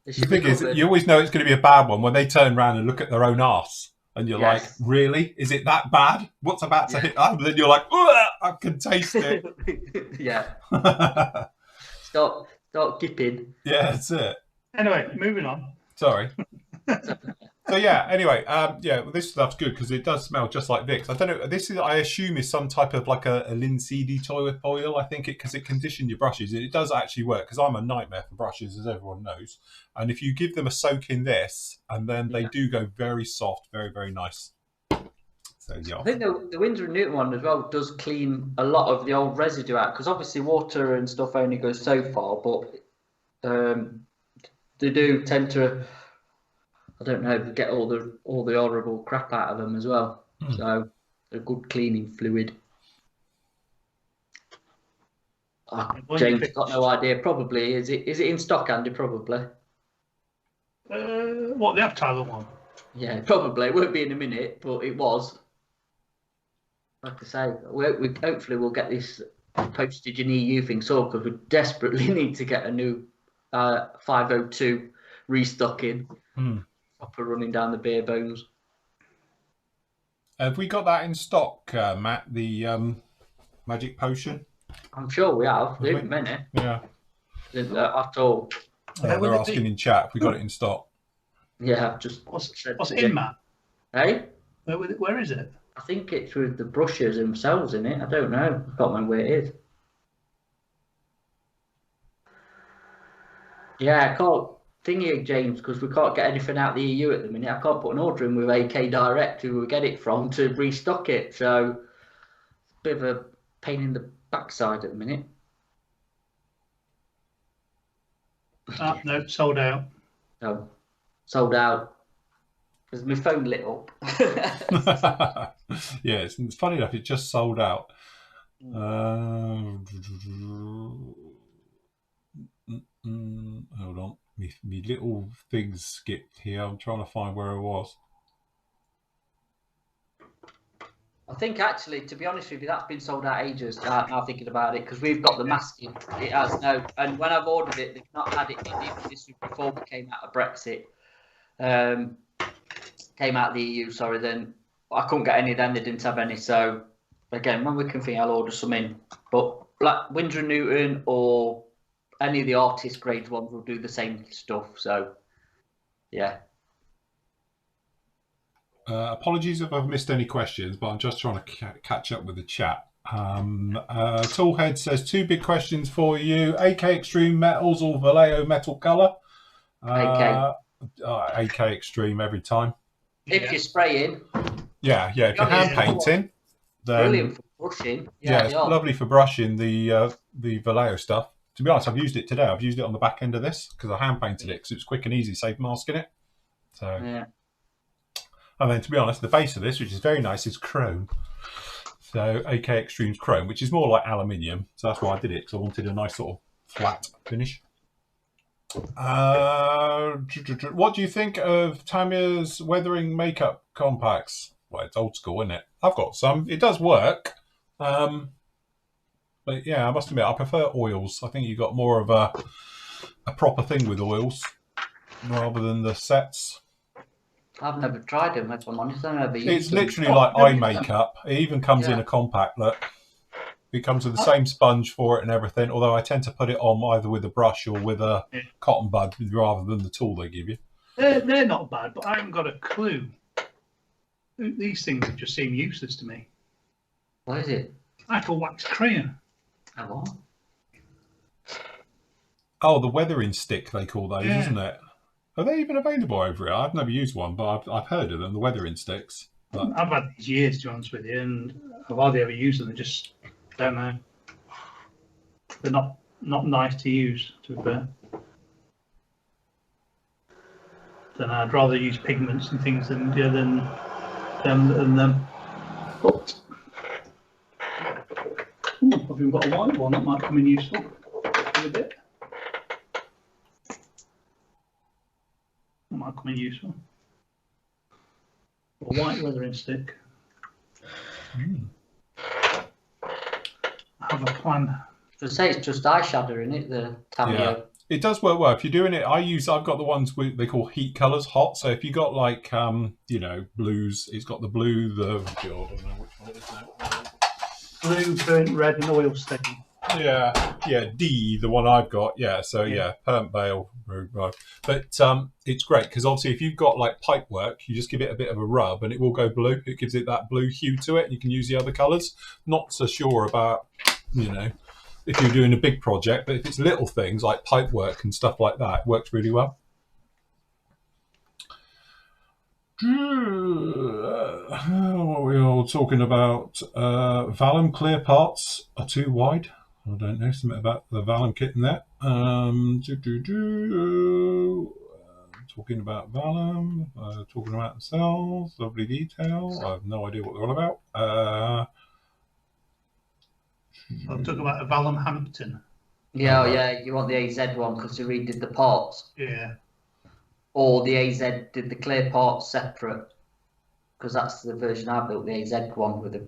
Speaker 2: Is she
Speaker 1: The thing is,
Speaker 2: recovered?
Speaker 1: you always know it's going to be a bad one when they turn around and look at their own arse. And you're
Speaker 2: Yes.
Speaker 1: like, really? Is it that bad? What's about to hit? And then you're like, "Ugh, I can taste it.
Speaker 2: Yeah.
Speaker 1: Yeah,
Speaker 2: Start gipping.
Speaker 1: that's it.
Speaker 4: anyway, moving on.
Speaker 1: Sorry. So yeah. Anyway, well, this stuff's good because it does smell just like Vicks. I don't know. This is, I assume, is some type of like a linseedy toilet oil. I think because it conditions your brushes. It does actually work because I'm a nightmare for brushes, as everyone knows. And if you give them a soak in this, and then they do go very soft, very very nice. So yeah.
Speaker 2: I think the Winsor and Newton one as well does clean a lot of the old residue out because obviously water and stuff only goes so far, but they do tend to, I don't know, get all the horrible crap out of them as well. So a good cleaning fluid. Oh, James got no idea. Probably is it in stock, Andy? Probably.
Speaker 4: What the Untitled one?
Speaker 2: Yeah, probably. It won't be in a minute, but it was. Like I say, we hopefully we'll get this postage in EU thing sorted because we desperately need to get a new 502 restocking. Proper running down the bare bones.
Speaker 1: Have we got that in stock, Matt? The magic potion?
Speaker 2: I'm sure we have. There
Speaker 1: we?
Speaker 2: aren't many
Speaker 1: Yeah.
Speaker 2: at all.
Speaker 1: They're asking in chat if we got it in stock.
Speaker 2: Yeah, just
Speaker 4: What's it in, Matt?
Speaker 2: Hey,
Speaker 4: Where is it?
Speaker 2: I think it's with the brushes themselves in it. I don't know. I can't remember where it is. Yeah, I can't thingy it, James, because we can't get anything out of the EU at the minute. I can't put an order in with AK Direct, who we get it from, to restock it. So it's a bit of a pain in the backside at the minute.
Speaker 4: No, sold out.
Speaker 2: So sold out. Because my phone lit up.
Speaker 1: Yeah, it's funny enough, it just sold out. Hold on. me little things skipped here. I'm trying to find where I was.
Speaker 2: I think actually, to be honest with you, that's been sold out ages. Now thinking about it, because we've got the masking. It has no, and when I've ordered it, they've not had it in it. This was before we came out of Brexit. Came out of the EU. Sorry, then I couldn't get any of them. They didn't have any. So again, when we can think, I'll order some in. But like Winsor & Newton or any of the artist grade ones will do the same stuff. So yeah.
Speaker 1: Apologies if I've missed any questions, but I'm just trying to catch up with the chat. Toolhead says 2 big questions for you: AK Extreme Metals or Vallejo Metal Color? AK Extreme every time.
Speaker 2: If you're spraying.
Speaker 1: Yeah. If you're hand painting, then
Speaker 2: brilliant for brushing.
Speaker 1: Yeah, it's lovely for brushing the Vallejo stuff. To be honest, I've used it today. I've used it on the back end of this because I hand painted it because it's quick and easy, save masking it. So
Speaker 2: yeah.
Speaker 1: And then, to be honest, the base of this, which is very nice, is chrome. So AK Extreme's chrome, which is more like aluminium. So that's why I did it, because I wanted a nice sort of flat finish. What do you think of Tamiya's weathering makeup compacts? Well, it's old school, isn't it? I've got some. It does work. But yeah, I must admit, I prefer oils. I think you've got more of a proper thing with oils rather than the sets.
Speaker 2: I've never tried them, if I'm honest. I've never used
Speaker 1: It's
Speaker 2: them.
Speaker 1: literally like eye makeup. It even comes in a compact look. It comes with the same sponge for it and everything, although I tend to put it on either with a brush or with a cotton bud rather than the tool they give you.
Speaker 4: They're not bad, but I haven't got a clue. These things just seem useless to me.
Speaker 2: What is it?
Speaker 4: Like a wax crayon.
Speaker 2: A what?
Speaker 1: Oh, the weathering stick they call those, isn't it? Are they even available over here? I've never used one, but I've heard of them, the weathering sticks. But
Speaker 4: I've had these years, to be honest with you, and I've hardly ever used them. I just don't know. They're not nice to use, to be fair. Then I'd rather use pigments and things than them. But I've even got a white one that might come in useful in a bit. That might come in useful. A white weathering stick. I have a plan.
Speaker 2: To say it's just eyeshadow in it, the Tamiya.
Speaker 1: yeah, it does work well. If you're doing it, I've got the ones they call heat colors, hot. So if you got like blues, it's got the blue, I don't know which one it is now.
Speaker 4: Blue, burnt red, and oil stain.
Speaker 1: Yeah, D, the one I've got. Yeah, so perm bale, right. But it's great because obviously if you've got like pipe work, you just give it a bit of a rub and it will go blue. It gives it that blue hue to it. And you can use the other colours. Not so sure about if you're doing a big project, but if it's little things like pipe work and stuff like that, it works really well. What we all talking about? Vallum clear parts are too wide. I don't know, something about the Vallum kit in there. Talking about Vallum, talking about themselves, lovely detail. I have no idea what they're on about.
Speaker 4: I'll talk about a Vallum Hampton.
Speaker 2: Yeah, you want the AZ one because they redid the parts.
Speaker 4: Yeah.
Speaker 2: Or the AZ did the clear parts separate, because that's the version I built, the AZ one with the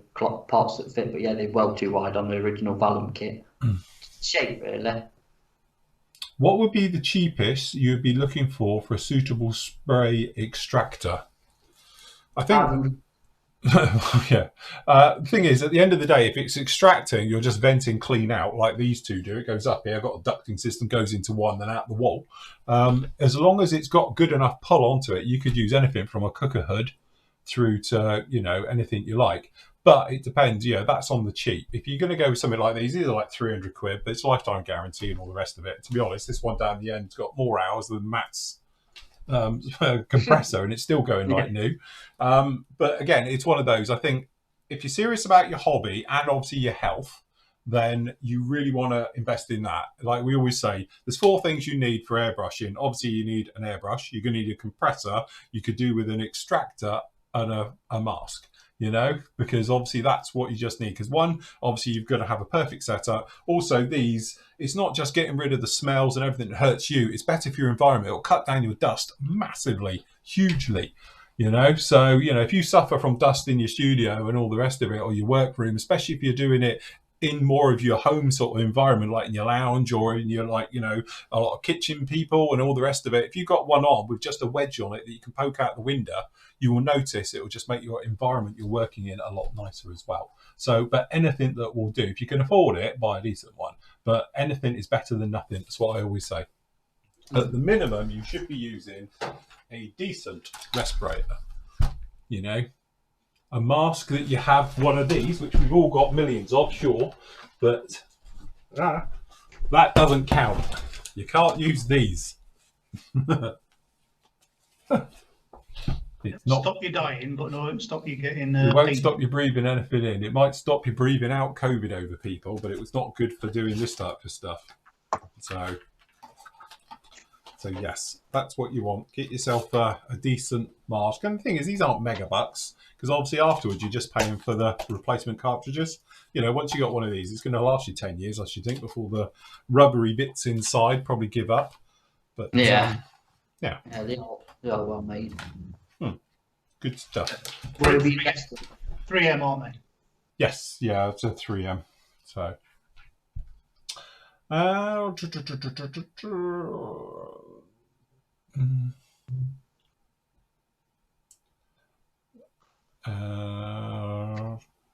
Speaker 2: parts that fit. But yeah, they're well too wide on the original Vallum kit. Shape, really.
Speaker 1: What would be the cheapest you'd be looking for a suitable spray extractor? I think. Yeah. The thing is, at the end of the day, if it's extracting, you're just venting clean out like these two do. It goes up here. I've got a ducting system, goes into one, then out the wall. As long as it's got good enough pull onto it, you could use anything from a cooker hood through to anything you like. But it depends. That's on the cheap. If you're going to go with something like these are like 300 quid, but it's lifetime guarantee and all the rest of it. To be honest, this one down the end's got more hours than Matt's compressor, and it's still going like new. But again, it's one of those. I think if you're serious about your hobby and obviously your health, then you really want to invest in that. Like we always say, there's 4 things you need for airbrushing. Obviously, you need an airbrush. You're going to need a compressor. You could do with an extractor and a mask. you know, because obviously that's what you just need. Because one, obviously you've got to have a perfect setup. Also, these, it's not just getting rid of the smells and everything that hurts you. It's better for your environment. It'll cut down your dust massively, hugely, you know. So, you know, if you suffer from dust in your studio and all the rest of it, or your workroom, especially if you're doing it in more of your home sort of environment, like in your lounge or in your, like, you know, a lot of kitchen people and all the rest of it, if you've got one on with just a wedge on it that you can poke out the window, you will notice it will just make your environment you're working in a lot nicer as well. So, but anything that will do, if you can afford it, buy a decent one. But anything is better than nothing. That's what I always say. At the minimum, you should be using a decent respirator. You know, a mask that you have one of these, which we've all got millions of, sure, but that doesn't count. You can't use these. It's not,
Speaker 4: stop you dying, but no, it won't stop you getting.
Speaker 1: it won't
Speaker 4: pain.
Speaker 1: stop you breathing anything in. It might stop you breathing out COVID over people, but it was not good for doing this type of stuff. So yes, that's what you want. Get yourself a decent mask. And the thing is, these aren't mega bucks, because obviously afterwards you're just paying for the replacement cartridges. You know, once you got one of these, it's going to last you 10 years, I should think, before the rubbery bits inside probably give up. But
Speaker 2: Yeah,
Speaker 1: they
Speaker 2: are well made.
Speaker 1: good stuff.
Speaker 2: Will it be tested?
Speaker 4: 3M, aren't they?
Speaker 1: Yes, yeah, it's a 3M. So.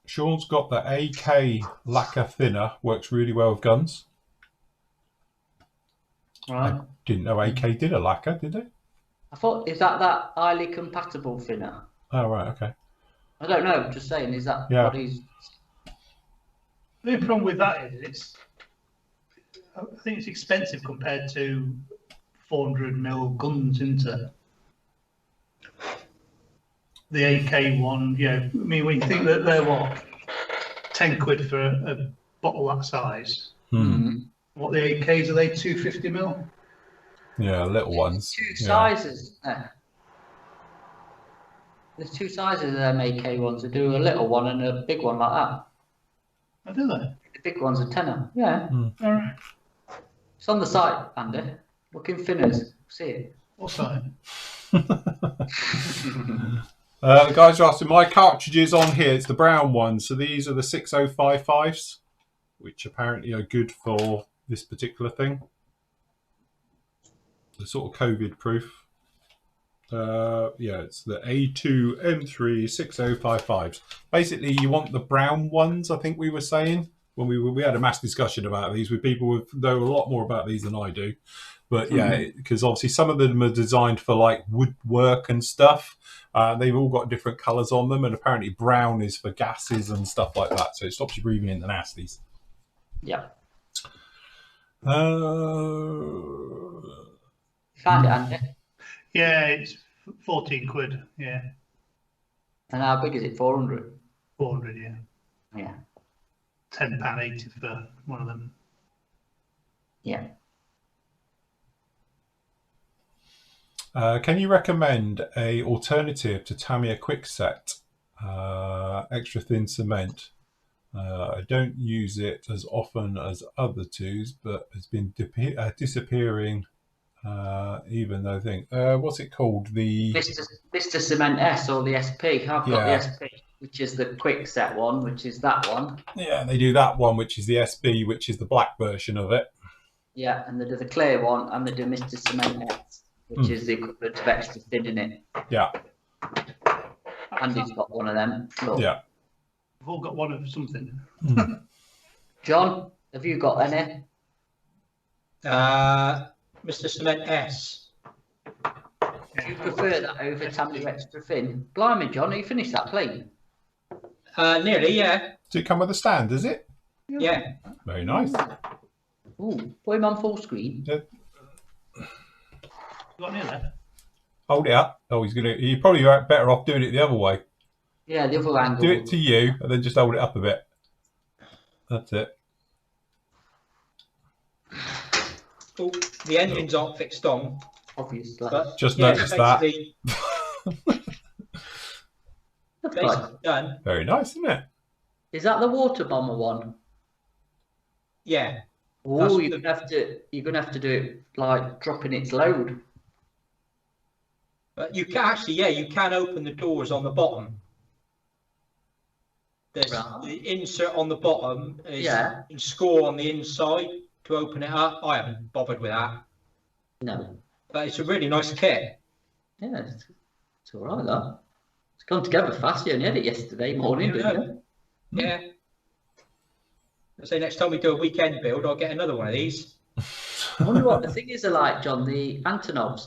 Speaker 1: Sean's got the AK lacquer thinner, works really well with guns.
Speaker 2: Right.
Speaker 1: I didn't know AK did a lacquer, did they?
Speaker 2: I thought, is that highly compatible thinner?
Speaker 1: Oh, right, okay.
Speaker 2: I don't know. Just saying, is that
Speaker 1: Yeah.
Speaker 2: what he's?
Speaker 4: The problem with that is I think it's expensive compared to 400mm guns, isn't it? The AK one, yeah. I mean, when you think that they're what, 10 quid for a bottle that size. What, the AKs, are they 250mm?
Speaker 1: Yeah, little ones.
Speaker 2: Two sizes. There's two sizes of them AK ones. They do a little one and a big one like that.
Speaker 4: Oh, do they?
Speaker 2: The big one's a tenner. Yeah.
Speaker 4: All right.
Speaker 2: It's on the site, Andy. Look in Finners. See it.
Speaker 4: What side?
Speaker 1: The guys are asking, my cartridges on here, it's the brown ones. So these are the 6055s, which apparently are good for this particular thing. The sort of COVID proof. Yeah, it's the A2M3 6055s. Basically, you want the brown ones, I think we were saying. When we had a mass discussion about these with people who know a lot more about these than I do. But yeah, because obviously some of them are designed for like woodwork and stuff. They've all got different colours on them, and apparently brown is for gases and stuff like that, so it stops you breathing in the nasties.
Speaker 2: Yeah.
Speaker 1: Uh,
Speaker 2: Found it, Andy.
Speaker 4: Yeah, it's 14 quid. Yeah,
Speaker 2: And how big is it? 400.
Speaker 4: 400. Yeah,
Speaker 2: Yeah.
Speaker 4: £10.80 for one of them.
Speaker 2: Yeah.
Speaker 1: Can you recommend a alternative to Tamiya Quickset extra thin cement? I don't use it as often as other twos, but it's been disappearing. Even though I think what's it called? The
Speaker 2: Mr. Cement S or the SP. I've got the SP, which is the quick set one, which is that one.
Speaker 1: Yeah, they do that one, which is the SB, which is the black version of it.
Speaker 2: Yeah, and they do the clear one, and they do Mr. Cement S, which is the equivalent of extra thin in it.
Speaker 1: Yeah.
Speaker 2: Andy's got one of them. Look.
Speaker 1: Yeah.
Speaker 4: We've all got one of something.
Speaker 2: John, have you got any?
Speaker 3: Mr. Cement S.
Speaker 2: Do you prefer that over Tamiya extra thin? Blimey, John, have you finished that plate?
Speaker 3: Nearly, yeah.
Speaker 1: Does it come with a stand, does it?
Speaker 3: Yeah.
Speaker 1: Very nice.
Speaker 2: Ooh, put him on full screen.
Speaker 1: Yeah.
Speaker 4: Got any of that?
Speaker 1: Hold it up. Oh, you're probably better off doing it the other way.
Speaker 2: Yeah, the other angle.
Speaker 1: Do it to you and then just hold it up a bit. That's it.
Speaker 3: Oh, the engine's aren't fixed on.
Speaker 2: Obviously.
Speaker 3: But
Speaker 1: Just
Speaker 3: yeah,
Speaker 1: noticed that.
Speaker 3: basically,
Speaker 2: That's
Speaker 3: Basically
Speaker 2: quite.
Speaker 3: done.
Speaker 1: Very nice, isn't it?
Speaker 2: Is that the water bomber one?
Speaker 3: Yeah.
Speaker 2: Oh,
Speaker 3: That's
Speaker 2: you're gonna have to do it like dropping its load.
Speaker 3: But you can actually, yeah, you can open the doors on the bottom. There's
Speaker 2: Right.
Speaker 3: the insert on the bottom is
Speaker 2: Yeah.
Speaker 3: you can score on the inside to open it up. I haven't bothered with that,
Speaker 2: No.
Speaker 3: but it's a really nice kit.
Speaker 2: Yeah, it's all right. That it's gone together fast. You only had it yesterday morning,
Speaker 3: Yeah,
Speaker 2: didn't you?
Speaker 3: Yeah. I say next time we do a weekend build, I'll get another one of these.
Speaker 2: I wonder what the thing is like, John. The Antonovs,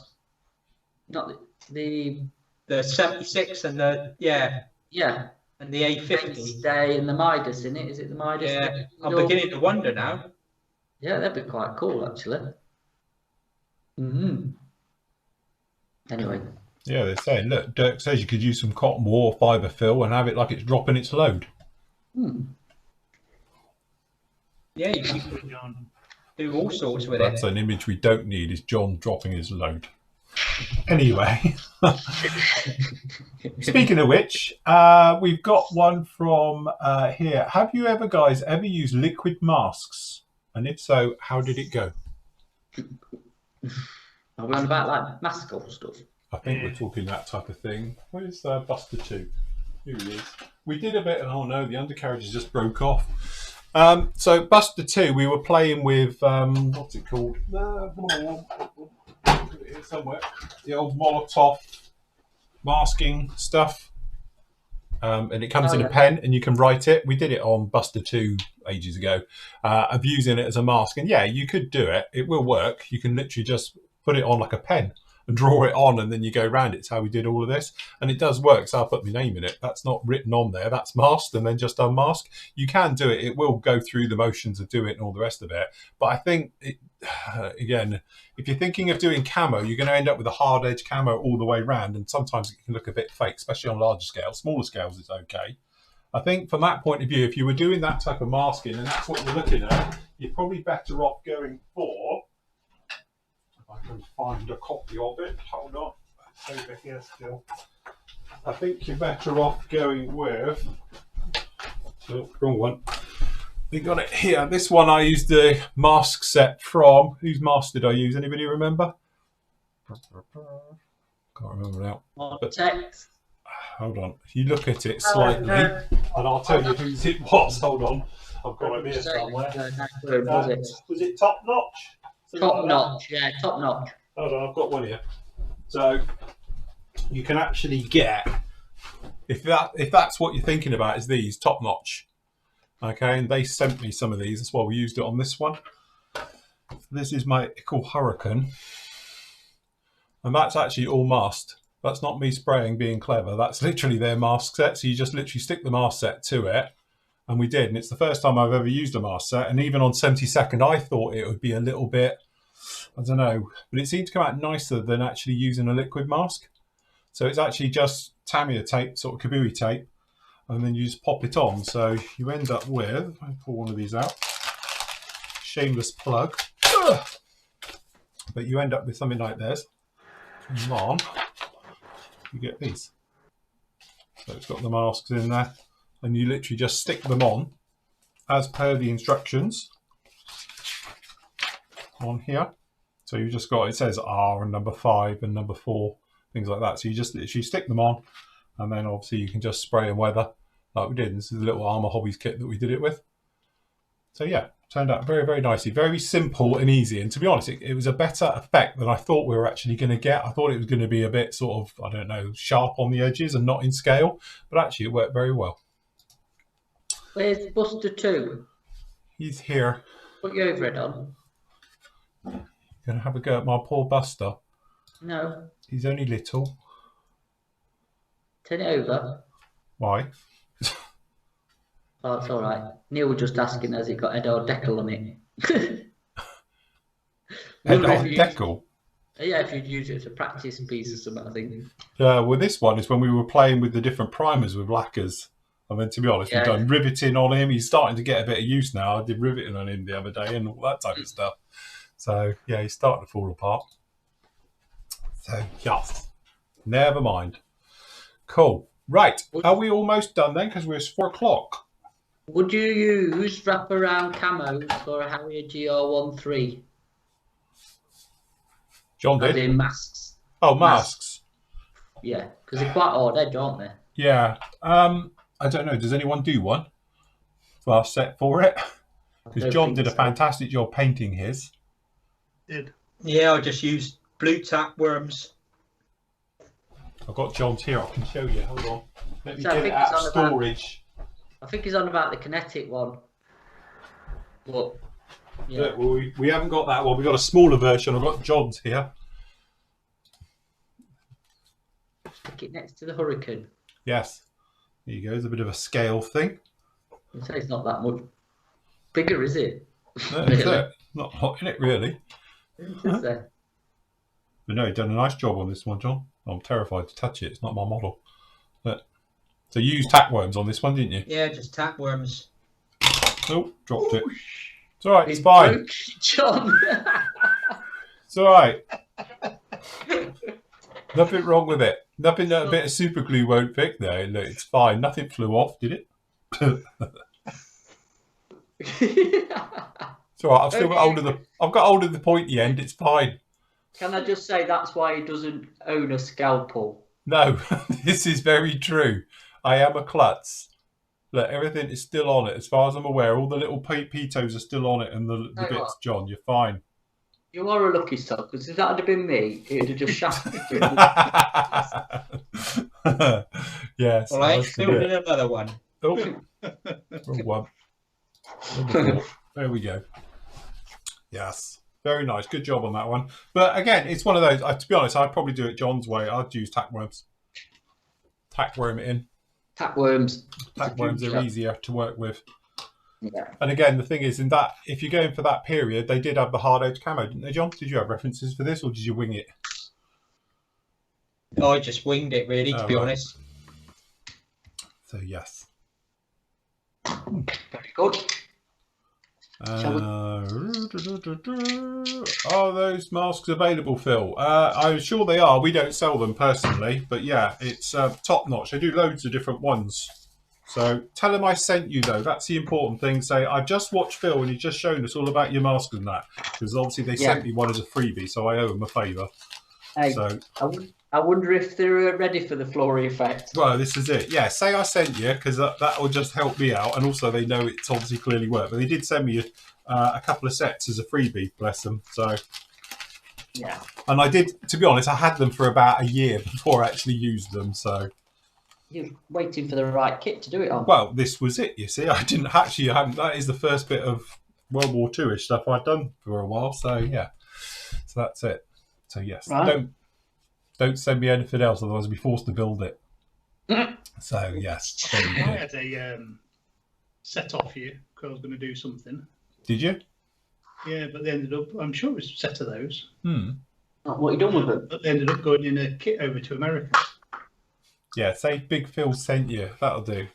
Speaker 2: not the
Speaker 3: 76 and the
Speaker 2: yeah,
Speaker 3: and the A50.
Speaker 2: Mainstay and the Midas in it. Is it the Midas?
Speaker 3: Yeah, I'm beginning to wonder now.
Speaker 2: Yeah, that'd be quite cool, actually. Anyway.
Speaker 1: Yeah, they're saying, look, Dirk says you could use some cotton wool or fibre fill and have it like it's dropping its load.
Speaker 3: Yeah, you can do all sorts with
Speaker 1: That's
Speaker 3: it.
Speaker 1: an image we don't need, is John dropping his load. Anyway, speaking of which, we've got one from here. Have you guys ever used liquid masks? And if so, how did it go?
Speaker 2: Are we on about like maskal stuff?
Speaker 1: I think we're talking that type of thing. Where's Buster 2? Here he is. We did a bit, and oh no, the undercarriages just broke off. So Buster 2, we were playing with, what's it called? Put it here somewhere. The old Molotov masking stuff. And it comes in a pen and you can write it. We did it on Buster 2 ages ago of using it as a mask. And yeah, you could do it. It will work. You can literally just put it on like a pen and draw it on and then you go around it. It's how we did all of this. And it does work. So I'll put my name in it. That's not written on there. That's masked and then just unmask. You can do it. It will go through the motions of doing it and all the rest of it. But I think, again, if you're thinking of doing camo, you're going to end up with a hard edge camo all the way around. And sometimes it can look a bit fake, especially on larger scales. Smaller scales is okay. I think from that point of view, if you were doing that type of masking and that's what you're looking at, you're probably better off going for, if I can find a copy of it, hold on, it's over here still. I think you're better off going with, oh, wrong one. We got it here. This one I used the mask set from, whose mask did I use? Anybody remember? Can't remember now. But,
Speaker 2: Text.
Speaker 1: hold on. If you look at it slightly, and I'll tell you whose it was. Hold on. I've got it here somewhere. Was it Top Notch?
Speaker 2: Top Notch, yeah, Top Notch.
Speaker 1: Hold on, I've got one here. So you can actually get, if that's what you're thinking about, is these Top Notch. Okay, and they sent me some of these. That's why we used it on this one. This is my Ickle Hurricane, and that's actually all masked. That's not me spraying, being clever. That's literally their mask set. So you just literally stick the mask set to it, and we did. And it's the first time I've ever used a mask set. And even on 72nd, I thought it would be a little bit, I don't know, but it seemed to come out nicer than actually using a liquid mask. So it's actually just Tamiya tape, sort of kabui tape, and then you just pop it on. So you end up with, I pull one of these out, shameless plug, but you end up with something like this. Turn them on, you get these. So it's got the masks in there, and you literally just stick them on as per the instructions on here. So you just got, it says R and number 5 and number 4, things like that. So you just literally stick them on, and then obviously you can just spray and weather like we did. This is a little Armour Hobbies kit that we did it with. So yeah, turned out very, very nicely. Very simple and easy. And to be honest, it was a better effect than I thought we were actually going to get. I thought it was going to be a bit sort of, I don't know, sharp on the edges and not in scale. But actually it worked very well.
Speaker 2: Where's Buster 2?
Speaker 1: He's here.
Speaker 2: Put your overhead on.
Speaker 1: Going to have a go at my poor Buster.
Speaker 2: No.
Speaker 1: He's only little.
Speaker 2: Turn it over.
Speaker 1: Why?
Speaker 2: Oh, it's all right. Neil was just asking, has it got head or decal on it?
Speaker 1: Head or decal?
Speaker 2: Yeah, if you'd use it as a practice piece or something, I think.
Speaker 1: Well, this one is when we were playing with the different primers with lacquers. I mean, to be honest, we've done riveting on him. He's starting to get a bit of use now. I did riveting on him the other day and all that type of stuff. So, yeah, he's starting to fall apart. So, yes. Never mind. Cool. Right. Are we almost done then? Because we're 4 o'clock.
Speaker 2: Would you use wraparound camos for a Harrier GR13?
Speaker 1: John
Speaker 2: As
Speaker 1: did.
Speaker 2: in masks.
Speaker 1: Oh, masks.
Speaker 2: Yeah, because they're quite hard edge, aren't they?
Speaker 1: Yeah. I don't know. Does anyone do one? Well, set for it. Because John did a fantastic job painting his.
Speaker 4: Did.
Speaker 3: Yeah, I just used blue tackworms.
Speaker 1: I've got John's here. I can show you. Hold on. Let me
Speaker 2: So I
Speaker 1: get it
Speaker 2: think
Speaker 1: out
Speaker 2: it's
Speaker 1: of
Speaker 2: on about-
Speaker 1: storage.
Speaker 2: I think he's on about the kinetic one. Look. Yeah.
Speaker 1: Look, well, we haven't got that one. We've got a smaller version. I've got John's here.
Speaker 2: Stick it next to the Hurricane.
Speaker 1: Yes. There you go. There's a bit of a scale thing.
Speaker 2: I'd say it's not that much bigger, is it?
Speaker 1: No, it's it. Not hot in it, really.
Speaker 2: Is there?
Speaker 1: But no, you've done a nice job on this one, John. I'm terrified to touch it. It's not my model. Look. So you used tackworms on this one, didn't you?
Speaker 3: Yeah, just tackworms.
Speaker 1: Oh, dropped it. It's all right. It's fine.
Speaker 2: Broke, John.
Speaker 1: It's all right. Nothing wrong with it. Nothing that a bit of super glue won't fix. No, look, it's fine. Nothing flew off, did it? It's all right. I've still got hold of the. I've got hold of the pointy end. It's fine.
Speaker 2: Can I just say that's why he doesn't own a scalpel?
Speaker 1: No, this is very true. I am a klutz. Look, everything is still on it. As far as I'm aware, all the little pitos are still on it, and the bits.
Speaker 2: What?
Speaker 1: John, you're fine.
Speaker 2: You are a lucky sock, because if that had been me, it would have just shafted you.
Speaker 1: Yes.
Speaker 3: Well, I ain't building another one.
Speaker 1: Oh, wrong one. Number 4. There we go. Yes. Very nice. Good job on that one. But again, it's one of those, to be honest, I'd probably do it John's way. I'd use tackworms. Tackworm it in.
Speaker 2: Tackworms.
Speaker 1: Tackworms are easier to work with.
Speaker 2: Yeah.
Speaker 1: And again, the thing is, in that, if you're going for that period, they did have the hard edge camo, didn't they, John? Did you have references for this, or did you wing it?
Speaker 3: I just winged it, really, to be
Speaker 1: right.
Speaker 3: honest.
Speaker 1: So, yes.
Speaker 2: Very good.
Speaker 1: Are those masks available, Phil? I'm sure they are. We don't sell them personally, but yeah, it's top notch. They do loads of different ones. So tell them I sent you, though. That's the important thing. Say, I've just watched Phil and he's just shown us all about your mask and that. Because obviously they sent me one as a freebie, so I owe him a favour.
Speaker 2: Hey,
Speaker 1: So
Speaker 2: I wonder if they're ready for the Flory effect.
Speaker 1: well, this is it. Yeah, say I sent you, because that will just help me out. And also they know it's obviously clearly worked. But they did send me a couple of sets as a freebie, bless them. So
Speaker 2: Yeah.
Speaker 1: and I did, to be honest, I had them for about a year before I actually used them. So
Speaker 2: You're waiting for the right kit to do it on.
Speaker 1: well, this was it. You see, I hadn't. That is the first bit of World War II-ish stuff I'd done for a while. So yeah, so that's it. So yes,
Speaker 2: Right.
Speaker 1: don't send me anything else, otherwise I'll be forced to build it. So yes, there you
Speaker 4: I
Speaker 1: go.
Speaker 4: had a set off here because I was going to do something.
Speaker 1: Did you?
Speaker 4: Yeah, but they ended up, I'm sure it was a set of those,
Speaker 2: What you done with them?
Speaker 4: but they ended up going in a kit over to America.
Speaker 1: Yeah, say Big Phil sent you. That'll do.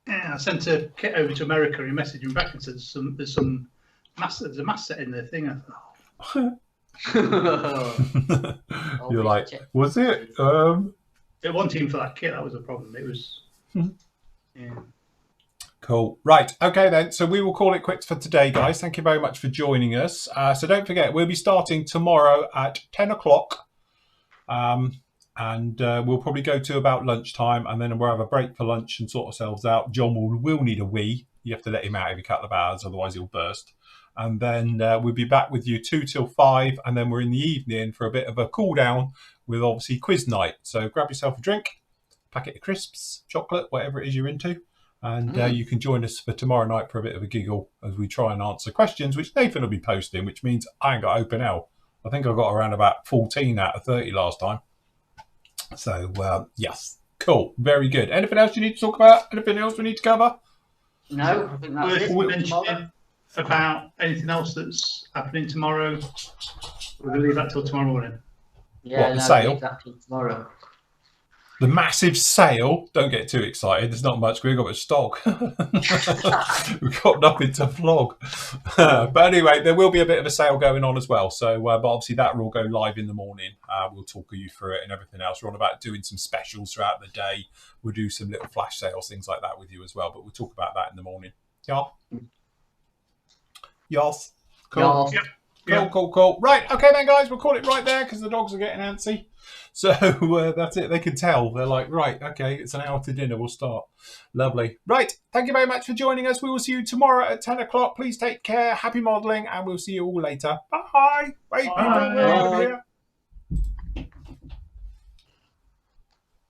Speaker 4: Yeah, I sent a kit over to America and he messaged me back and said there's a mass set in the thing. I thought,
Speaker 1: You're like, was it?
Speaker 4: it wasn't even for that kit, that was the problem. It was, yeah.
Speaker 1: Cool. Right. Okay, then. So we will call it quits for today, guys. Thank you very much for joining us. So don't forget, we'll be starting tomorrow at 10 o'clock. And we'll probably go to about lunchtime, and then we'll have a break for lunch and sort ourselves out. John will need a wee. You have to let him out every couple of hours, otherwise he'll burst. And then we'll be back with you 2 till 5, and then we're in the evening for a bit of a cool down with obviously quiz night. So grab yourself a drink, packet of crisps, chocolate, whatever it is you're into. And you can join us for tomorrow night for a bit of a giggle as we try and answer questions, which Nathan will be posting, which means I ain't got open hell. I think I got around about 14 out of 30 last time. So, yes. Cool. Very good. Anything else you need to talk about? Anything else we need to cover?
Speaker 2: No, I think that's it.
Speaker 4: Worth mentioning about anything else that's happening tomorrow. We're going to leave that till tomorrow morning.
Speaker 2: Yeah,
Speaker 1: What, the
Speaker 2: no,
Speaker 1: sale?
Speaker 2: leave that till tomorrow.
Speaker 1: The massive sale. Don't get too excited. There's not much. We've got much stock. We've got nothing to flog. But anyway, there will be a bit of a sale going on as well. So, but obviously that will all go live in the morning. We'll talk you through it and everything else. We're on about doing some specials throughout the day. We'll do some little flash sales, things like that with you as well. But we'll talk about that in the morning. Yeah. Yes. Cool.
Speaker 2: Yes.
Speaker 1: Cool. Right. Okay then, guys. We'll call it right there because the dogs are getting antsy. So that's it. They can tell. They're like, right, okay, it's an hour to dinner. We'll start. Lovely. Right. Thank you very much for joining us. We will see you tomorrow at 10 o'clock. Please take care. Happy modelling, and we'll see you all later. Bye. Bye.
Speaker 4: Bye.